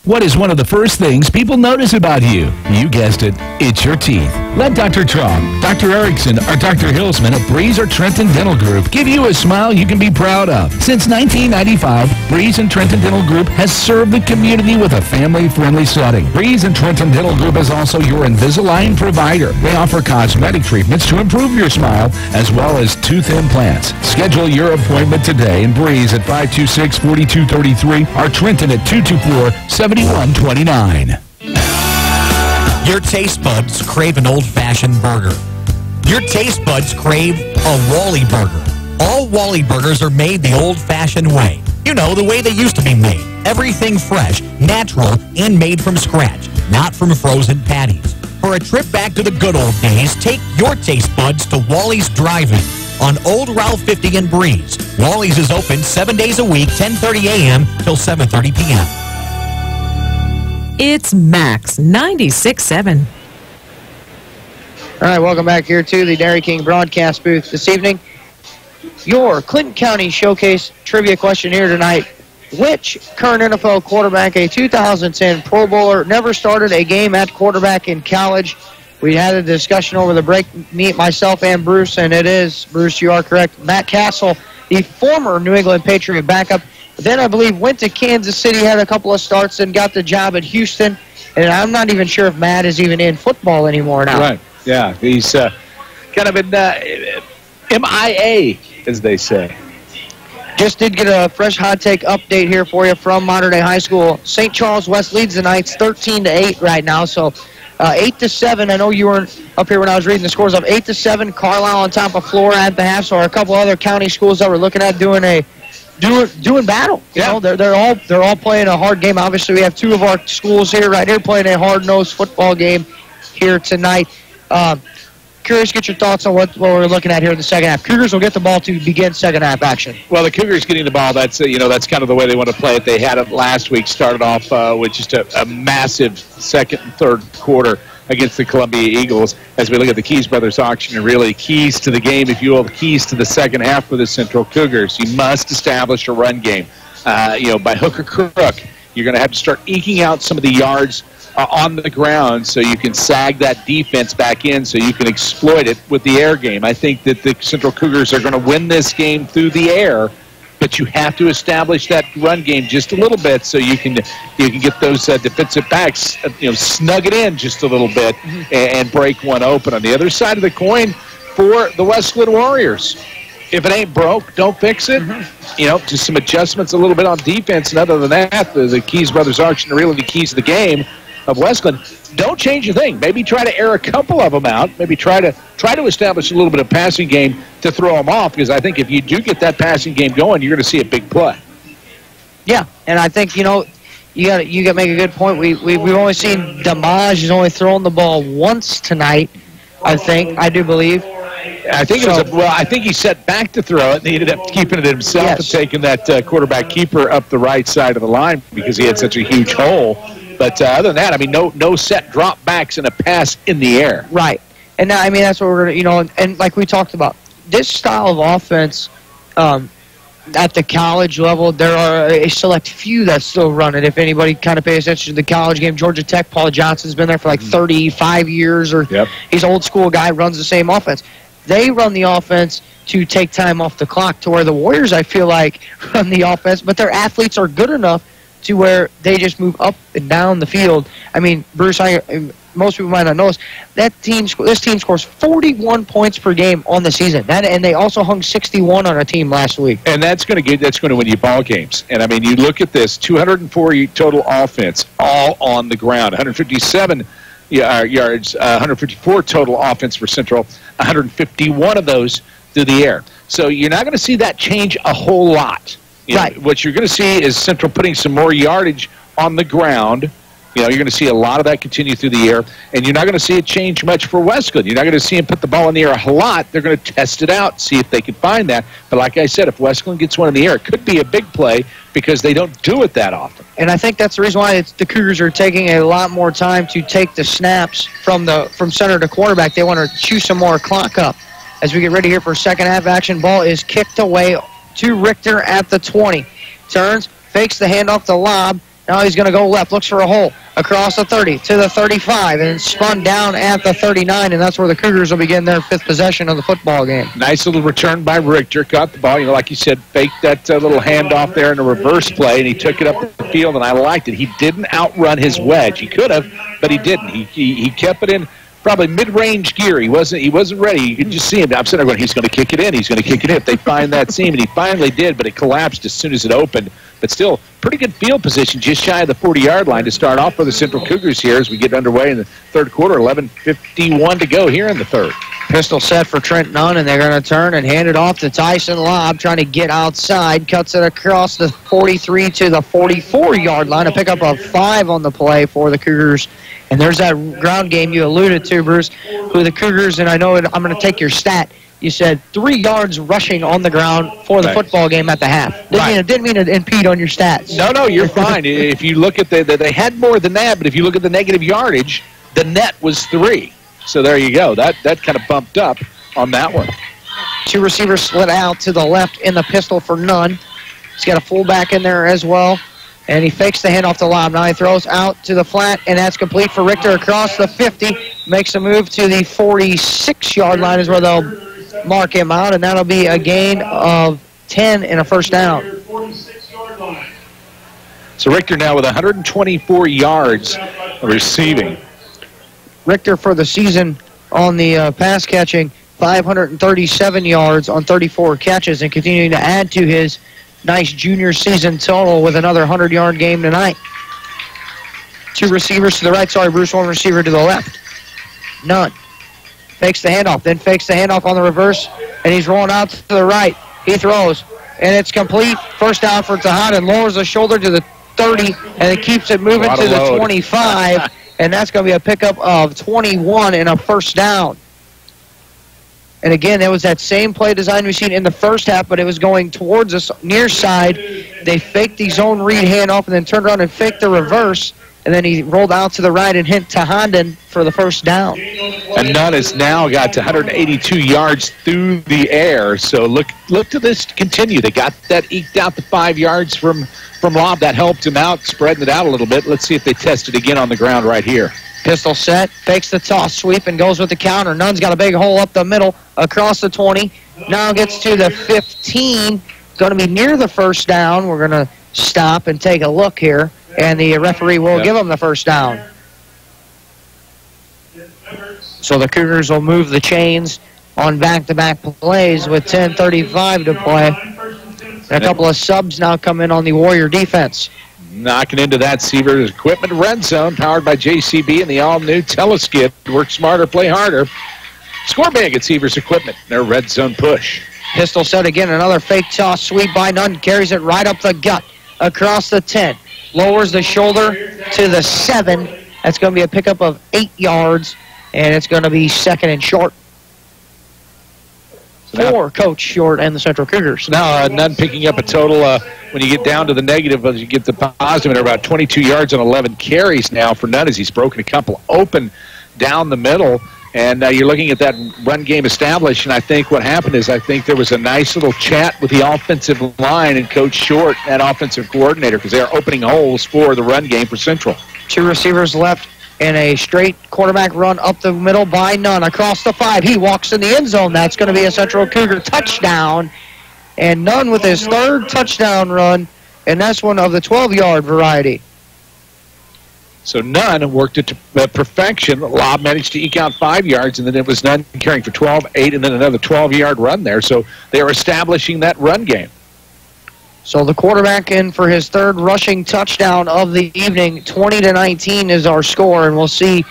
S6: What is one of the first things people notice about you? You guessed it, it's your teeth. Let Dr. Traub, Dr. Erickson, or Dr. Hilsman of Breeze or Trenton Dental Group give you a smile you can be proud of. Since 1995, Breeze and Trenton Dental Group has served the community with a family-friendly setting. Breeze and Trenton Dental Group is also your Invisalign provider. They offer cosmetic treatments to improve your smile, as well as tooth implants. Schedule your appointment today in Breeze at 526-4233 or Trenton at 224-7129.
S1: Your taste buds crave an old-fashioned burger. Your taste buds crave a Wally burger. All Wally burgers are made the old-fashioned way. You know, the way they used to be made. Everything fresh, natural, and made from scratch, not from frozen patties. For a trip back to the good old days, take your taste buds to Wally's Drive-In on Old Route 50 in Breeze. Wally's is open 7 days a week, 10:30 a.m. till 7:30 p.m.
S7: It's Max 96.7.
S18: All right, welcome back here to the Dairy King broadcast booth this evening. Your Clinton County Showcase trivia question here tonight. Which current NFL quarterback, a 2010 Pro Bowler, never started a game at quarterback in college? We had a discussion over the break, myself and Bruce, and it is, Bruce, you are correct, Matt Castle, the former New England Patriot backup. Then I believe went to Kansas City, had a couple of starts, and got the job at Houston. And I'm not even sure if Matt is even in football anymore now.
S8: Right, yeah. He's kind of in MIA, as they say.
S18: Just did get a fresh hot take update here for you from Modern Day High School. St. Charles West leads the Knights 13-8 right now, so 8-7. I know you weren't up here when I was reading the scores of 8-7. Carlisle on top of Flora at the half, so a couple other county schools that we're looking at doing battle. You know, they're all playing a hard game. Obviously, we have two of our schools here right here playing a hard-nosed football game here tonight. curious to get your thoughts on what we're looking at here in the second half. Cougars will get the ball to begin second half action.
S8: Well, the Cougars getting the ball, that's that's kind of the way they want to play it. They had it last week, started off with just a massive second and third quarter against the Columbia Eagles. As we look at the Keys Brothers auction, and really keys to the game, if you will, the keys to the second half for the Central Cougars. You must establish a run game. By hook or crook, you're going to have to start eking out some of the yards on the ground so you can sag that defense back in so you can exploit it with the air game. I think that the Central Cougars are going to win this game through the air, but you have to establish that run game just a little bit so you can get those defensive backs, snug it in just a little bit and break one open. On the other side of the coin for the Wesclin Warriors, if it ain't broke, don't fix it. Just some adjustments a little bit on defense, and other than that, the Keys Brothers auction are really the keys to the game of Wesclin. Don't change a thing. Maybe try to air a couple of them out. Maybe try to establish a little bit of passing game to throw them off, because I think if you do get that passing game going, you're going to see a big play.
S18: Yeah, and I think you got to make a good point. We've only seen Damage is only thrown the ball once tonight. I do believe.
S8: I think I think he set back to throw it, and he ended up keeping it himself and taking that quarterback keeper up the right side of the line because he had such a huge hole. But other than that, no set drop backs and a pass in the air.
S18: Right. And now, that's what we're going to, and like we talked about, this style of offense at the college level, there are a select few that still run it. If anybody kind of pays attention to the college game, Georgia Tech, Paul Johnson's been there for like 35 years, or he's an old school guy, runs the same offense. They run the offense to take time off the clock, to where the Warriors, I feel like, run the offense, but their athletes are good enough to where they just move up and down the field. Bruce, most people might not know this team scores 41 points per game on the season. And they also hung 61 on a team last week.
S8: And that's going to win you ball games. And you look at this, 204 total offense, all on the ground, 157 yards, 154 total offense for Central, 151 of those through the air. So you're not going to see that change a whole lot. What you're going to see is Central putting some more yardage on the ground. You're going to see a lot of that continue through the air, and you're not going to see it change much for Wesclin. You're not going to see him put the ball in the air a whole lot. They're going to test it out, see if they can find that. But like I said, if Wesclin gets one in the air, it could be a big play because they don't do it that often.
S18: And I think that's the reason why the Cougars are taking a lot more time to take the snaps from center to quarterback. They want to chew some more clock up. As we get ready here for second half action, ball is kicked away to Richter at the 20. Turns, fakes the handoff to Lob. Now he's going to go left, looks for a hole across the 30 to the 35, and spun down at the 39, and that's where the Cougars will begin their fifth possession of the football game.
S8: Nice little return by Richter. Got the ball, like you said, faked that little handoff there in a reverse play, and he took it up the field, and I liked it. He didn't outrun his wedge. He could have, but he didn't. He kept it in probably mid-range gear. He wasn't ready. You could just see him. I'm sitting there going, he's going to kick it in. He's going to kick it in. If they find that seam, and he finally did, but it collapsed as soon as it opened. But still, pretty good field position, just shy of the 40-yard line to start off for the Central Cougars here as we get underway in the third quarter. 11:51 to go here in the third.
S18: Pistol set for Trent Nunn, and they're going to turn and hand it off to Tyson Lobb, trying to get outside. Cuts it across the 43 to the 44-yard line. A pickup of 5 on the play for the Cougars. And there's that ground game you alluded to, Bruce, who the Cougars, and I know I'm going to take your stat. You said 3 yards rushing on the ground for the football game at the half. Didn't mean to impede on your stats.
S8: No, you're fine. If you look at they had more than that, but if you look at the negative yardage, the net was 3. So there you go. That kind of bumped up on that one.
S18: 2 receivers split out to the left in the pistol for Nunn. He's got a fullback in there as well. And he fakes the handoff to Lob. Now he throws out to the flat, and that's complete for Richter across the 50. Makes a move to the 46-yard line is where they'll mark him out, and that'll be a gain of 10 and a first down.
S8: So Richter now with 124 yards receiving.
S18: Richter for the season on the pass catching, 537 yards on 34 catches, and continuing to add to his nice junior season total with another 100-yard game tonight. 2 receivers to the right. Bruce, 1 receiver to the left. None. Fakes the handoff, then fakes the handoff on the reverse, and he's rolling out to the right. He throws, and it's complete. First down for Tejada, and lowers the shoulder to the 30, and it keeps it moving to the 25, and that's going to be a pickup of 21 and a first down. And again, that was that same play design we've seen in the first half, but it was going towards us near side. They faked the zone read handoff and then turned around and faked the reverse. And then he rolled out to the right and hit to Honden for the first down.
S8: And Nunn has now got to 182 yards through the air. So look to this continue. They got that eked out the 5 yards from Lob. That helped him out, spreading it out a little bit. Let's see if they test it again on the ground right here.
S18: Pistol set, fakes the toss sweep, and goes with the counter. Nunn's got a big hole up the middle, across the 20. Now gets to the 15. Going to be near the first down. We're going to stop and take a look here, and the referee will give him the first down. So the Cougars will move the chains on back-to-back plays with 10:35 to play. And a couple of subs now come in on the Warrior defense.
S8: Knocking into that Seaver's Equipment Red Zone, powered by JCB and the all-new Teleskid. Work smarter, play harder. Score big at Seaver's Equipment, their Red Zone push.
S18: Pistol set again, another fake toss sweep by Nunn. Carries it right up the gut, across the 10. Lowers the shoulder to the 7. That's going to be a pickup of 8 yards, and it's going to be second and short. For Coach Short and the Central Cougars.
S8: Now Nunn picking up a total, when you get down to the negative, you get the positive, at about 22 yards on 11 carries now for Nunn as he's broken a couple open down the middle. And you're looking at that run game established, and I think what happened is I think there was a nice little chat with the offensive line and Coach Short, that offensive coordinator, because they are opening holes for the run game for Central.
S18: 2 receivers left. And a straight quarterback run up the middle by Nunn. Across the 5. He walks in the end zone. That's going to be a Central Cougar touchdown. And Nunn with his 3rd touchdown run. And that's one of the 12-yard variety.
S8: So Nunn worked it to perfection. Lob managed to eke out 5 yards, and then it was Nunn carrying for 12, 8, and then another 12-yard run there. So they are establishing that run game.
S18: So the quarterback in for his 3rd rushing touchdown of the evening. 20-19 is our score, and we'll see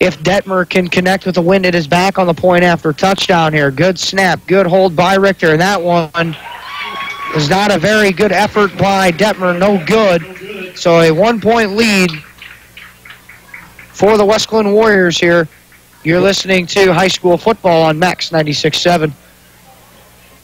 S18: if Detmer can connect with the wind at his back on the point after touchdown here. Good snap, good hold by Richter, and that one is not a very good effort by Detmer, no good. So a 1-point lead for the Wesclin Warriors here. You're listening to high school football on Max 96.7.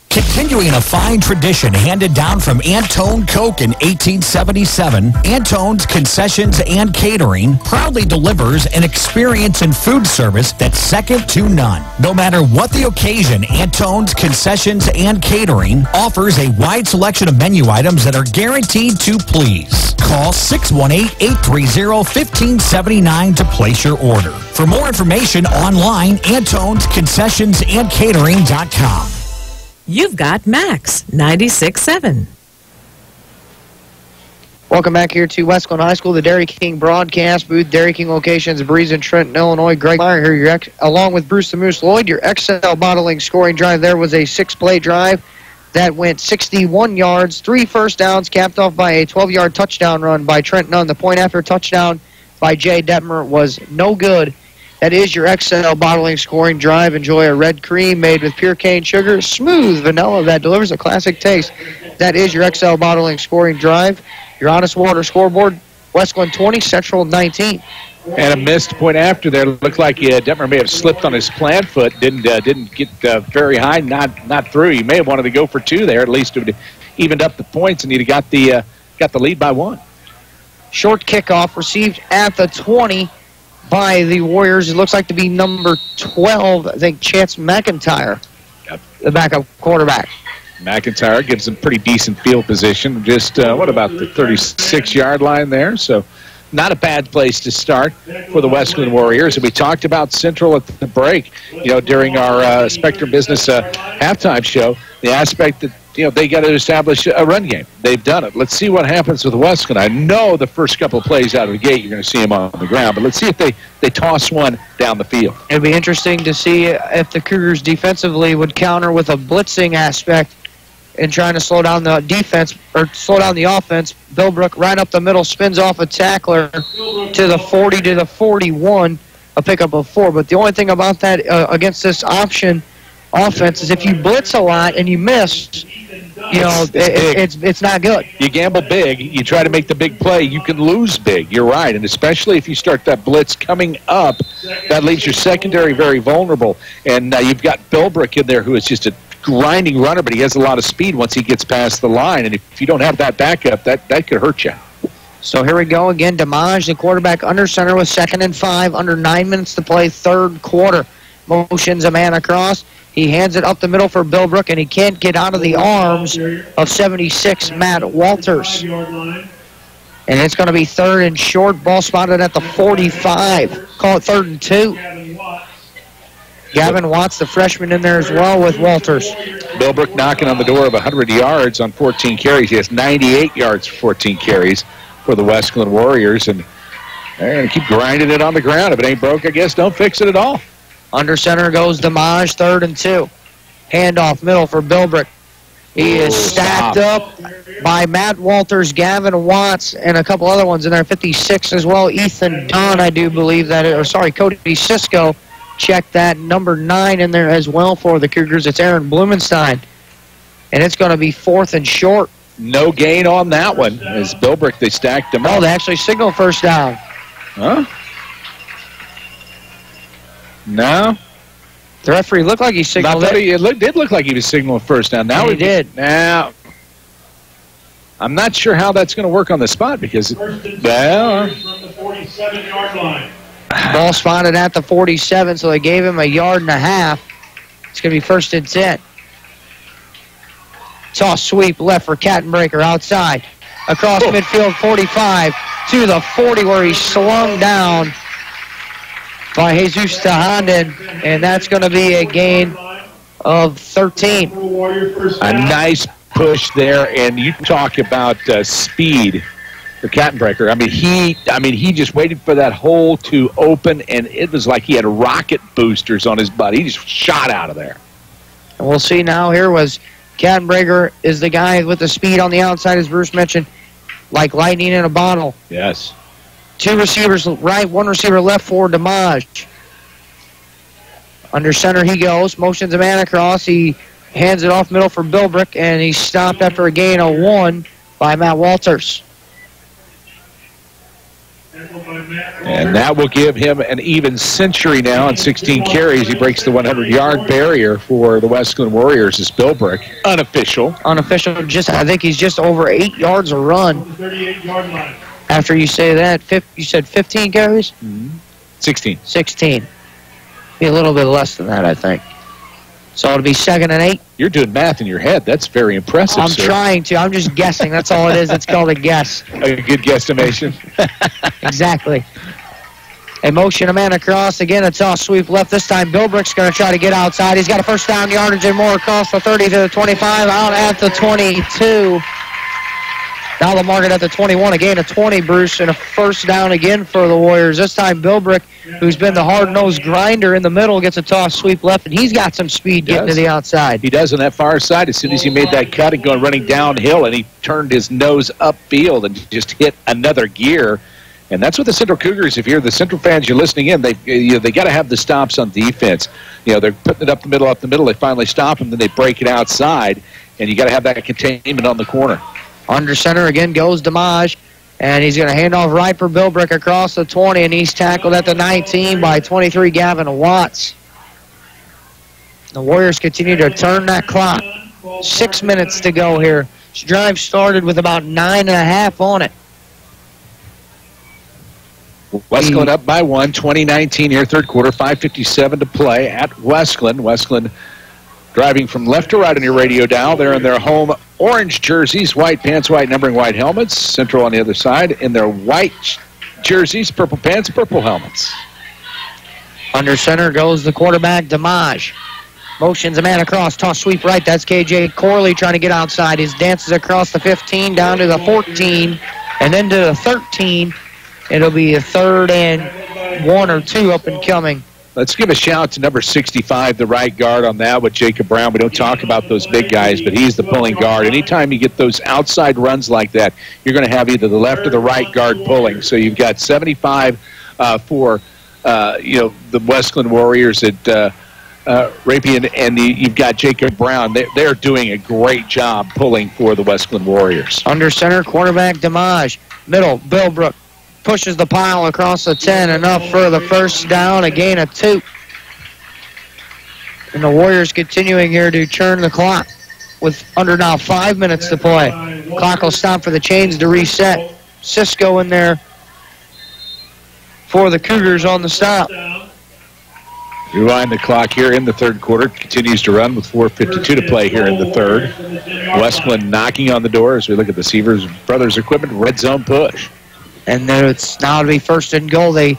S1: Continuing a fine tradition handed down from Antone Coke in 1877, Antone's Concessions and Catering proudly delivers an experience in food service that's second to none. No matter what the occasion, Antone's Concessions and Catering offers a wide selection of menu items that are guaranteed to please. Call 618-830-1579 to place your order. For more information online, Antone'sConcessionsandCatering.com.
S7: You've got Max 96.7.
S18: Welcome back here to Wesclin High School, the Dairy King broadcast booth. Dairy King locations, Breeze and Trenton, Illinois. Greg Meyer here, along with Bruce the Moose Lloyd. Your XL bottling scoring drive there was a 6-play drive that went 61 yards, 3 first downs, capped off by a 12-yard touchdown run by Trent Nunn. The point after touchdown by Jay Detmer was no good. That is your XL bottling scoring drive. Enjoy a red cream made with pure cane sugar, smooth vanilla that delivers a classic taste. That is your XL bottling scoring drive. Your Honest Water scoreboard, Wesclin 20, Central 19.
S8: And a missed point after there. Looked like Detmer may have slipped on his plant foot. Didn't get very high, not through. He may have wanted to go for 2 there. At least it would have evened up the points, and he'd have got the lead by 1.
S18: Short kickoff received at the 20 by the Warriors. It looks like to be number 12, I think, Chance McIntyre, the backup quarterback.
S8: McIntyre gives him pretty decent field position. Just, what about the 36-yard line there? So not a bad place to start for the Wesclin Warriors. And we talked about Central at the break, during our Spectrum Business halftime show, the aspect that, they got to establish a run game. They've done it. Let's see what happens with Wesclin. I know the first couple of plays out of the gate, you're going to see them on the ground, but let's see if they toss one down the field.
S18: It'd be interesting to see if the Cougars defensively would counter with a blitzing aspect in trying to slow down the defense, or slow down the offense. Billbrook right up the middle, spins off a tackler to the 40 to the 41, a pickup of 4. But the only thing about that against this option offense is if you blitz a lot and you miss, you know, it's not good.
S8: You gamble big, you try to make the big play, you can lose big. You're right, and especially if you start that blitz coming up, that leaves your secondary very vulnerable. And you've got Bilbrick in there who is just a grinding runner, but he has a lot of speed once he gets past the line. And if you don't have that backup, that could hurt you.
S18: So here we go again. Damage, the quarterback, under center with 2nd and 5, under 9 minutes to play, third quarter. Motions a man across. He hands it up the middle for Bilbrick, and he can't get out of the arms of 76, Matt Walters. And it's going to be 3rd and short. Ball spotted at the 45. Call it 3rd and 2. Gavin Watts, the freshman, in there as well with Walters.
S8: Bilbrick knocking on the door of 100 yards on 14 carries. He has 98 yards for 14 carries for the Wesclin Warriors, and they're going to keep grinding it on the ground. If it ain't broke, I guess don't fix it at all.
S18: Under center goes Damage, 3rd and 2. Handoff middle for Bilbrick. He is stacked up by Matt Walters, Gavin Watts, and a couple other ones in there. 56 as well. Ethan Dunn, I do believe that, or sorry, Cody Cisco. Check that. Number 9 in there as well for the Cougars. It's Aaron Blumenstein. And it's going to be 4th and short.
S8: No gain on that one. As Bilbrick, they stacked them up.
S18: Oh, they actually signaled first down.
S8: Huh? No.
S18: The referee looked like he signaled it.
S8: It did look like he was signaling first down. Now
S18: he did.
S8: Now, I'm not sure how that's going to work on the spot because,
S21: From the 47-yard line.
S18: Ball spotted at the 47, so they gave him a yard and a half. It's going to be 1st and 10. Toss sweep left for Kattenbreaker outside. Across midfield, 45 to the 40 where he's slung down by Jesus Tahanden, and that's going to be a gain of 13.
S8: A nice push there, and you talk about speed for Kattenbreaker. I mean, he just waited for that hole to open, and it was like he had rocket boosters on his butt. He just shot out of there.
S18: And we'll see now. Here was Kattenbreaker is the guy with the speed on the outside, as Bruce mentioned, like lightning in a bottle.
S8: Yes.
S18: 2 receivers right, 1 receiver left for Damage. Under center he goes, motions a man across. He hands it off middle for Bilbrick, and he's stopped after a gain of 1 by Matt Walters.
S8: And that will give him an even century now on 16 carries. He breaks the 100-yard barrier for the Wesclin Warriors as Bilbrick. Unofficial.
S18: Unofficial. I think he's just over 8 yards a run.
S21: 38-yard line.
S18: After you say that, you said 15 carries?
S8: 16.
S18: 16. Be a little bit less than that, I think. So it'll be 2nd and 8.
S8: You're doing math in your head. That's very impressive,
S18: I'm
S8: sir.
S18: trying to. I'm just guessing. That's all it is. It's called a guess.
S8: A good guesstimation.
S18: Exactly. A motion, a man across. Again, a toss sweep left. This time, Bilbrick's going to try to get outside. He's got a first down yardage and more across the 30 to the 25, out at the 22. Now the market at the 21, a gain of 20, Bruce, and a first down again for the Warriors. This time, Bilbrick, who's been the hard-nosed grinder in the middle, gets a toss sweep left, and he's got some speed getting to the outside.
S8: He does on that far side. As soon as he made that cut and going running downhill, and he turned his nose upfield and just hit another gear. And that's what the Central Cougars, if you're the Central fans, you're listening in, they got to have the stops on defense. You know, they're putting it up the middle. They finally stop him, then they break it outside, and you got to have that containment on the corner.
S18: Under center again goes Damage, and he's going to hand off right for Bilbrick across the 20, and he's tackled at the 19 by 23 Gavin Watts. The Warriors continue to turn that clock. 6 minutes to go here. This drive started with about 9.5 on it.
S8: Wesclin up by 1, 2019 here, third quarter, 5:57 to play at Wesclin. Wesclin driving from left to right on your radio dial. They're in their home orange jerseys, white pants, white numbering, white helmets. Central on the other side in their white jerseys, purple pants, purple helmets.
S18: Under center goes the quarterback, Damage. Motions a man across, toss sweep right. That's KJ Corley trying to get outside. His dances across the 15 down to the 14 and then to the 13. It'll be a 3rd and 1 or 2 up and coming.
S8: Let's give a shout to number 65, the right guard on that with Jacob Brown. We don't talk about those big guys, but he's the pulling guard. Anytime you get those outside runs like that, you're going to have either the left or the right guard pulling. So you've got 75 for the Wesclin Warriors at Rapien, and you've got Jacob Brown. They're doing a great job pulling for the Wesclin Warriors.
S18: Under center, quarterback Damage. Middle, Billbrook pushes the pile across the 10, enough for the first down, a gain of 2. And the Warriors continuing here to churn the clock with under now 5 minutes to play. Clock will stop for the chains to reset. Cisco in there for the Cougars on the stop.
S8: Rewind the clock here in the third quarter. Continues to run with 4:52 to play here in the third. Wesclin knocking on the door as we look at the Sievers Brothers Equipment red zone push.
S18: And then it's now to be first and goal. They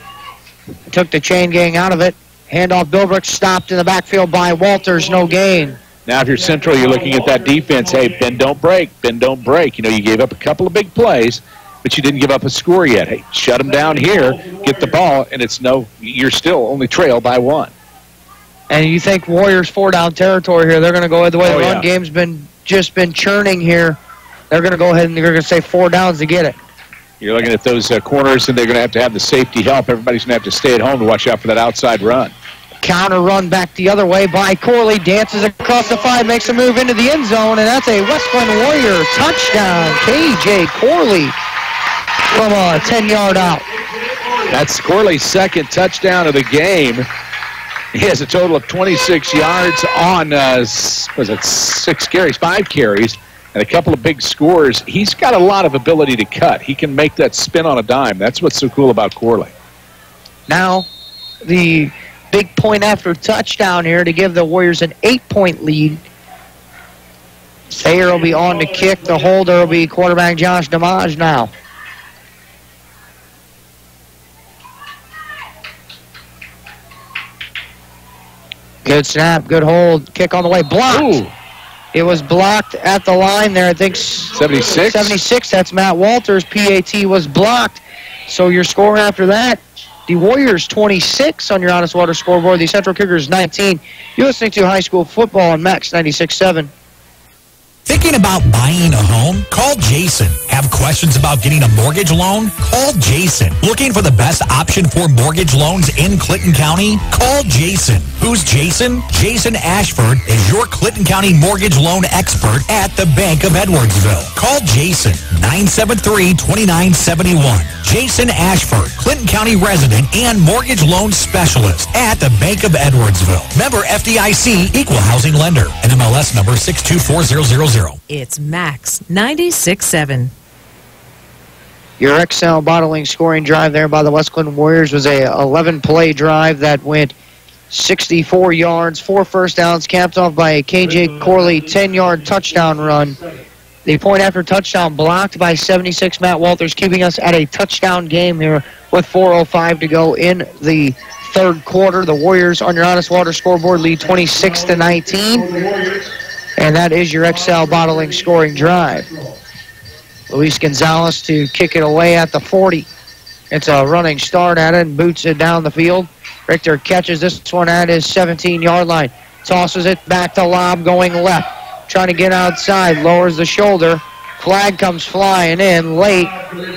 S18: took the chain gang out of it. Handoff, Billbrook stopped in the backfield by Walters, no gain.
S8: Now if you're Central, you're looking at that defense. Hey, bend, don't break. Bend, don't break. You know, you gave up a couple of big plays, but you didn't give up a score yet. Hey, shut them down here, get the ball, and you're still only trailed by 1.
S18: And you think Warriors 4-down territory here. They're going to go ahead. The way the run game's been churning here, they're going to go ahead and they're going to say 4 downs to get it.
S8: You're looking at those corners, and they're going to have the safety help. Everybody's going to have to stay at home to watch out for that outside run.
S18: Counter run back the other way by Corley. Dances across the 5, makes a move into the end zone, and that's a Wesclin Warrior touchdown. KJ Corley from a 10-yard out.
S8: That's Corley's second touchdown of the game. He has a total of 26 yards on, 5 carries, and a couple of big scores. He's got a lot of ability to cut. He can make that spin on a dime. That's what's so cool about Corley.
S18: Now, the big point after touchdown here to give the Warriors an 8-point lead. Thayer will be on to kick. The holder will be quarterback Josh Damage now. Good snap, good hold, kick on the way, blocked. Ooh. It was blocked at the line there, I think.
S8: 76?
S18: 76, that's Matt Walters. PAT was blocked. So your score after that, the Warriors 26 on your Honest Water scoreboard, the Central Cougars 19. You're listening to high school football on Max 96.7.
S1: Thinking about buying a home? Call Jason. Have questions about getting a mortgage loan? Call Jason. Looking for the best option for mortgage loans in Clinton County? Call Jason. Who's Jason? Jason Ashford is your Clinton County mortgage loan expert at the Bank of Edwardsville. Call Jason, 973-2971. Jason Ashford, Clinton County resident and mortgage loan specialist at the Bank of Edwardsville. Member FDIC, equal housing lender, and MLS number 624000.
S7: It's Max 96.7.
S18: Your XL bottling scoring drive there by the Wesclin Warriors was a 11-play drive that went 64 yards, 4 first downs, capped off by a KJ Corley 10-yard touchdown run. The point after touchdown blocked by 76 Matt Walters, keeping us at a touchdown game here with 4:05 to go in the third quarter. The Warriors on your Honest Water scoreboard lead 26-19. And that is your XL bottling scoring drive. Luis Gonzalez to kick it away at the 40. It's a running start at it and boots it down the field. Richter catches this one at his 17-yard line. Tosses it back to Lob going left. Trying to get outside. Lowers the shoulder. Flag comes flying in late.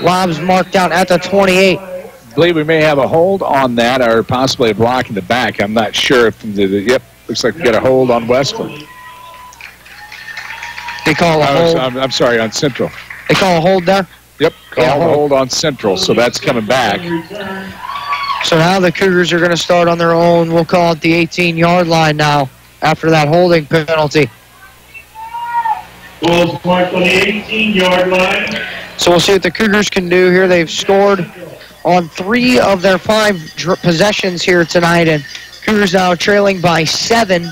S18: Lob's marked out at the 28.
S8: I believe we may have a hold on that or possibly a block in the back. I'm not sure if yep, looks like we got a hold on Wesclin.
S18: They call a hold.
S8: I'm sorry, on Central.
S18: They call a hold there?
S8: Yep, call a hold on Central, so that's coming back.
S18: So now the Cougars are going to start on their own. We'll call it the 18-yard line now after that holding penalty.
S21: Ball's marked on the 18-yard line.
S18: So we'll see what the Cougars can do here. They've scored on 3 of their 5 possessions here tonight, and Cougars now trailing by 7.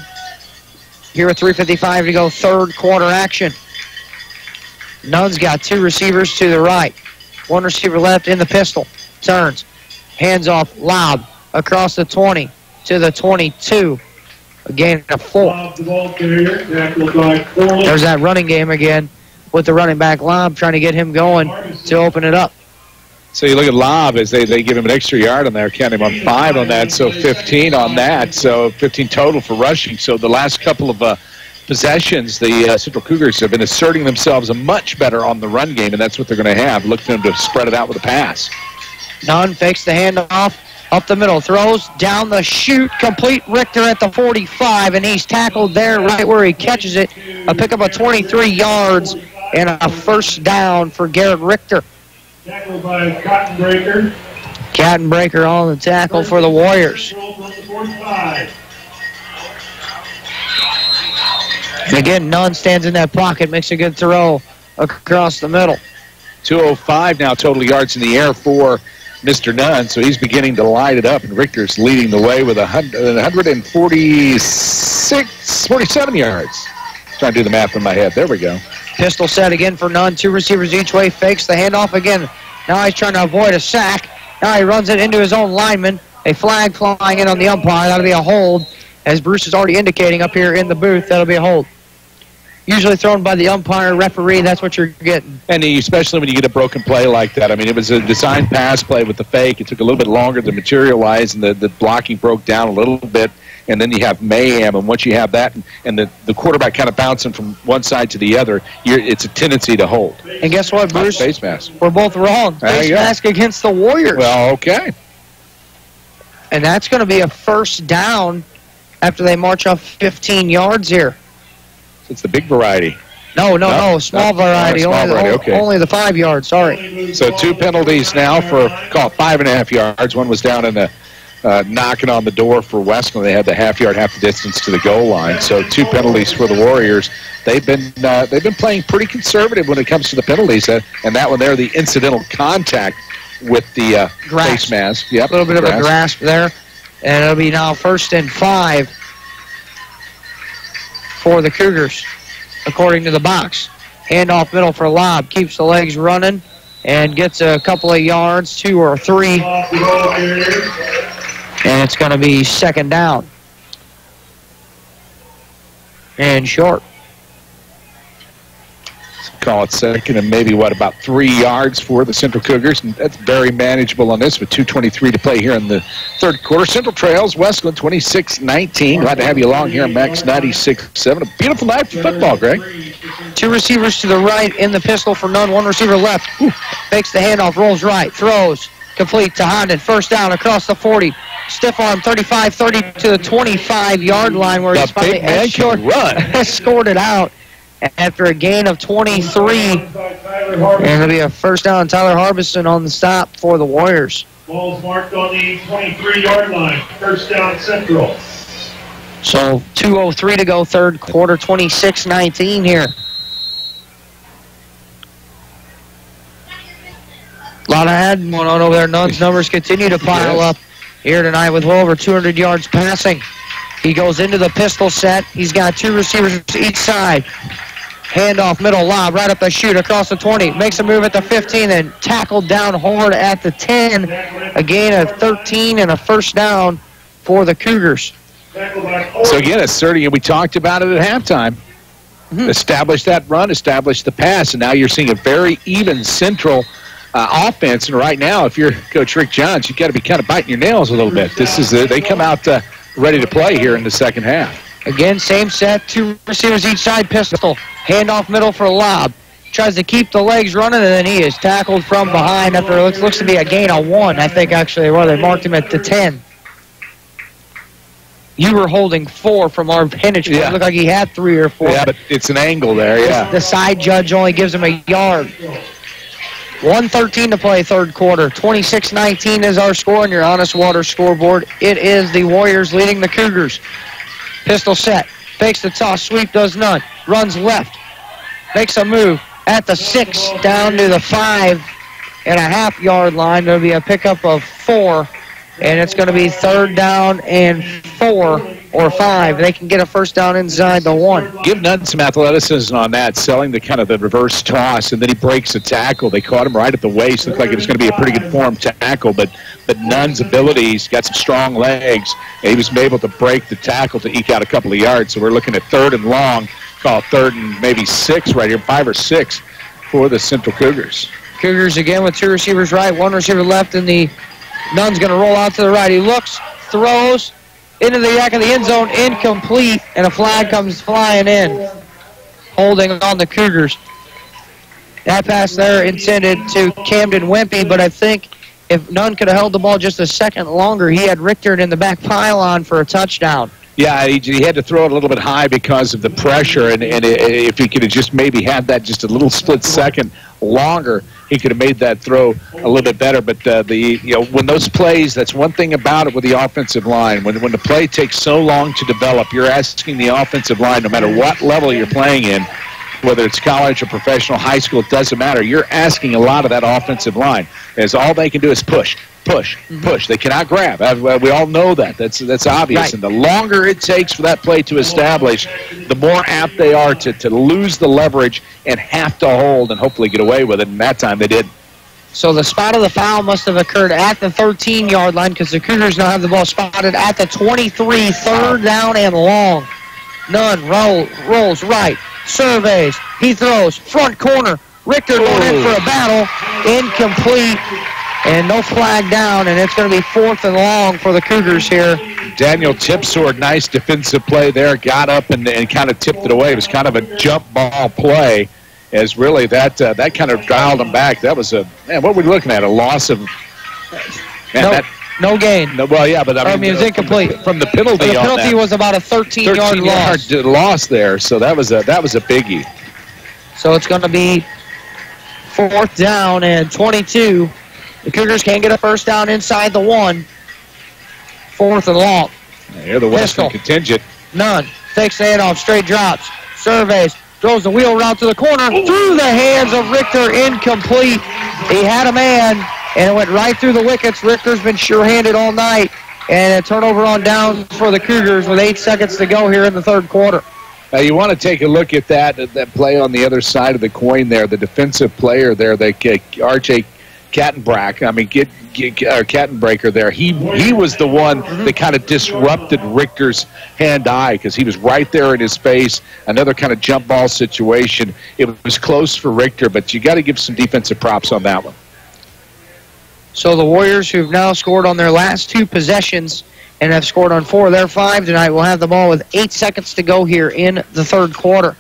S18: Here with 3:55 to go, third quarter action. Nunn's got 2 receivers to the right. 1 receiver left in the pistol. Turns. Hands off Lob across the 20 to the 22. A gain of 4. There's that running game again with the running back Lob trying to get him going to open it up.
S8: So you look at Lob as they give him an extra yard on there, count him on 5 on that, so 15 on that, so 15 total for rushing. So the last couple of possessions, the Central Cougars have been asserting themselves much better on the run game, and that's what they're going to have. Look for them to spread it out with a pass.
S18: Nunn fakes the handoff, Up the middle, throws down the chute, complete. Richter at the 45, and he's tackled there right where he catches it. A pickup of 23 yards and a first down for Garrett Richter.
S21: Tackled by Cottonbreaker.
S18: Cottonbreaker on the tackle for the Warriors. And again, Nunn stands in that pocket, makes a good throw across the middle.
S8: 205 now total yards in the air for Mr. Nunn, so he's beginning to light it up, and Richter's leading the way with 147 yards. Trying to do the math in my head. There we go.
S18: Pistol set again for Nunn. 2 receivers each way. Fakes the handoff again. Now he's trying to avoid a sack. Now he runs it into his own lineman. A flag flying in on the umpire. That'll be a hold. As Bruce is already indicating up here in the booth, that'll be a hold. Usually thrown by the umpire, referee, that's what you're getting.
S8: And especially when you get a broken play like that. I mean, it was a designed pass play with the fake. It took a little bit longer to materialize, and the blocking broke down a little bit. And then you have mayhem, and once you have that, and the quarterback kind of bouncing from one side to the other, it's a tendency to hold.
S18: And guess what, Bruce?
S8: Face mask.
S18: We're both wrong. Face mask against the Warriors.
S8: Well, okay.
S18: And that's going to be a first down after they march off 15 yards here.
S8: It's the big variety.
S18: No, small variety. Only the 5 yards, sorry.
S8: So 2 penalties now for, call it 5.5 yards. One was down in the knocking on the door for Wesclin. They had the half the distance to the goal line. So 2 penalties for the Warriors. They've been playing pretty conservative when it comes to the penalties. And that one there, the incidental contact with the face mask. Yep,
S18: a little bit of a grasp there. And it'll be now 1st and 5 for the Cougars, according to the box. Handoff middle for Lobb. Keeps the legs running and gets a couple of yards, 2 or 3. And it's going to be 2nd down. And short.
S8: Call it 2nd and maybe, about 3 yards for the Central Cougars. And that's very manageable on this with 2:23 to play here in the 3rd quarter. Central trails Wesclin 26-19. Glad to have you along here on Max 96.7. A beautiful night for football, Greg.
S18: 2 receivers to the right in the pistol for Nunn. 1 receiver left. Makes the handoff, rolls right, throws. Complete to Condon. First down across the 40. Stiff arm, 35-30 to the 25-yard line where he's finally escorted out after a gain of 23. And it'll be a first down. Tyler Harbison on the stop for the Warriors.
S21: Ball's marked on the 23-yard line. First down Central.
S18: So 2:03 to go, 3rd quarter, 26-19 here. A lot of adding going on over there. Nunn's numbers continue to pile up here tonight with well over 200 yards passing. He goes into the pistol set. He's got 2 receivers each side. Handoff middle, Lob right up the chute across the 20. Makes a move at the 15 and tackled down hard at the 10. A gain of 13 and a first down for the Cougars.
S8: So again, asserting it, we talked about it at halftime. Establish that run, establish the pass, and now you're seeing a very even Central offense. And right now, if you're Coach Rick Johns, you've got to be kind of biting your nails a little bit. This is they come out ready to play here in the second half.
S18: Again, same set, 2 receivers each side, pistol. Handoff middle for Lob. Tries to keep the legs running, and then he is tackled from behind after it looks to be a gain of 1, I think, actually, where they marked him at the 10. You were holding 4 from our vantage point. It looked like he had 3 or 4.
S8: Yeah, but it's an angle there, yeah.
S18: The side judge only gives him a yard. 1:13 to play, 3rd quarter. 26-19 is our score on your Honest Water scoreboard. It is the Warriors leading the Cougars. Pistol set. Fakes the toss. Sweep does none. Runs left. Makes a move at the 6 down to the 5.5 yard line. There'll be a pickup of 4. And it's going to be 3rd down and 4 or 5. They can get a first down inside the 1.
S8: Give Nunn some athleticism on that, selling the kind of the reverse toss, and then he breaks a tackle. They caught him right at the waist. Looked like it was going to be a pretty good form tackle, but Nunn's abilities, got some strong legs, and he was able to break the tackle to eke out a couple of yards. So we're looking at 3rd and long, call it 3rd and maybe 6 right here, 5 or 6 for the Central Cougars.
S18: Cougars again with 2 receivers right, 1 receiver left, and the Nunn's going to roll out to the right. He looks, throws into the back of the end zone, incomplete, and a flag comes flying in, holding on the Cougars. That pass there intended to Camden Wimpy, but I think if Nunn could have held the ball just a second longer, he had Richter in the back pylon for a touchdown.
S8: Yeah, he had to throw it a little bit high because of the pressure, and if he could have just maybe had that just a little split second longer, he could have made that throw a little bit better. But when those plays, that's one thing about it with the offensive line. When the play takes so long to develop, you're asking the offensive line, no matter what level you're playing in, whether it's college or professional, high school, it doesn't matter. You're asking a lot of that offensive line, as all they can do is push. They cannot grab. We all know that. That's obvious.
S18: Right.
S8: And the longer it takes for that play to establish, the more apt they are to lose the leverage and have to hold and hopefully get away with it. And that time they did.
S18: So the spot of the foul must have occurred at the 13-yard line because the Cougars now have the ball spotted at the 23, third down and long. Nunn rolls right, surveys, he throws, front corner. Richter going in for a battle, incomplete. And no flag down, and it's going to be 4th and long for the Cougars here.
S8: Daniel Tipsword, nice defensive play there, got up and kind of tipped it away. It was kind of a jump ball play, as really that kind of dialed them back. That was what were we looking at? A loss of...
S18: No gain.
S8: Well, yeah, but I mean,
S18: it was incomplete.
S8: From the penalty
S18: The penalty was about a 13-yard loss.
S8: Loss there, so that was a biggie.
S18: So it's going to be 4th down and 22. The Cougars can't get a first down inside the 1. 4th and long.
S8: Here the Wesclin contingent.
S18: Nunn takes the handoff, straight drops, surveys, throws the wheel route to the corner, through the hands of Richter, incomplete. He had a man, and it went right through the wickets. Richter's been sure-handed all night, and a turnover on downs for the Cougars with 8 seconds to go here in the third quarter.
S8: You want to take a look at that play on the other side of the coin there. The defensive player there, R.J. Kattenbreaker there. He was the one that kind of disrupted Richter's hand-eye because he was right there in his face. Another kind of jump ball situation. It was close for Richter, but you got to give some defensive props on that one.
S18: So the Warriors, who've now scored on their last 2 possessions and have scored on 4 of their 5 tonight, will have the ball with 8 seconds to go here in the third quarter.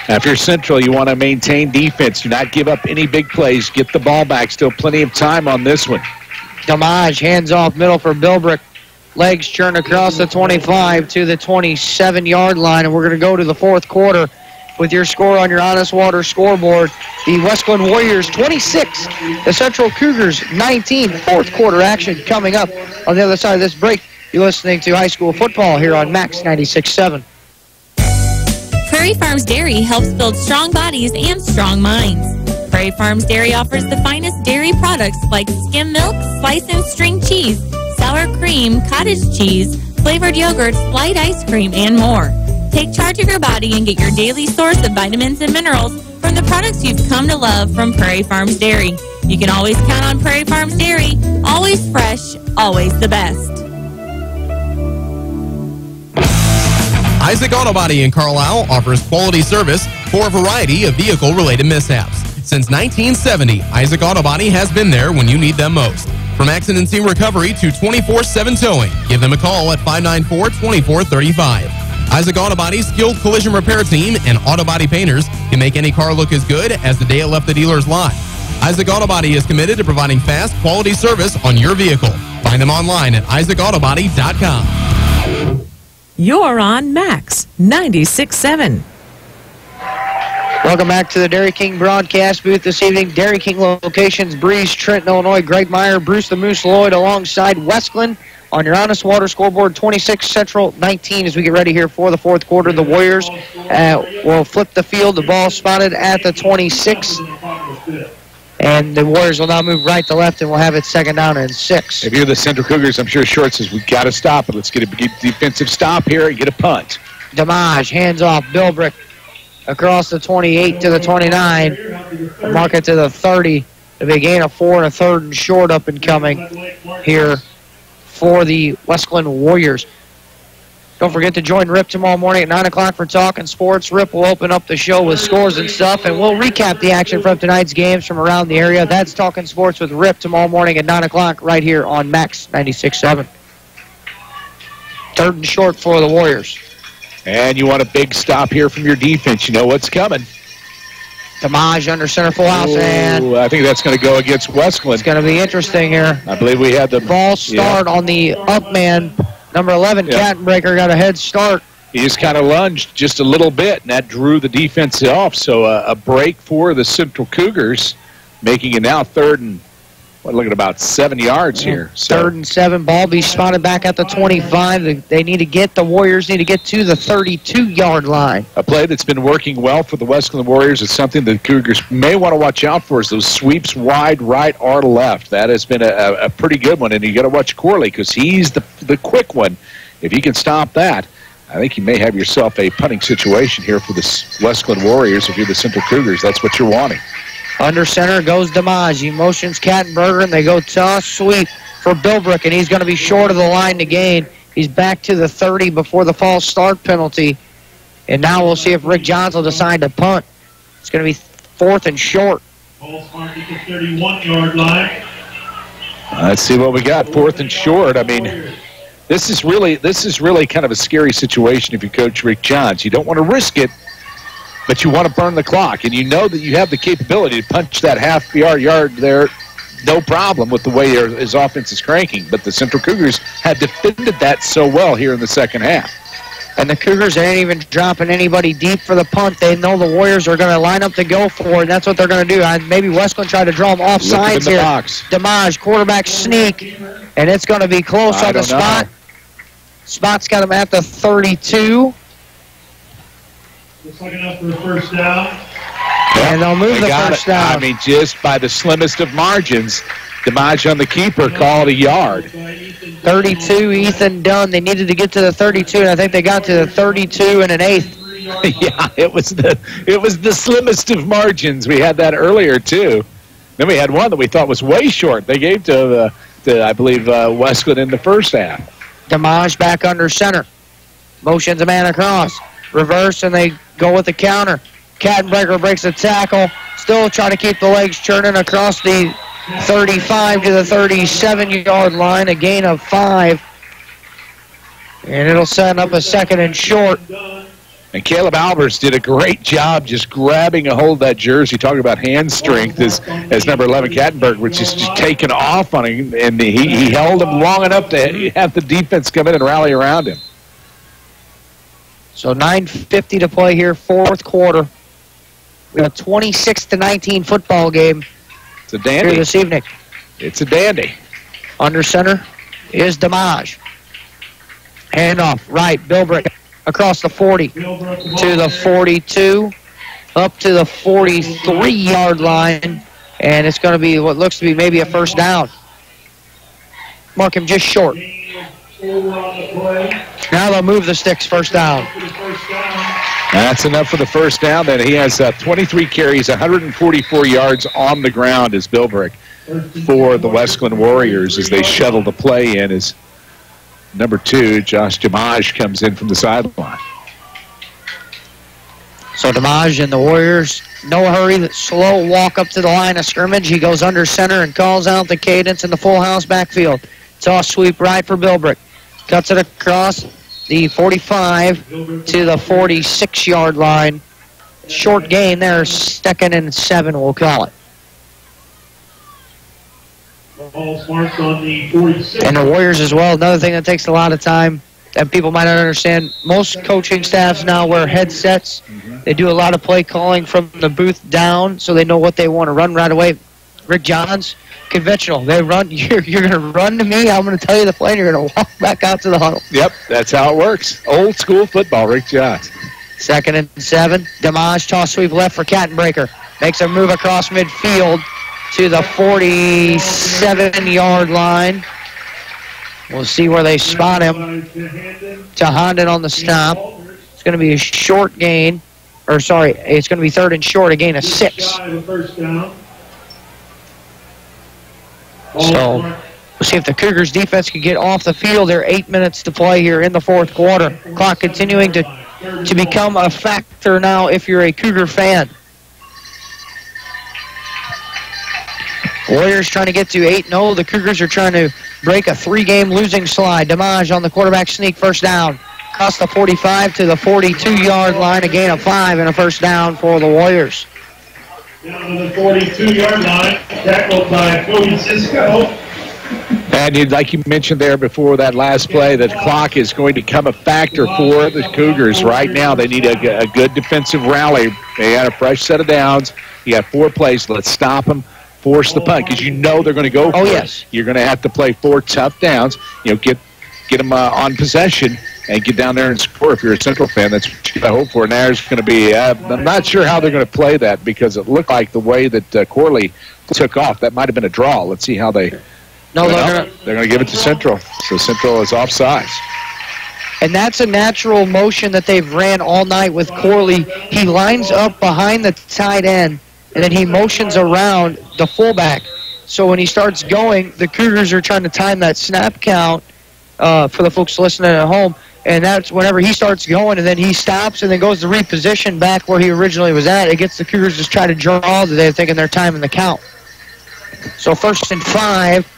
S8: Now, if you're Central, you want to maintain defense. Do not give up any big plays. Get the ball back. Still plenty of time on this one.
S18: Damage, hands off middle for Bilbrick. Legs churn across the 25 to the 27-yard line, and we're going to go to the fourth quarter with your score on your Honest Water scoreboard. The Wesclin Warriors 26, the Central Cougars 19. Fourth quarter action coming up on the other side of this break. You're listening to high school football here on Max 96.7.
S5: Prairie Farms Dairy helps build strong bodies and strong minds. Prairie Farms Dairy offers the finest dairy products like skim milk, slice and string cheese, sour cream, cottage cheese, flavored yogurts, light ice cream, and more. Take charge of your body and get your daily source of vitamins and minerals from the products you've come to love from Prairie Farms Dairy. You can always count on Prairie Farms Dairy, always fresh, always the best.
S16: Isaac Auto Body in Carlisle offers quality service for a variety of vehicle-related mishaps. Since 1970, Isaac Auto Body has been there when you need them most. From accident scene recovery to 24/7 towing, give them a call at 594-2435. Isaac Auto Body's skilled collision repair team and auto body painters can make any car look as good as the day it left the dealer's lot. Isaac Auto Body is committed to providing fast, quality service on your vehicle. Find them online at isaacautobody.com.
S7: You're on Max 96.7.
S18: Welcome back to the Dairy King broadcast booth this evening. Dairy King locations, Breeze, Trenton, Illinois. Greg Meyer, Bruce the Moose Lloyd alongside Wesclin on your Honest Water scoreboard, 26, Central 19 as we get ready here for the fourth quarter. The Warriors will flip the field. The ball spotted at the 26. And the Warriors will now move right to left, and we'll have it second down and 6.
S8: If you're the Central Cougars, I'm sure Short says, we got to stop it. Let's get a defensive stop here and get a punt.
S18: Damage, hands off, Bilbrick across the 28 to the 29. Mark it to the 30. The big gain of 4 and a third and short up and coming here for the Wesclin Warriors. Don't forget to join Rip tomorrow morning at 9 o'clock for Talking Sports. Rip will open up the show with scores and stuff, and we'll recap the action from tonight's games from around the area. That's Talking Sports with Rip tomorrow morning at 9 o'clock right here on Max 96.7. Third and short for the Warriors.
S8: And you want a big stop here from your defense. You know what's coming.
S18: Damage under center full house, and
S15: I think that's going to go against Wesclin.
S18: It's going to be interesting here.
S15: I believe we had the
S18: false start on the up man. Number 11, Cattenbreaker, got a head start.
S15: He just kind of lunged just a little bit, and that drew the defense off. So a break for the Central Cougars, making it now third and, look at about 7 yards here. So.
S18: Third and 7, ball be spotted back at the 25. They need to get, the Warriors need to get to the 32-yard line.
S15: A play that's been working well for the Wesclin Warriors. It's something the Cougars may want to watch out for is those sweeps wide right or left. That has been a pretty good one, and you got to watch Corley because he's the quick one. If he can stop that, I think you may have yourself a punting situation here for the Wesclin Warriors. If you're the Central Cougars, that's what you're wanting.
S18: Under center goes DiMaggio. Motions Kattenberger, and they go toss sweep for Bilbrick, and he's going to be short of the line to gain. He's back to the 30 before the false start penalty. And now we'll see if Rick Johns will decide to punt. It's going to be 4th and short.
S21: Ball's marked at the 31-yard line.
S15: Let's see what we got. 4th and short. I mean, this is really kind of a scary situation if you coach Rick Johns. You don't want to risk it, but you want to burn the clock, and you know that you have the capability to punch that half-yard there, no problem with the way his offense is cranking. But the Central Cougars had defended that so well here in the second half.
S18: And the Cougars ain't even dropping anybody deep for the punt. They know the Warriors are going to line up to go for it, and that's what they're going to do. Maybe Wesclin tried to draw them off sides here. DiMaggio, quarterback sneak, and it's going to be close on the spot. Spot's got him at the 32.
S21: Looks like enough for a first down.
S18: And they'll move the first down.
S15: I mean, just by the slimmest of margins, DiMaggio on the keeper called a yard.
S18: 32, Ethan Dunn. They needed to get to the 32, and I think they got to the 32 and an eighth.
S15: Yeah, it was the slimmest of margins. We had that earlier, too. Then we had one that we thought was way short. They gave to I believe, Wesclin in the first half.
S18: DiMaggio back under center. Motions a man across. Reverse, and they go with the counter. Kattenberger breaks the tackle. Still trying to keep the legs churning across the 35 to the 37-yard line. A gain of 5. And it'll set up a 2nd and short.
S15: And Caleb Albers did a great job just grabbing a hold of that jersey. Talking about hand strength as number 11 Kattenberg, which is just taken off on him. And he held him long enough to have the defense come in and rally around him.
S18: So 9:50 to play here, 4th quarter. We have a 26-19 football game.
S15: It's a dandy.
S18: Here this evening.
S15: It's a dandy.
S18: Under center is DiMaggio. Handoff, right, Bilbrick across the 40 to the 42, up to the 43-yard line, and it's going to be what looks to be maybe a first down. Mark him just short. Now they'll move the sticks, first down.
S15: That's enough for the first down. Then he has 23 carries, 144 yards on the ground as Bilbrick for the Wesclin Warriors as they shuttle the play in as number 2, Josh DiMaggio, comes in from the sideline.
S18: So DiMaggio and the Warriors, no hurry, slow walk up to the line of scrimmage. He goes under center and calls out the cadence in the full house backfield. Toss sweep right for Bilbrick. Cuts it across the 45 to the 46-yard line. Short gain there, 2nd and 7, we'll call it. And the Warriors as well, another thing that takes a lot of time that people might not understand. Most coaching staffs now wear headsets. They do a lot of play calling from the booth down, so they know what they want to run right away. Rick Johns, conventional. They run. You're going to run to me. I'm going to tell you the play, and you're going to walk back out to the huddle.
S15: Yep, that's how it works. Old school football, Rick Johns.
S18: 2nd and 7. DiMaggio toss sweep left for Kattenberger. Makes a move across midfield to the 47-yard line. We'll see where they spot him. To Honden on the stop. It's going to be a short gain. Or, sorry, it's going to be 3rd and short, a gain of 6. So we'll see if the Cougars defense can get off the field. There are 8 minutes to play here in the 4th quarter. Clock continuing to become a factor now if you're a Cougar fan. Warriors trying to get to 8-0. The Cougars are trying to break a 3-game losing slide. DiMaggio on the quarterback sneak, first down. Across the 45 to the 42-yard line, a gain of 5 and a first down for the Warriors.
S21: Down to the 42-yard line, tackled by Cody Cisco.
S15: And like you mentioned there before that last play, the clock is going to become a factor for the Cougars. Right now, they need a good defensive rally. They got a fresh set of downs. You got 4 plays. Let's stop them. Force the punt because you know they're going to go for it. You're going to have to play 4 tough downs. Get them on possession and get down there and score. If you're a Central fan, that's what you hope for. And there's going to be I'm not sure how they're going to play that because it looked like the way that Corley took off, that might have been a draw. Let's see how they...
S18: No,
S15: they're going to give it to Central. So Central is offsides.
S18: And that's a natural motion that they've ran all night with Corley. He lines up behind the tight end, and then he motions around the fullback. So when he starts going, the Cougars are trying to time that snap count for the folks listening at home. And that's whenever he starts going, and then he stops and then goes to reposition back where he originally was at. It gets the Cougars just try to draw. They're thinking they're timing the count. So 1st and 5.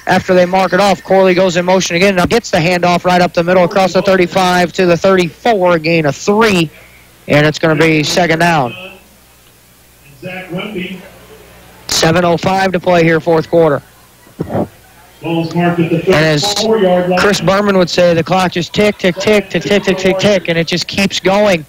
S18: After they mark it off, Corley goes in motion again. Now gets the handoff right up the middle across the 35 to the 34, a gain of 3. And it's going to be 2nd down. 7:05 to play here, 4th quarter. And as Chris Berman would say, the clock just tick, tick, tick, tick, tick, tick, tick, tick, and it just keeps going.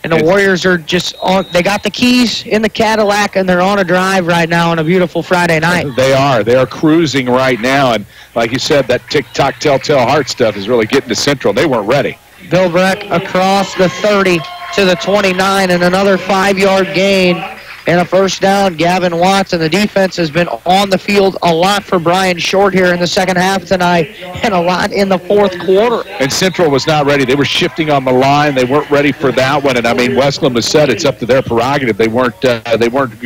S18: And the Warriors are just on. They got the keys in the Cadillac, and they're on a drive right now on a beautiful Friday night.
S15: They are. They are cruising right now. And like you said, that tick-tock, telltale heart stuff is really getting to Central. They weren't ready.
S18: Bilbreck across the 30 to the 29, and another 5-yard gain and a 1st down. Gavin Watts, and the defense has been on the field a lot for Brian Short here in the 2nd half tonight, and a lot in the 4th quarter.
S15: And Central was not ready. They were shifting on the line. They weren't ready for that one. And I mean, Wesclin has said it's up to their prerogative. They weren't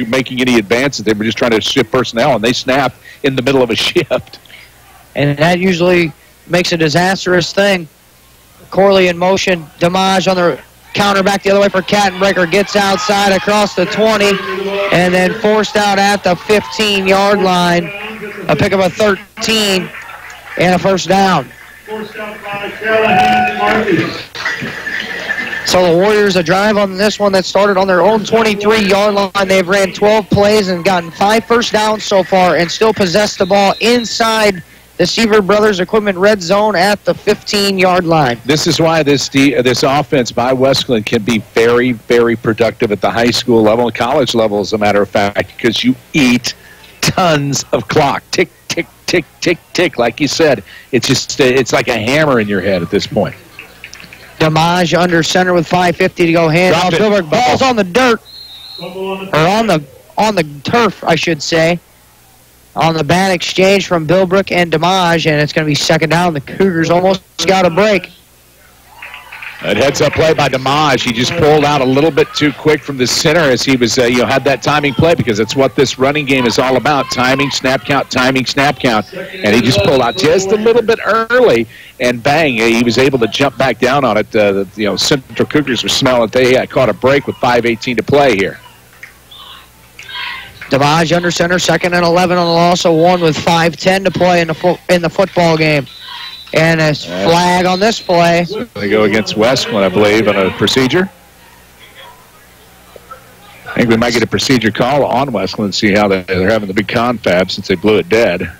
S15: making any advances. They were just trying to shift personnel, and they snapped in the middle of a shift.
S18: And that usually makes a disastrous thing. Corley in motion. Damage on the counter back the other way for Kattenbrecker. Gets outside across the 20 and then forced out at the 15-yard line. A pick of a 13 and a 1st down. So the Warriors a drive on this one that started on their own 23-yard line. They've ran 12 plays and gotten 5 first downs so far and still possess the ball inside the Seaver Brothers Equipment red zone at the 15-yard line.
S15: This is why this offense by Wesclin can be very, very productive at the high school level and college level, as a matter of fact, because you eat tons of clock. Tick, tick, tick, tick, tick. Like you said, it's like a hammer in your head at this point.
S18: Damage under center with 5:50 to go. Hand off. Bilbert. Ball's on the dirt, or on the turf, I should say. On the bad exchange from Bilbrook and Damage, and it's going to be 2nd down. The Cougars almost got a break.
S15: That heads-up play by Damage. He just pulled out a little bit too quick from the center as he was, had that timing play, because it's what this running game is all about: timing, snap count, timing, snap count. And he just pulled out just a little bit early, and bang, he was able to jump back down on it. Central Cougars were smelling they caught a break with 5:18 to play here.
S18: Damage under center, 2nd and 11 on the loss of 1 with 5:10 to play in the football game. And a flag on this play.
S15: They go against Wesclin, I believe, on a procedure. I think we might get a procedure call on Wesclin and see how they're having the big confab since they blew it dead.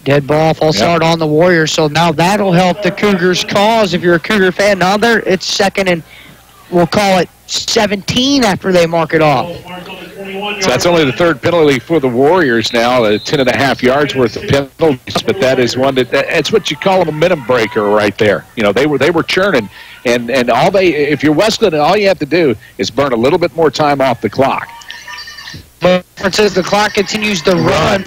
S18: Dead ball, false start on the Warriors. So now that'll help the Cougars' cause if you're a Cougar fan. Now it's 2nd and we'll call it 17 after they mark it off.
S15: So that's only the 3rd penalty for the Warriors now, 10.5 yards worth of penalties, but that is one that's what you call a momentum breaker right there. They were churning, and if you're Wesclin, all you have to do is burn a little bit more time off the clock.
S18: But it says the clock continues to run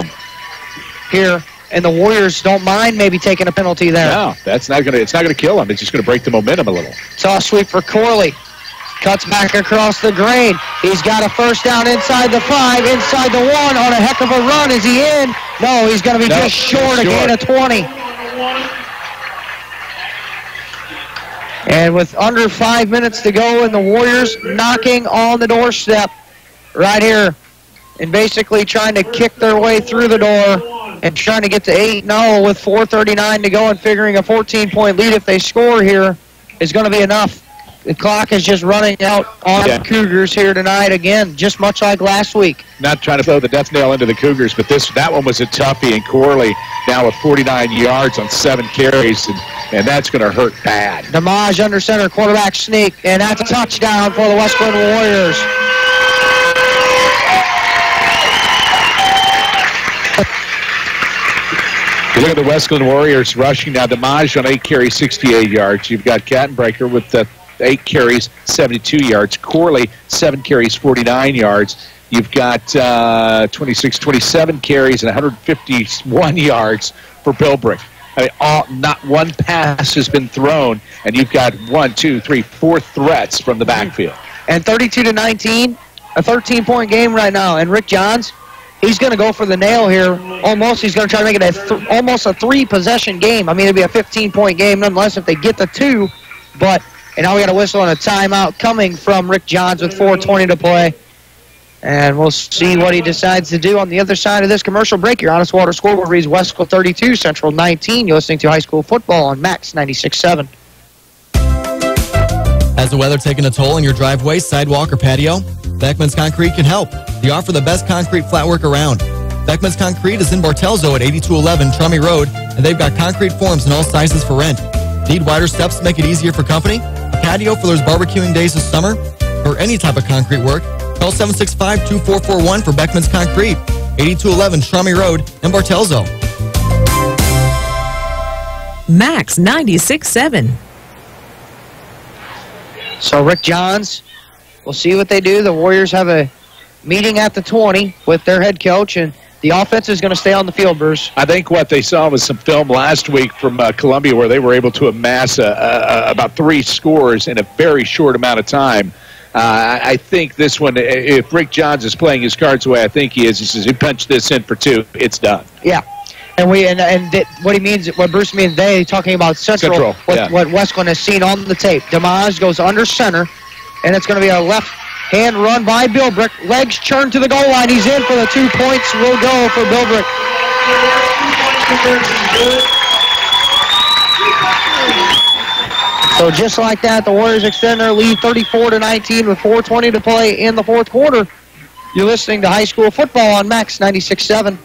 S18: here, and the Warriors don't mind maybe taking a penalty there.
S15: No, it's not gonna kill them. It's just gonna break the momentum a little.
S18: Toss sweep for Corley. Cuts back across the grain. He's got a 1st down inside the 5, inside the 1, on a heck of a run. Is he in? No, he's going to be just short, a gain of 20. And with under 5 minutes to go, and the Warriors knocking on the doorstep right here and basically trying to kick their way through the door and trying to get to 8-0 with 4:39 to go, and figuring a 14-point lead if they score here is going to be enough. The clock is just running out on the Cougars here tonight again, just much like last week.
S15: Not trying to throw the death nail into the Cougars, but that one was a toughie, and Corley now with 49 yards on 7 carries, and that's going to hurt bad.
S18: Damage under center, quarterback sneak, and that's a touchdown for the Wesclin Warriors.
S15: You look at the Wesclin Warriors rushing now. Damage on 8 carries, 68 yards. You've got Kattenbrecher with 8 carries, 72 yards. Corley, 7 carries, 49 yards. You've got 27 carries and 151 yards for Bilbrick. I mean, not one pass has been thrown, and you've got 4 threats from the backfield.
S18: And 32-19, a 13-point game right now. And Rick Johns, he's going to go for the nail here. Almost, he's going to try to make it almost a 3-possession game. I mean, it'll be a 15-point game nonetheless if they get the 2. And now we got a whistle on a timeout coming from Rick Johns with 4:20 to play. And we'll see what he decides to do on the other side of this commercial break. Your Honest Water scoreboard reads Wesclin 32, Central 19. You're listening to high school football on Max 96.7.
S17: Has the weather taken a toll on your driveway, sidewalk, or patio? Beckman's Concrete can help. They offer the best concrete flat work around. Beckman's Concrete is in Bartelzo at 8211 Trummy Road, and they've got concrete forms in all sizes for rent. Need wider steps to make it easier for company? A patio for those barbecuing days this summer? Or any type of concrete work? Call 765-2441 for Beckman's Concrete, 8211 Trummy Road in Bartelzo.
S7: Max 96.7.
S18: So Rick Johns, we'll see what they do. The Warriors have a meeting at the 20 with their head coach, and the offense is going to stay on the field, Bruce.
S15: I think what they saw was some film last week from Columbia where they were able to amass about 3 scores in a very short amount of time. I think this one, if Rick Johns is playing his cards the way I think he is, he says, you punch this in for 2, it's done.
S18: Yeah. And what Bruce means, talking about Central. What Wesclin has seen on the tape. Damage goes under center, and it's going to be a left-hand run by Bilbrick. Legs churned to the goal line. He's in for the 2 points. Will go for Bilbrick. So just like that, the Warriors extend their lead 34-19 with 4:20 to play in the fourth quarter. You're listening to high school football on Max 96.7.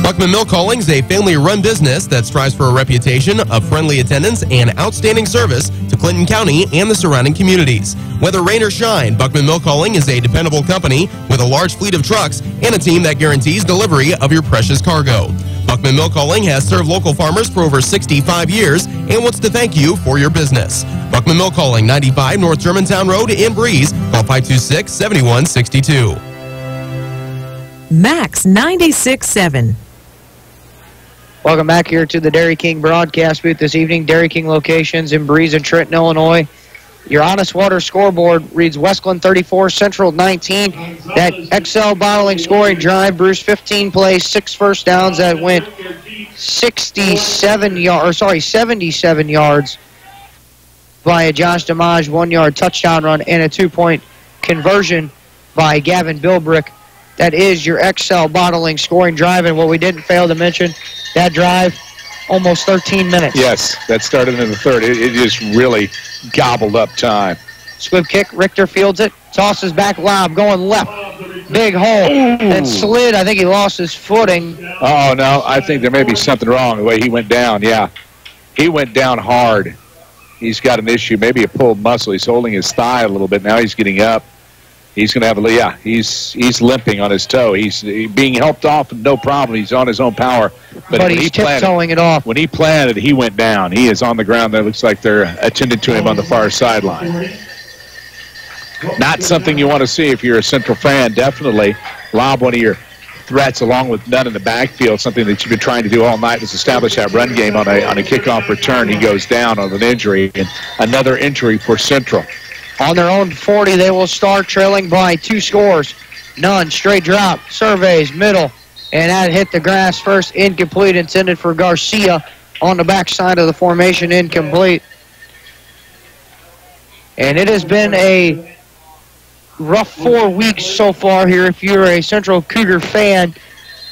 S16: Buckman Milk Hauling is a family-run business that strives for a reputation of friendly attendance and outstanding service to Clinton County and the surrounding communities. Whether rain or shine, Buckman Milk Hauling is a dependable company with a large fleet of trucks and a team that guarantees delivery of your precious cargo. Buckman Milk Hauling has served local farmers for over 65 years and wants to thank you for your business. Buckman Milk Hauling, 95 North Germantown Road in Breeze. Call 526-7162.
S7: Max 96.7.
S18: Welcome back here to the Dairy King broadcast booth this evening. Dairy King locations in Breeze and Trenton, Illinois. Your Honest Water scoreboard reads Wesclin 34, Central 19. That XL bottling scoring drive, Bruce, 15 plays, 6 first downs that went 77 yards by Josh Damage, 1-yard touchdown run, and a 2-point conversion by Gavin Bilbrick. That is your XL bottling scoring drive, and what we didn't fail to mention, that drive, almost 13 minutes.
S15: Yes, that started in the third. It just really gobbled up time.
S18: Squib kick, Richter fields it, tosses back lob, going left. Big hole. That slid. I think he lost his footing.
S15: Oh, no, I think there may be something wrong the way he went down. Yeah, he went down hard. He's got an issue, maybe a pulled muscle. He's holding his thigh a little bit. Now he's getting up. He's going to have he's limping on his toe. He's being helped off, no problem. He's on his own power.
S18: But he's tiptoeing it off.
S15: When he planted, he went down. He is on the ground. That looks like they're attending to him on the far sideline. Not something you want to see if you're a Central fan, definitely. Lob one of your threats along with none in the backfield, something that you've been trying to do all night is establish that run game on a kickoff return. He goes down on an injury, and another injury for Central.
S18: On their own 40, they will start trailing by 2 scores. None, straight drop, surveys, middle, and that hit the grass first, incomplete, intended for Garcia on the backside of the formation, incomplete. And it has been a rough 4 weeks so far here if you're a Central Cougar fan.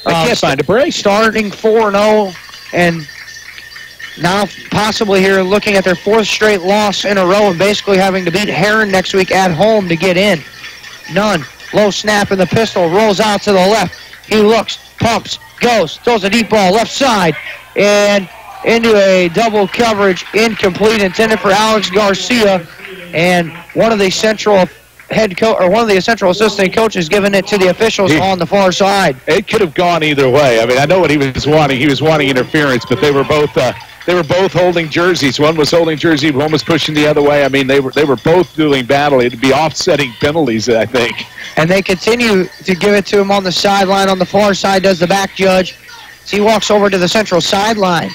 S15: I can't find a break.
S18: Starting 4-0 and Now possibly here looking at their 4th straight loss in a row and basically having to beat Heron next week at home to get in. Nunn, low snap in the pistol, rolls out to the left. He looks, pumps, goes, throws a deep ball left side, and into a double coverage, incomplete, intended for Alex Garcia, and one of the Central head coach or one of the Central assistant coaches giving it to the officials on the far side.
S15: It could have gone either way. I mean, I know what he was wanting. He was wanting interference, but they were both holding jerseys. One was holding jersey, one was pushing the other way. I mean, they were both doing battle. It'd be offsetting penalties, I think.
S18: And they continue to give it to him on the sideline. On the far side does the back judge. So he walks over to the Central sideline.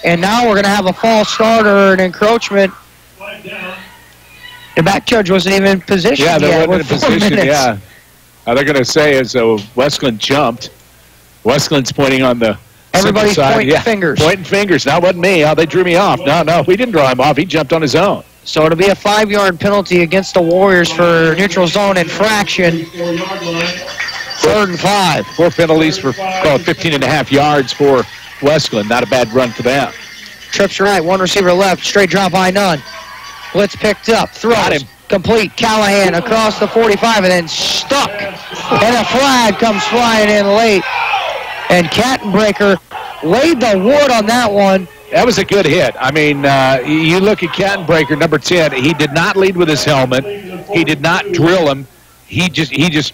S18: And now we're going to have a false start or an encroachment. The back judge wasn't even in position yet.
S15: Yeah, they weren't in position, yeah. They're going to say as Wesclin jumped. Wesclin's pointing on the
S18: everybody's
S15: side.
S18: pointing fingers.
S15: Pointing fingers. That wasn't me. They drew me off. No, we didn't draw him off. He jumped on his own.
S18: So it'll be a 5-yard penalty against the Warriors for neutral zone infraction. 3rd and 5.
S15: 4 penalties for 15.5 yards for Wesclin. Not a bad run for them.
S18: Trips right, one receiver left, straight drop by Nunn. Blitz picked up, throws, complete. Callahan across the 45 and then stuck. And a flag comes flying in late. And Kattenbreaker laid the wood on that one.
S15: That was a good hit. I mean, you look at Kattenbreaker, number 10. He did not lead with his helmet. He did not drill him. He just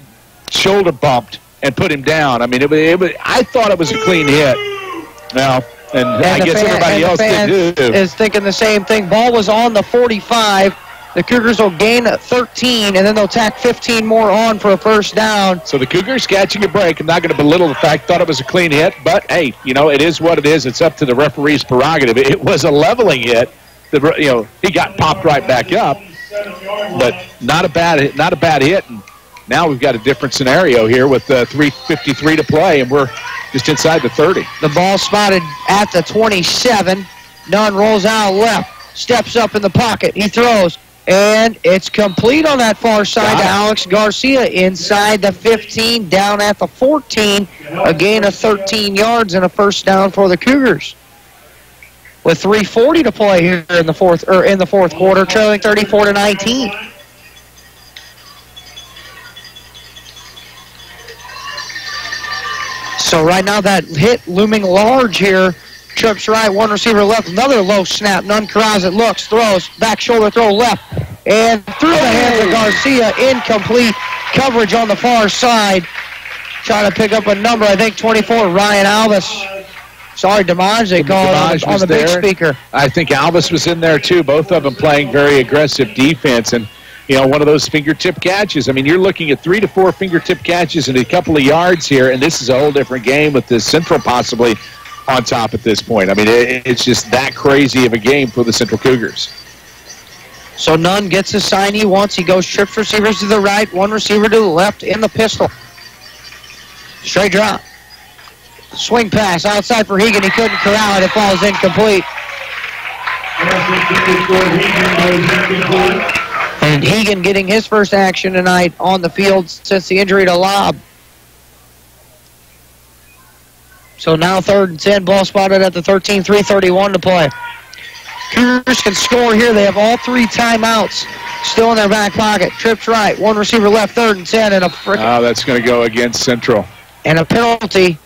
S15: shoulder bumped and put him down. I mean, I thought it was a clean hit. Now, and I guess everybody else did too.
S18: Is thinking the same thing. Ball was on the 45. The Cougars will gain 13, and then they'll tack 15 more on for a first down.
S15: So the Cougars catching a break. I'm not going to belittle the fact. Thought it was a clean hit, but hey, it is what it is. It's up to the referee's prerogative. It was a leveling hit. He got popped right back up, but not a bad hit. And now we've got a different scenario here with 3:53 to play, and we're just inside the 30.
S18: The ball spotted at the 27. Nunn rolls out left, steps up in the pocket. He throws, and it's complete on that far side to Alex Garcia inside the 15, down at the 14. A gain of 13 yards and a first down for the Cougars. With 3:40 to play here in the fourth quarter, trailing 34-19. So right now that hit looming large here. Trips right, one receiver left, another low snap. Nunn corrals it, looks, throws, back shoulder throw left, and through the hands of Garcia, incomplete coverage on the far side. Trying to pick up a number, I think 24, Ryan Alvis. Sorry, Damage, they called on the big speaker.
S15: I think Alvis was in there too, both of them playing very aggressive defense, and one of those fingertip catches. I mean, you're looking at 3 to 4 fingertip catches and a couple of yards here, and this is a whole different game with the Central possibly on top at this point. I mean, it's just that crazy of a game for the Central Cougars.
S18: So Nunn gets the sign he wants. He goes trips receivers to the right, one receiver to the left in the pistol. Straight drop. Swing pass outside for Hegan. He couldn't corral it. It falls incomplete. And Hegan getting his first action tonight on the field since the injury to Lobb. So now 3rd and 10, ball spotted at the 13, 3:31 to play. Cougars can score here. They have all 3 timeouts still in their back pocket. Trips right, one receiver left, 3rd and 10, and
S15: that's going to go against Central.
S18: And a penalty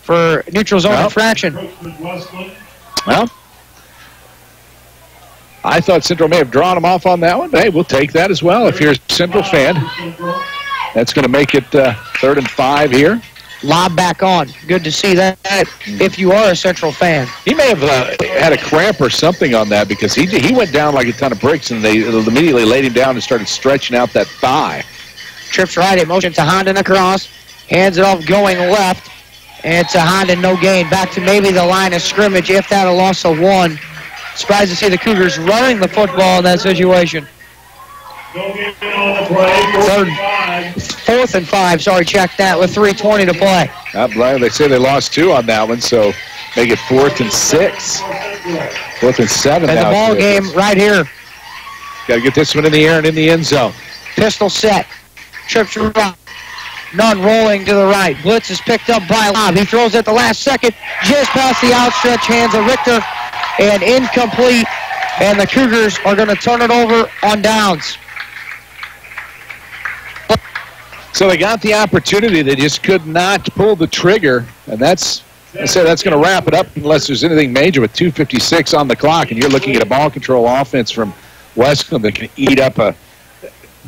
S18: for neutral zone infraction.
S15: Well, I thought Central may have drawn him off on that one, but hey, we'll take that as well if you're a Central fan. That's going to make it 3rd and 5 here.
S18: Lob back on. Good to see that if you are a Central fan.
S15: He may have had a cramp or something on that because he went down like a ton of bricks, and they immediately laid him down and started stretching out that thigh.
S18: Trips right, in motion to Honden across. Hands it off going left. And to Honden, no gain. Back to maybe the line of scrimmage, if that a loss of 1. Surprised to see the Cougars running the football in that situation. 4th and 5, check that with 3:20 to play.
S15: They say they lost 2 on that one, so make it 4th and 6. 4th and 7
S18: and
S15: now.
S18: The ball game right here.
S15: Got to get this one in the air and in the end zone.
S18: Pistol set. Trips right. none rolling to the right. Blitz is picked up by Lobb. He throws at the last second, just past the outstretched hands of Richter, and incomplete. And the Cougars are going to turn it over on downs.
S15: So they got the opportunity. They just could not pull the trigger. And that's going to wrap it up unless there's anything major with 2:56 on the clock. And you're looking at a ball control offense from Wesclin that can eat up a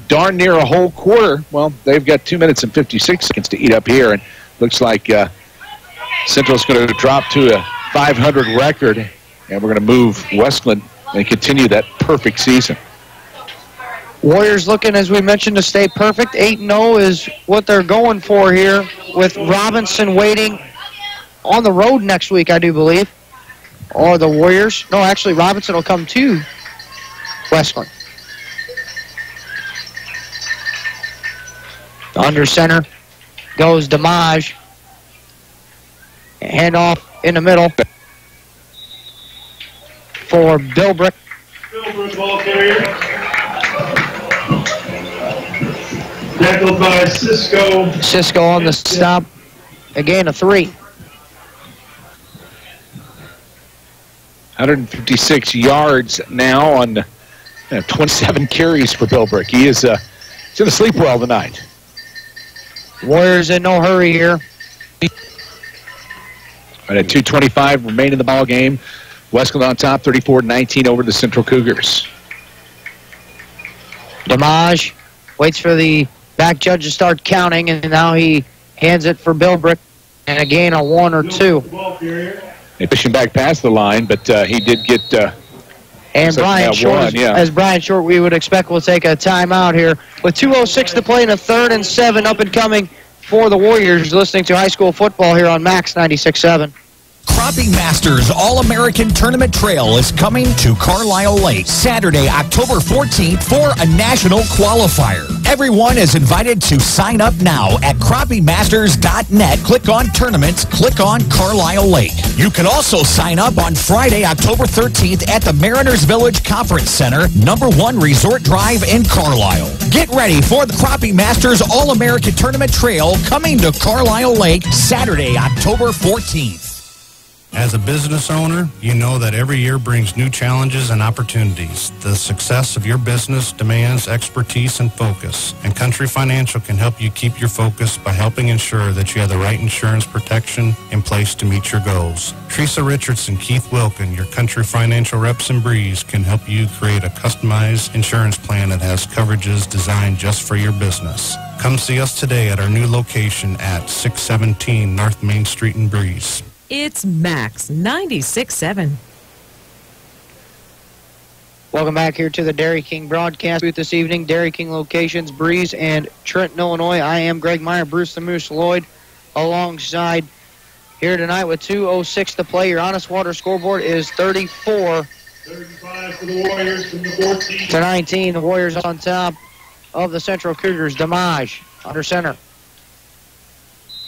S15: darn near a whole quarter. Well, they've got 2 minutes and 56 seconds to eat up here. And looks like Central's going to drop to a 500 record. And we're going to move Wesclin and continue that perfect season.
S18: Warriors looking, as we mentioned, to stay perfect. 8-0 is what they're going for here, with Robinson waiting on the road next week, I do believe. Or the Warriors. No, actually, Robinson will come to Wesclin. Under center goes Damage. Handoff in the middle for Bilbrick.
S21: Bilbrick ball carrier. Tackled by Cisco.
S18: Cisco on the stop. A gain of 3.
S15: 156 yards now on 27 carries for Bilbrick. He's going to sleep well tonight.
S18: Warriors in no hurry here.
S15: Right at 2:25 remain in the ball game. Wesclin on top, 34-19 over the Central Cougars.
S18: Damage waits for the back judge to start counting, and now he hands it for Bilbrick, and a gain of 1 or 2.
S15: They push him back past the line, but he did get...
S18: and Brian Short, as Brian Short we would expect, will take a timeout here. With 2:06 to play in a 3rd and 7 up and coming for the Warriors. Listening to high school football here on Max 96.7.
S1: Crappie Masters All-American Tournament Trail is coming to Carlisle Lake Saturday, October 14th for a national qualifier. Everyone is invited to sign up now at crappiemasters.net. Click on tournaments, click on Carlisle Lake. You can also sign up on Friday, October 13th at the Mariners Village Conference Center, #1 Resort Drive in Carlisle. Get ready for the Crappie Masters All-American Tournament Trail coming to Carlisle Lake Saturday, October 14th.
S10: As a business owner, you know that every year brings new challenges and opportunities. The success of your business demands expertise and focus, and Country Financial can help you keep your focus by helping ensure that you have the right insurance protection in place to meet your goals. Teresa Richardson, Keith Wilkin, your Country Financial reps in Breeze can help you create a customized insurance plan that has coverages designed just for your business. Come see us today at our new location at 617 North Main Street in Breeze.
S7: It's Max 96.7.
S18: Welcome back here to the Dairy King broadcast booth this evening. Dairy King locations, Breeze and Trenton, Illinois. I am Greg Meyer, Bruce the Moose Lloyd, alongside here tonight with 2:06 to play. Your Honest Water scoreboard is 34
S21: 35 for the Warriors from the 14.
S18: to 19. The Warriors on top of the Central Cougars. Damage under center.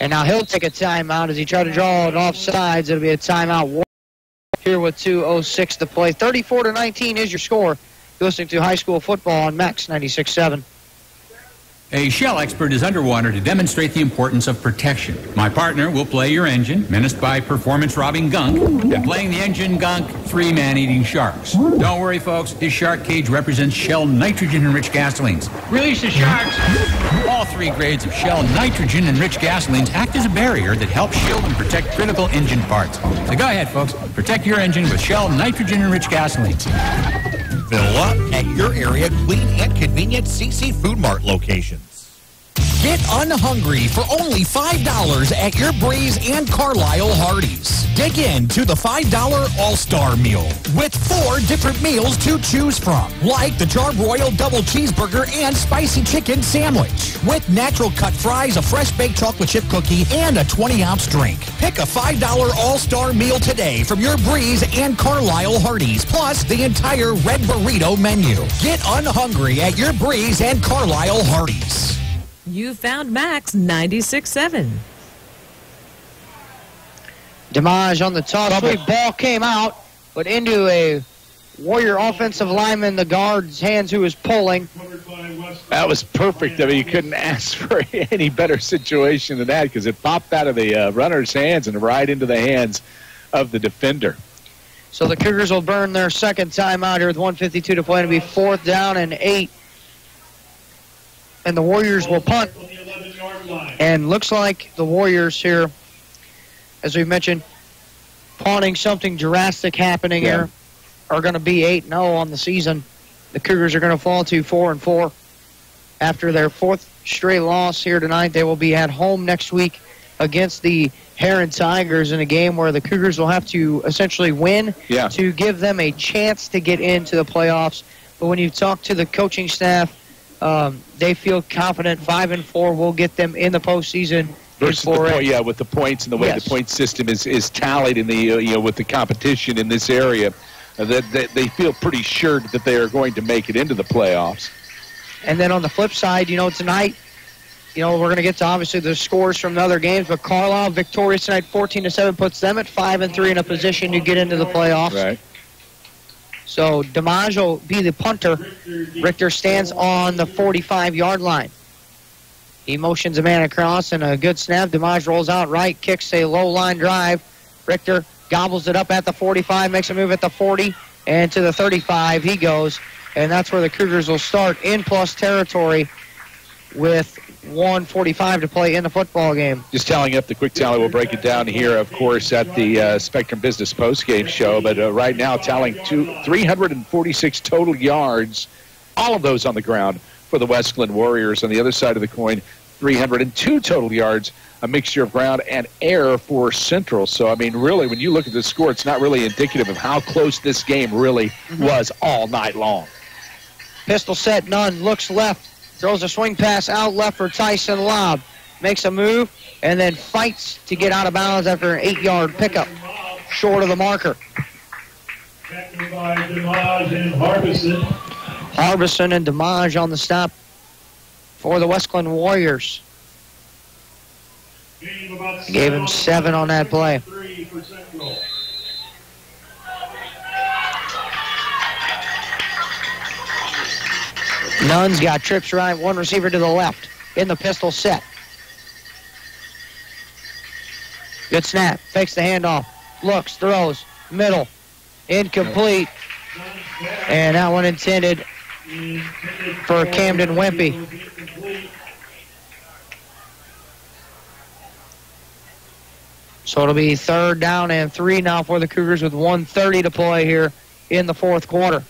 S18: And now he'll take a timeout as he tried to draw it off sides. It'll be a timeout here with 2:06 to play. 34-19 is your score. You're listening to high school football on Max 96.7.
S19: A Shell expert is underwater to demonstrate the importance of protection. My partner will play your engine, menaced by performance-robbing gunk, and playing the engine gunk, 3 man-eating sharks. Don't worry, folks. His shark cage represents Shell nitrogen-enriched gasolines. Release the sharks! All 3 grades of Shell nitrogen-enriched gasolines act as a barrier that helps shield and protect critical engine parts. So go ahead, folks. Protect your engine with Shell nitrogen-enriched gasolines.
S1: Fill up at your area clean and convenient CC Food Mart locations. Get unhungry for only $5 at your Breeze and Carlisle Hardee's. Dig into the $5 All-Star Meal with 4 different meals to choose from, like the Charbroiled Double Cheeseburger and Spicy Chicken Sandwich, with natural cut fries, a fresh baked chocolate chip cookie, and a 20-ounce drink. Pick a $5 All-Star Meal today from your Breeze and Carlisle Hardee's, plus the entire Red Burrito menu. Get unhungry at your Breeze and Carlisle Hardee's.
S7: You found Max 96.7.
S18: Damage on the toss sweep. Ball came out, but into a Warrior offensive lineman, the guard's hands, who is pulling.
S15: That was perfect. I mean, you couldn't ask for any better situation than that because it popped out of the runner's hands and right into the hands of the defender.
S18: So the Cougars will burn their second timeout here with 1:52 to play. It'll be 4th down and 8. And the Warriors will punt. And looks like the Warriors here, as we mentioned, punting something drastic happening here, are going to be 8-0 on the season. The Cougars are going to fall to 4-4. After their 4th straight loss here tonight, they will be at home next week against the Heron Tigers in a game where the Cougars will have to essentially win to give them a chance to get into the playoffs. But when you talk to the coaching staff, they feel confident 5-4 will get them in the postseason.
S15: Versus with the points and the way the point system is tallied in the with the competition in this area, that they feel pretty sure that they are going to make it into the playoffs.
S18: And then on the flip side, tonight, we're going to get to obviously the scores from the other games, but Carlisle victorious tonight, 14-7, puts them at 5-3 in a position to get into the playoffs.
S15: Right.
S18: So DeMage will be the punter. Richter stands on the 45-yard line. He motions a man across and a good snap. DeMage rolls out right, kicks a low line drive. Richter gobbles it up at the 45, makes a move at the 40, and to the 35 he goes. And that's where the Cougars will start in plus territory with 1:45 to play in the football game.
S15: Just tallying up the quick tally. We'll break it down here, of course, at the Spectrum Business postgame show. But right now, tallying 346 total yards, all of those on the ground for the Wesclin Warriors. On the other side of the coin, 302 total yards, a mixture of ground and air for Central. So, I mean, really, when you look at the score, it's not really indicative of how close this game really was all night long.
S18: Pistol set, Nunn looks left, throws a swing pass out left for Tyson Lobb. Makes a move and then fights to get out of bounds after an 8-yard pickup, short of the marker.
S21: Tackled by DeMage and Harbison.
S18: Harbison and DeMage on the stop for the Wesclin Warriors. Gave him 7 on that play. Nunn's got trips right, one receiver to the left in the pistol set. Good snap, fakes the handoff, looks, throws, middle, incomplete. And that one intended for Camden Wimpy. So it'll be 3rd down and 3 now for the Cougars with 1:30 to play here in the 4th quarter.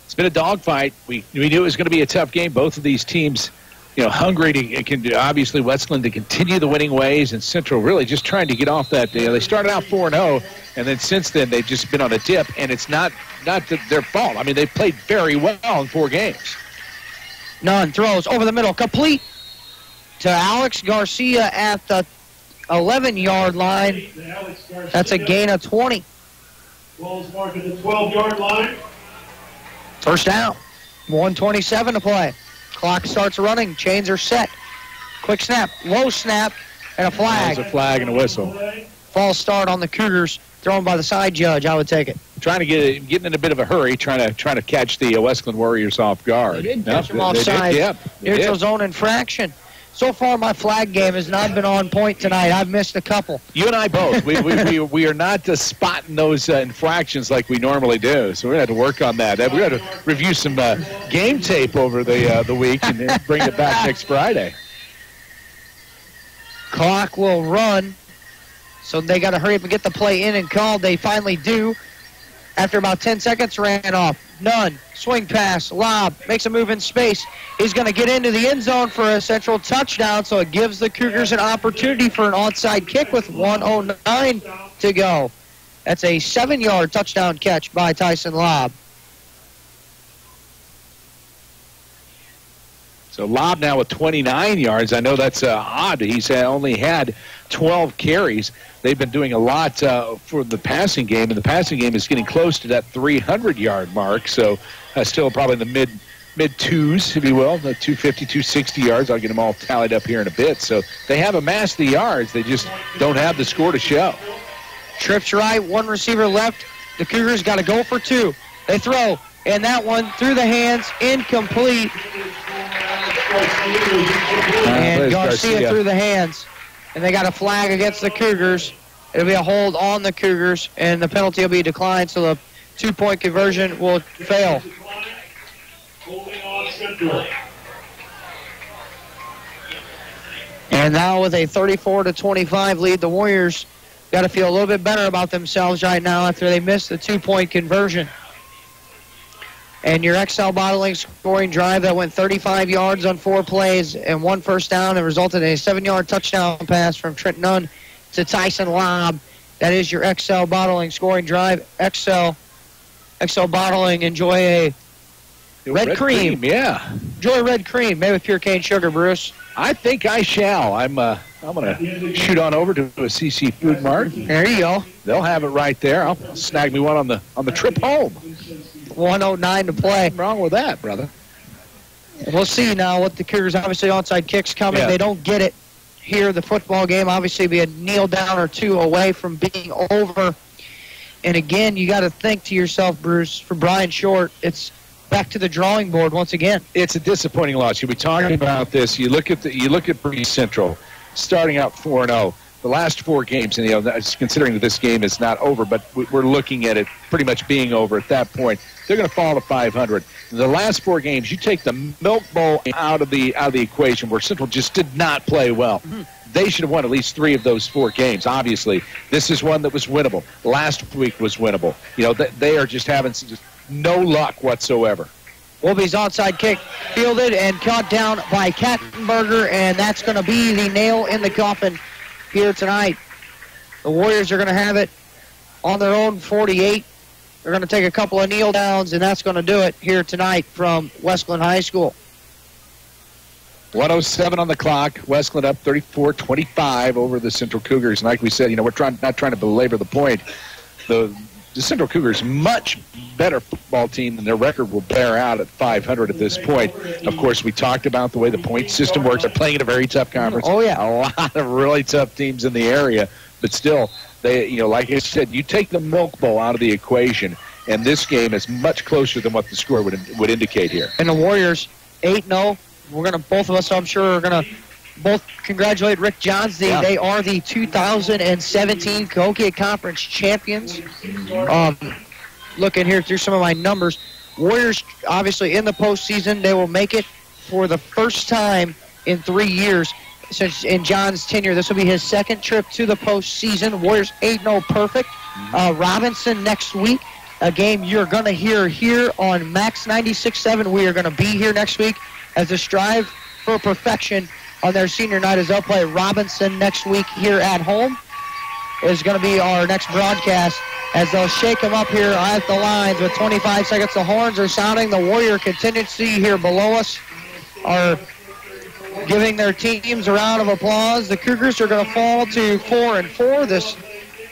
S15: It's been a dogfight. We knew it was going to be a tough game. Both of these teams, hungry to obviously Wesclin to continue the winning ways, and Central really just trying to get off that. They started out 4-0, and then since then they've just been on a dip, and it's not their fault. I mean, they've played very well in 4 games.
S18: Nunn throws over the middle, complete to Alex Garcia at the 11-yard line. That's a gain of 20.
S21: Ball's marked at the 12-yard line.
S18: 1st down, 1:27 to play. Clock starts running, chains are set. Quick snap, low snap, and a flag.
S15: There's a flag and a whistle.
S18: False start on the Cougars, thrown by the side judge. I would take it.
S15: Trying to getting in a bit of a hurry, trying to catch the Wesclin Warriors off guard.
S18: They did catch them offside. Neutral zone infraction. So far, my flag game has not been on point tonight. I've missed a couple.
S15: You and I both. We are not spotting those infractions like we normally do. So we're going to have to work on that. We're going to review some game tape over the week and then bring it back next Friday.
S18: Clock will run. So they got to hurry up and get the play in and called. They finally do. After about 10 seconds, ran off. Nunn, swing pass, lob, makes a move in space. He's going to get into the end zone for a Central touchdown, so it gives the Cougars an opportunity for an onside kick with 1:09 to go. That's a 7-yard touchdown catch by Tyson Lobb.
S15: So Lobb now with 29 yards. I know that's odd. He's only had 12 carries. They've been doing a lot for the passing game, and the passing game is getting close to that 300-yard mark. So still probably in the mid-twos, if you will, the 250, 260 yards. I'll get them all tallied up here in a bit. So they have amassed the yards. They just don't have the score to show.
S18: Trips right, one receiver left, The Cougars got to go for 2. They throw, and that one through the hands, incomplete. And Garcia through the hands. And they got a flag against the Cougars. It'll be a hold on the Cougars, and the penalty will be declined, so the 2-point conversion will fail. And now with a 34-25 lead, the Warriors got to feel a little bit better about themselves right now after they missed the 2-point conversion. And your XL Bottling scoring drive that went 35 yards on 4 plays and 1 first down and resulted in a 7-yard touchdown pass from Trent Nunn to Tyson Lobb. That is your XL Bottling scoring drive. XL Bottling, enjoy a red cream.
S15: Yeah.
S18: Enjoy red cream made with pure cane sugar, Bruce.
S15: I think I shall. I'm going to shoot on over to a CC Food Mart.
S18: There you go.
S15: They'll have it right there. I'll snag me one on the trip home.
S18: 1:09 to play.
S15: Nothing wrong with that, brother.
S18: We'll see now what the Cougars, obviously onside kicks coming.
S15: Yeah.
S18: They don't get it here. The football game obviously be a kneel down or 2 away from being over. And again, you got to think to yourself, Bruce, for Brian Short, it's back to the drawing board once again.
S15: It's a disappointing loss. You'll be talking about this. You look at Breeze Central starting out 4-0. The last 4 games, and considering that this game is not over, but we're looking at it pretty much being over at that point. They're going to fall to 500. The last 4 games, you take the Milk Bowl out of the equation, where Central just did not play well. They should have won at least 3 of those 4 games. Obviously, this is one that was winnable. Last week was winnable. They are just having just no luck whatsoever.
S18: Wolby's onside kick fielded and caught down by Kattenberger, and that's going to be the nail in the coffin here tonight. The Warriors are going to have it on their own 48. They're going to take a couple of kneel downs, and that's going to do it here tonight from Wesclin High School.
S15: 1:07 on the clock. Wesclin up 34-25 over the Central Cougars. And like we said, we're not trying to belabor the point. The Central Cougars much better football team than their record will bear out at 500 at this point. Of course, we talked about the way the point system works. They're playing in a very tough conference.
S18: Oh, yeah.
S15: A lot of really tough teams in the area. But still, they, like I said, you take the Milk Bowl out of the equation, and this game is much closer than what the score would indicate here.
S18: And the Warriors 8-0. Both of us, I'm sure, are going to both congratulate Rick Johns. They are the 2017 Cahokia Conference champions. Looking here through some of my numbers, Warriors obviously in the postseason. They will make it for the first time in 3 years since in John's tenure. This will be his 2nd trip to the postseason. Warriors 8-0 perfect. Robinson next week, a game you're going to hear here on Max 96.7. We are going to be here next week as they strive for perfection on their senior night as they'll play Robinson next week here at home. Is going to be our next broadcast as they'll shake them up here at the lines with 25 seconds. The horns are sounding. The Warrior contingency here below us are giving their teams a round of applause. The Cougars are going to fall to 4-4.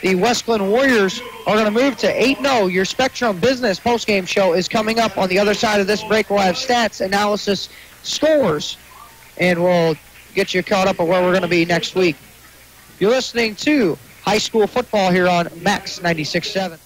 S18: The Wesclin Warriors are going to move to 8-0. Your Spectrum Business postgame show is coming up on the other side of this break. We'll have stats, analysis, scores, and we'll get you caught up on where we're going to be next week. You're listening to high school football here on Max 96.7.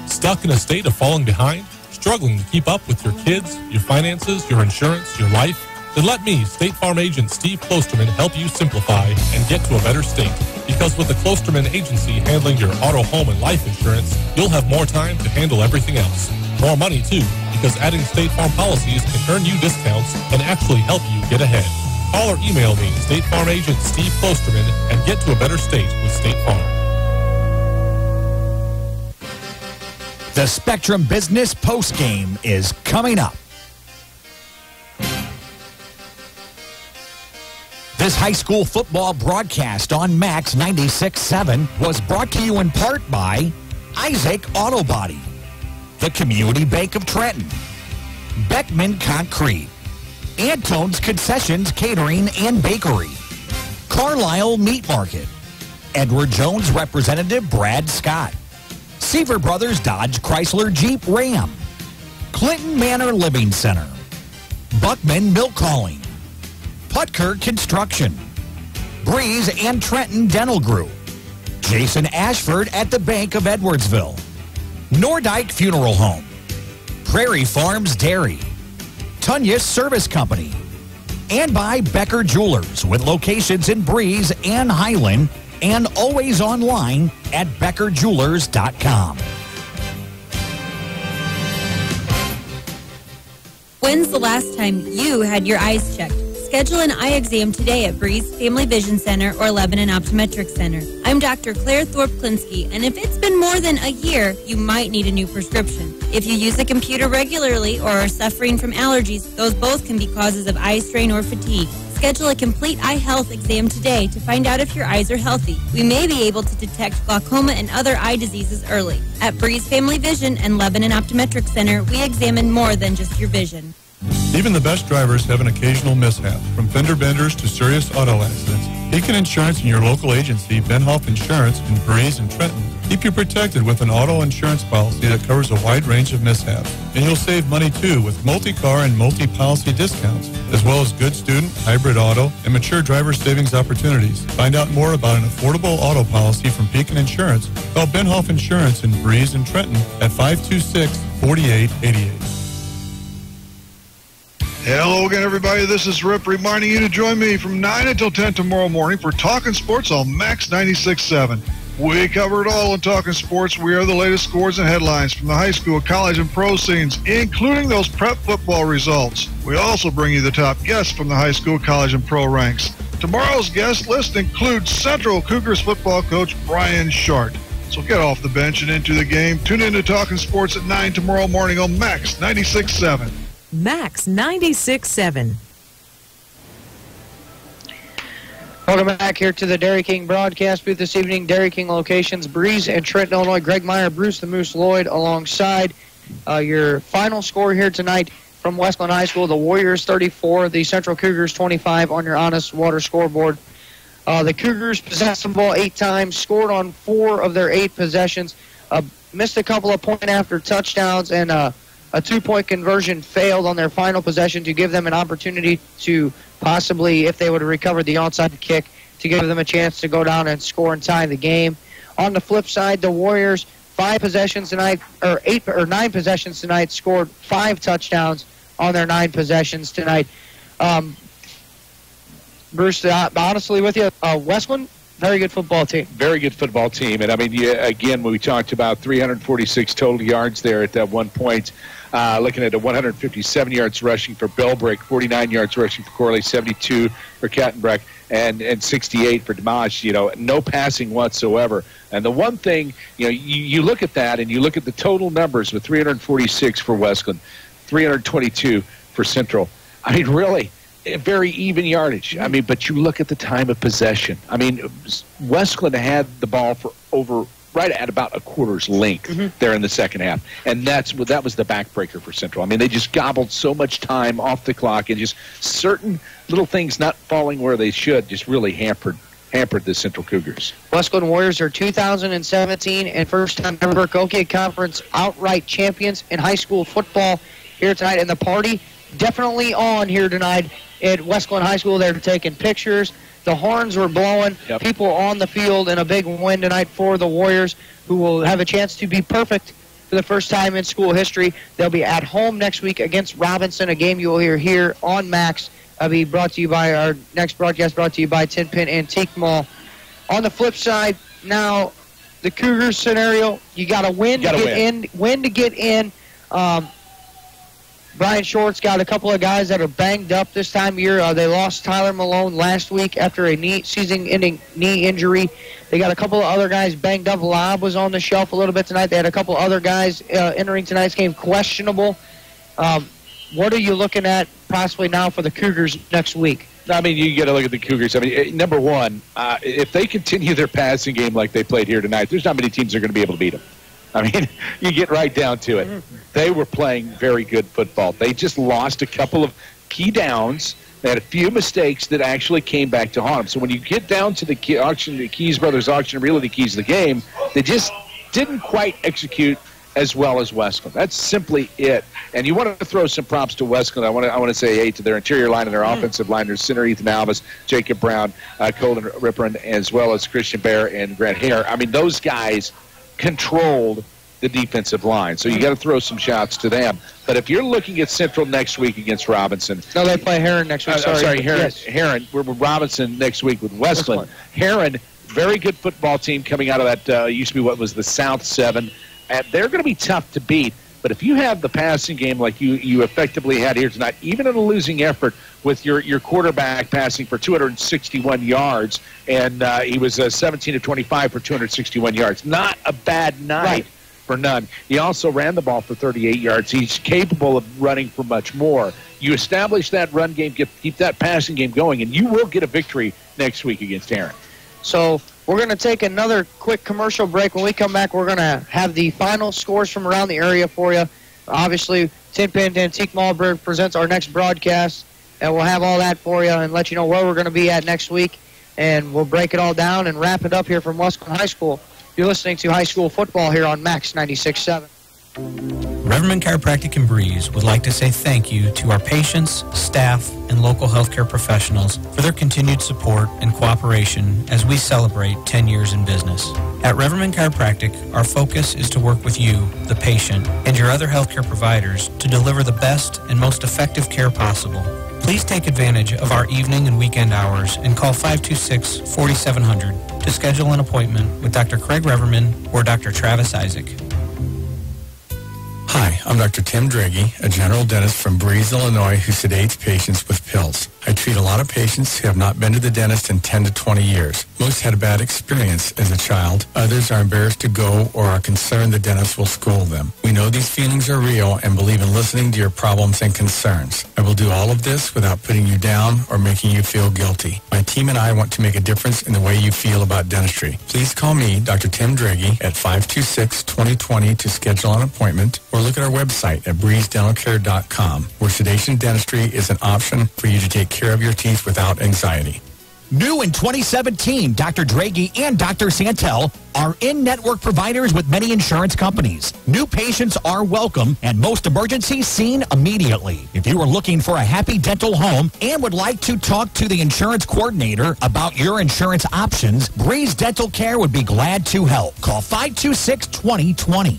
S3: Stuck in a state of falling behind? Struggling to keep up with your kids, your finances, your insurance, your life? Then let me, State Farm agent Steve Klosterman, help you simplify and get to a better state. Because with the Klosterman agency handling your auto, home, and life insurance, you'll have more time to handle everything else. More money, too, because adding State Farm policies can earn you discounts and actually help you get ahead. Call or email me, State Farm agent Steve Klosterman, and get to a better state with State Farm.
S1: The Spectrum Business postgame is coming up. This high school football broadcast on Max 96.7 was brought to you in part by Isaac Auto Body, the Community Bank of Trenton, Beckman Concrete, Antone's Concessions Catering and Bakery, Carlisle Meat Market, Edward Jones Representative Brad Scott, Seaver Brothers Dodge Chrysler Jeep Ram, Clinton Manor Living Center, Buckman Milk Calling, Putker Construction, Breeze and Trenton Dental Group, Jason Ashford at the Bank of Edwardsville, Nordyke Funeral Home, Prairie Farms Dairy, Tunya Service Company, and by Becker Jewelers with locations in Breeze and Highland and always online at beckerjewelers.com.
S4: When's the last time you had your eyes checked? Schedule an eye exam today at Breeze Family Vision Center or Lebanon Optometric Center. I'm Dr. Claire Thorpe-Klinsky, and if it's been more than a year, you might need a new prescription. If you use a computer regularly or are suffering from allergies, those both can be causes of eye strain or fatigue. Schedule a complete eye health exam today to find out if your eyes are healthy. We may be able to detect glaucoma and other eye diseases early. At Breeze Family Vision and Lebanon Optometric Center, we examine more than just your vision.
S20: Even the best drivers have an occasional mishap, from fender benders to serious auto accidents. Beacon Insurance and your local agency, Benhoff Insurance in Breeze and Trenton, keep you protected with an auto insurance policy that covers a wide range of mishaps. And you'll save money too with multi-car and multi-policy discounts, as well as good student, hybrid auto, and mature driver savings opportunities. Find out more about an affordable auto policy from Beacon Insurance. Call Benhoff Insurance in Breeze and Trenton at 526-4888.
S22: Hello again, everybody. This is Rip reminding you to join me from 9 until 10 tomorrow morning for Talking Sports on Max 96.7. We cover it all in Talking Sports. We are the latest scores and headlines from the high school, college, and pro scenes, including those prep football results. We also bring you the top guests from the high school, college, and pro ranks. Tomorrow's guest list includes Central Cougars football coach Brian Shart. So get off the bench and into the game. Tune in to Talking Sports at 9 tomorrow morning on Max 96.7.
S7: Max 96.7.
S18: Welcome back here to the Dairy King broadcast booth this evening. Dairy King locations, Breeze and Trenton, Illinois. Greg Meyer, Bruce the Moose Lloyd alongside. Your final score here tonight from Wesclin High School, the Warriors 34, the Central Cougars 25 on your Honest Water scoreboard. The Cougars possessed the ball 8 times, scored on 4 of their 8 possessions, missed a couple of point-after touchdowns, and a 2-point conversion failed on their final possession to give them an opportunity to possibly, if they would have recovered the onside kick, to give them a chance to go down and score and tie the game. On the flip side, the Warriors, 9 possessions tonight, scored 5 touchdowns on their 9 possessions tonight. Bruce, honestly with you, Wesclin, very good football team.
S15: Very good football team. And, I mean, again, when we talked about 346 total yards there at that one point, looking at 157 yards rushing for Bellbrick, 49 yards rushing for Corley, 72 for Kattenbreck, and 68 for Dimash. No passing whatsoever. And the one thing, you look at that and you look at the total numbers with 346 for Wesclin, 322 for Central. I mean, really, very even yardage. I mean, but you look at the time of possession. I mean, Wesclin had the ball for right at about a quarter's length there in the second half. And that was the backbreaker for Central. I mean, they just gobbled so much time off the clock, and just certain little things not falling where they should just really hampered the Central Cougars.
S18: Wesclin Warriors are 2017 and first-time ever Cokeay Conference outright champions in high school football here tonight. And the party definitely on here tonight at Wesclin High School. They're taking pictures. The horns were blowing. Yep. People on the field, and a big win tonight for the Warriors, who will have a chance to be perfect for the first time in school history. They'll be at home next week against Robinson, a game you will hear here on Max. Be brought to you by our next broadcast, brought to you by Tin Pin Antique Mall. On the flip side, now the Cougars scenario, you got to win to get in. Brian Short's got a couple of guys that are banged up this time of year. They lost Tyler Malone last week after a season-ending knee injury. They got a couple of other guys banged up. Lobb was on the shelf a little bit tonight. They had a couple other guys entering tonight's game questionable. What are you looking at possibly now for the Cougars next week?
S15: I mean, you got to look at the Cougars. I mean, number one, if they continue their passing game like they played here tonight, there's not many teams that are going to be able to beat them. I mean, you get right down to it. They were playing very good football. They just lost a couple of key downs. They had a few mistakes that actually came back to haunt them. So when you get down to the Keys Brothers auction, really the keys of the game, they just didn't quite execute as well as Wesclin. That's simply it. And you want to throw some props to Wesclin. I want to say, hey, to their interior line and their offensive line. Their center, Ethan Alvis, Jacob Brown, Colin Ripper, as well as Christian Bear and Grant Hare. I mean, those guys controlled the defensive line. So you got to throw some shots to them. But if you're looking at Central next week against Robinson.
S18: No, they play Heron next week.
S15: Sorry, Heron.
S18: Yes.
S15: Heron. We're with Robinson next week with Wesclin. Heron, very good football team coming out of that, used to be what was the South 7. And they're going to be tough to beat. But if you have the passing game like you effectively had here tonight, even in a losing effort with your quarterback passing for 261 yards, and he was 17 of 25 for 261 yards. Not a bad night for none. He also ran the ball for 38 yards. He's capable of running for much more. You establish that run game, keep that passing game going, and you will get a victory next week against Heron.
S18: So we're going to take another quick commercial break. When we come back, we're going to have the final scores from around the area for you. Obviously, Tin Pan Antique Malberg presents our next broadcast, and we'll have all that for you and let you know where we're going to be at next week. And we'll break it all down and wrap it up here from Wesclin High School. You're listening to high school football here on Max 96.7.
S11: Reverman Chiropractic in Breeze would like to say thank you to our patients, staff, and local healthcare professionals for their continued support and cooperation as we celebrate 10 years in business. At Reverman Chiropractic, our focus is to work with you, the patient, and your other healthcare providers to deliver the best and most effective care possible. Please take advantage of our evening and weekend hours and call 526-4700 to schedule an appointment with Dr. Craig Reverman or Dr. Travis Isaac.
S12: Hi, I'm Dr. Tim Draghi, a general dentist from Breeze, Illinois, who sedates patients with pills. I treat a lot of patients who have not been to the dentist in 10 to 20 years. Most had a bad experience as a child. Others are embarrassed to go or are concerned the dentist will scold them. We know these feelings are real and believe in listening to your problems and concerns. I will do all of this without putting you down or making you feel guilty. My team and I want to make a difference in the way you feel about dentistry. Please call me, Dr. Tim Draghi, at 526-2020 to schedule an appointment, or look at our website at breezedentalcare.com, where sedation dentistry is an option for you to take care of your teeth without anxiety.
S1: New in 2017, Dr. Draghi and Dr. Santel are in-network providers with many insurance companies. New patients are welcome and most emergencies seen immediately. If you are looking for a happy dental home and would like to talk to the insurance coordinator about your insurance options, Breeze Dental Care would be glad to help. Call 526-2020.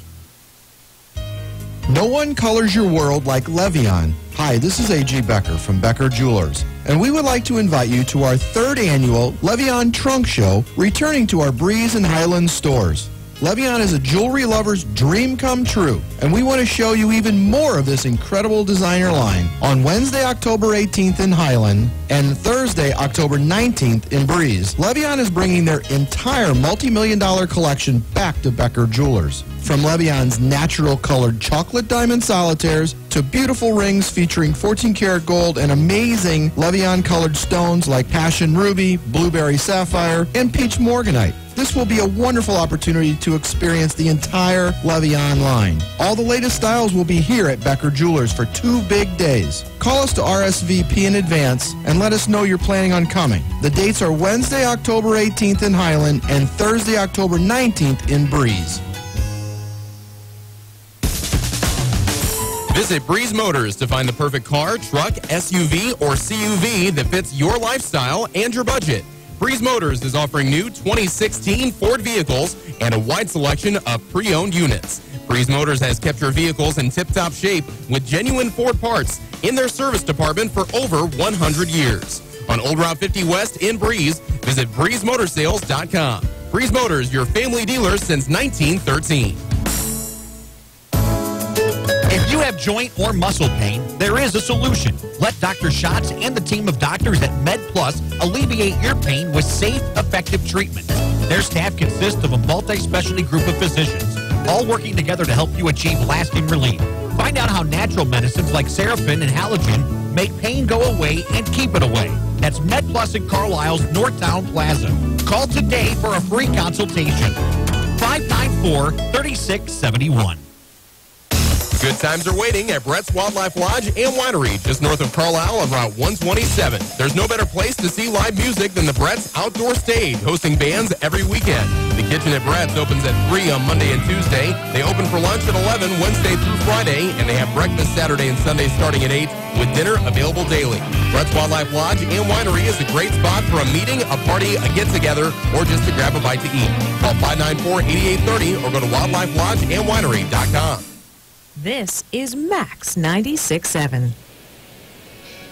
S13: No one colors your world like Le'Veon. Hi, this is A.G. Becker from Becker Jewelers, and we would like to invite you to our 3rd annual Le'Veon Trunk Show, returning to our Breeze and Highland stores. Le'Veon is a jewelry lover's dream come true, and we want to show you even more of this incredible designer line on Wednesday, October 18th in Highland and Thursday, October 19th in Breeze. Le'Veon is bringing their entire multi-million-dollar collection back to Becker Jewelers. From Le'Veon's natural colored chocolate diamond solitaires to beautiful rings featuring 14-karat gold and amazing Le'Veon colored stones like passion ruby, blueberry sapphire, and peach morganite. This will be a wonderful opportunity to experience the entire Le'Veon line. All the latest styles will be here at Becker Jewelers for 2 big days. Call us to RSVP in advance and let us know you're planning on coming. The dates are Wednesday, October 18th in Highland and Thursday, October 19th in Breeze.
S16: Visit Breeze Motors to find the perfect car, truck, SUV, or CUV that fits your lifestyle and your budget. Breeze Motors is offering new 2016 Ford vehicles and a wide selection of pre-owned units. Breeze Motors has kept your vehicles in tip-top shape with genuine Ford parts in their service department for over 100 years. On Old Route 50 West in Breeze, visit breezemotorsales.com. Breeze Motors, your family dealer since 1913.
S1: If you have joint or muscle pain, there is a solution. Let Dr. Schatz and the team of doctors at MedPlus alleviate your pain with safe, effective treatment. Their staff consists of a multi-specialty group of physicians, all working together to help you achieve lasting relief. Find out how natural medicines like Seraphin and Halogen make pain go away and keep it away. That's MedPlus in Carlisle's Northtown Plaza. Call today for a free consultation. 594-3671.
S16: Good times are waiting at Brett's Wildlife Lodge and Winery, just north of Carlisle on Route 127. There's no better place to see live music than the Brett's Outdoor Stage, hosting bands every weekend. The kitchen at Brett's opens at 3 on Monday and Tuesday. They open for lunch at 11 Wednesday through Friday, and they have breakfast Saturday and Sunday starting at 8, with dinner available daily. Brett's Wildlife Lodge and Winery is a great spot for a meeting, a party, a get-together, or just to grab a bite to eat. Call 594-8830 or go to wildlifelodgeandwinery.com.
S7: This is Max 96.7.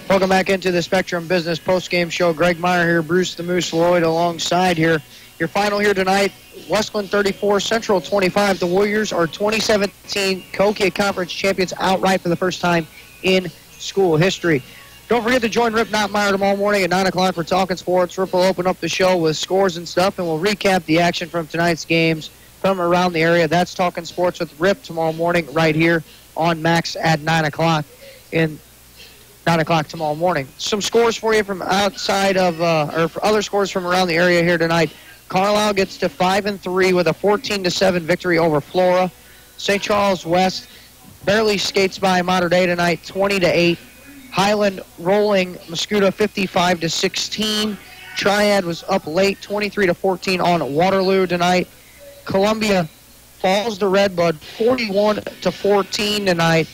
S18: Welcome back into the Spectrum Business Postgame Show. Greg Meyer here, Bruce the Moose Lloyd alongside here. Your final here tonight, Wesclin 34, Central 25. The Warriors are 2017 Cahokia Conference champions outright for the first time in school history. Don't forget to join Rip Meyer tomorrow morning at 9 o'clock for Talking Sports. Rip will open up the show with scores and stuff, and we'll recap the action from tonight's games from around the area. That's Talking Sports with Rip tomorrow morning right here on Max at 9 o'clock in 9 o'clock tomorrow morning. Some scores for you from outside of, or for other scores from around the area here tonight. Carlisle gets to 5-3 with a 14-7 victory over Flora. St. Charles West barely skates by Mater Dei tonight, 20-8. Highland rolling Muscuda 55-16. Triad was up late, 23-14 on Waterloo tonight. Columbia falls to Redbud, 41-14 tonight.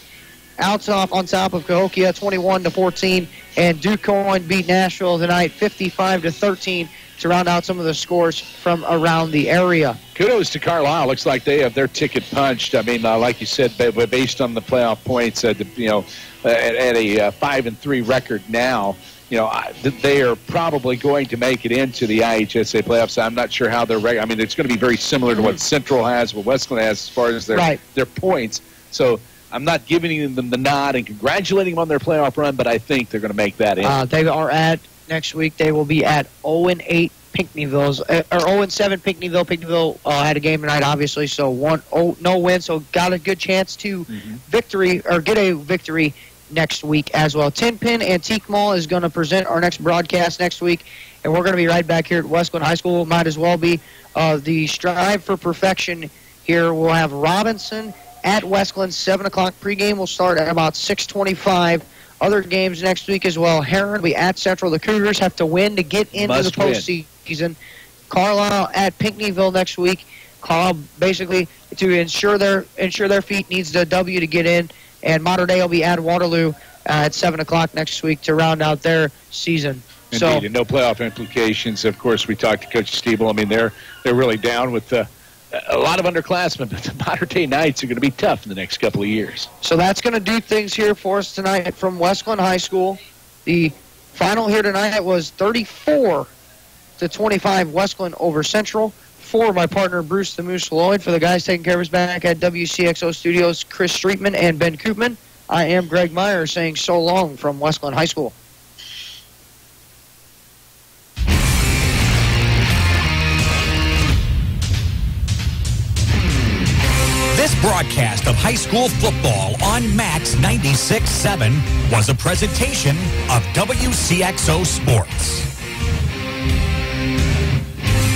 S18: Althoff on top of Cahokia, 21-14, and DuQuoin beat Nashville tonight, 55-13, to round out some of the scores from around the area.
S15: Kudos to Carlisle. Looks like they have their ticket punched. I mean, like you said, based on the playoff points, at a 5-3 record now, they are probably going to make it into the IHSA playoffs. I'm not sure how they're. I mean, it's going to be very similar to what Central has, what Wesclin has as far as their points. So I'm not giving them the nod and congratulating them on their playoff run, but I think they're going to make that in.
S18: They are at, next week, they will be at 0-8 Pinckneyville's, or 0-7 Pinckneyville. Pinckneyville had a game tonight, obviously, so no win, so got a good chance to get a victory next week as well. Tin Pin Antique Mall is going to present our next broadcast next week, and we're going to be right back here at Wesclin High School. Might as well be the Strive for Perfection here. We'll have Robinson at Wesclin, 7 o'clock. Pregame will start at about 6:25. Other games next week as well. Heron will be at Central. The Cougars have to win to get into the postseason. Carlisle at Pinckneyville next week. Carlisle basically, to ensure their feet, needs the W to get in. And Mater Dei will be at Waterloo at 7 o'clock next week to round out their season.
S15: Indeed, and no playoff implications. Of course, we talked to Coach Stiebel. I mean, they're really down with a lot of underclassmen, but the Mater Dei Knights are going to be tough in the next couple of years.
S18: So that's going to do things here for us tonight from Wesclin High School. The final here tonight was 34-25 Wesclin over Central. For my partner Bruce the Moose Lloyd, for the guys taking care of us back at WCXO Studios, Chris Streetman and Ben Koopman, I am Greg Meyer saying so long from Wesclin High School.
S1: This broadcast of high school football on Max 96.7 was a presentation of WCXO Sports.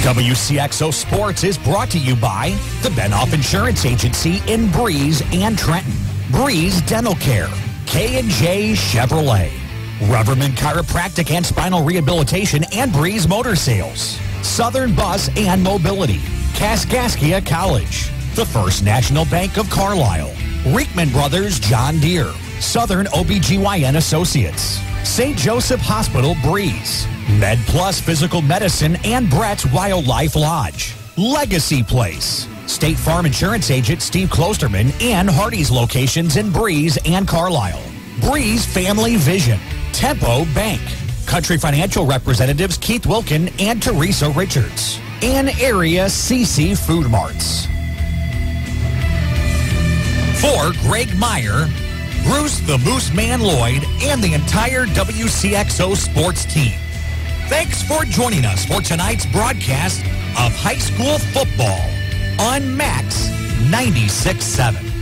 S1: WCXO Sports is brought to you by the Benhoff Insurance Agency in Breeze and Trenton, Breeze Dental Care, K&J Chevrolet, Rubberman Chiropractic and Spinal Rehabilitation and Breeze Motor Sales, Southern Bus and Mobility, Kaskaskia College, the First National Bank of Carlisle, Reekman Brothers John Deere, Southern OBGYN Associates, St. Joseph Hospital Breeze, Med Plus Physical Medicine and Brett's Wildlife Lodge, Legacy Place, State Farm Insurance Agent Steve Klosterman and Hardy's locations in Breeze and Carlisle, Breeze Family Vision, Tempo Bank, Country Financial Representatives Keith Wilkin and Teresa Richards, and Area CC Food Marts. For Greg Meyer, Bruce the Moose Man Lloyd, and the entire WCXO Sports team, thanks for joining us for tonight's broadcast of high school football on Max 96.7.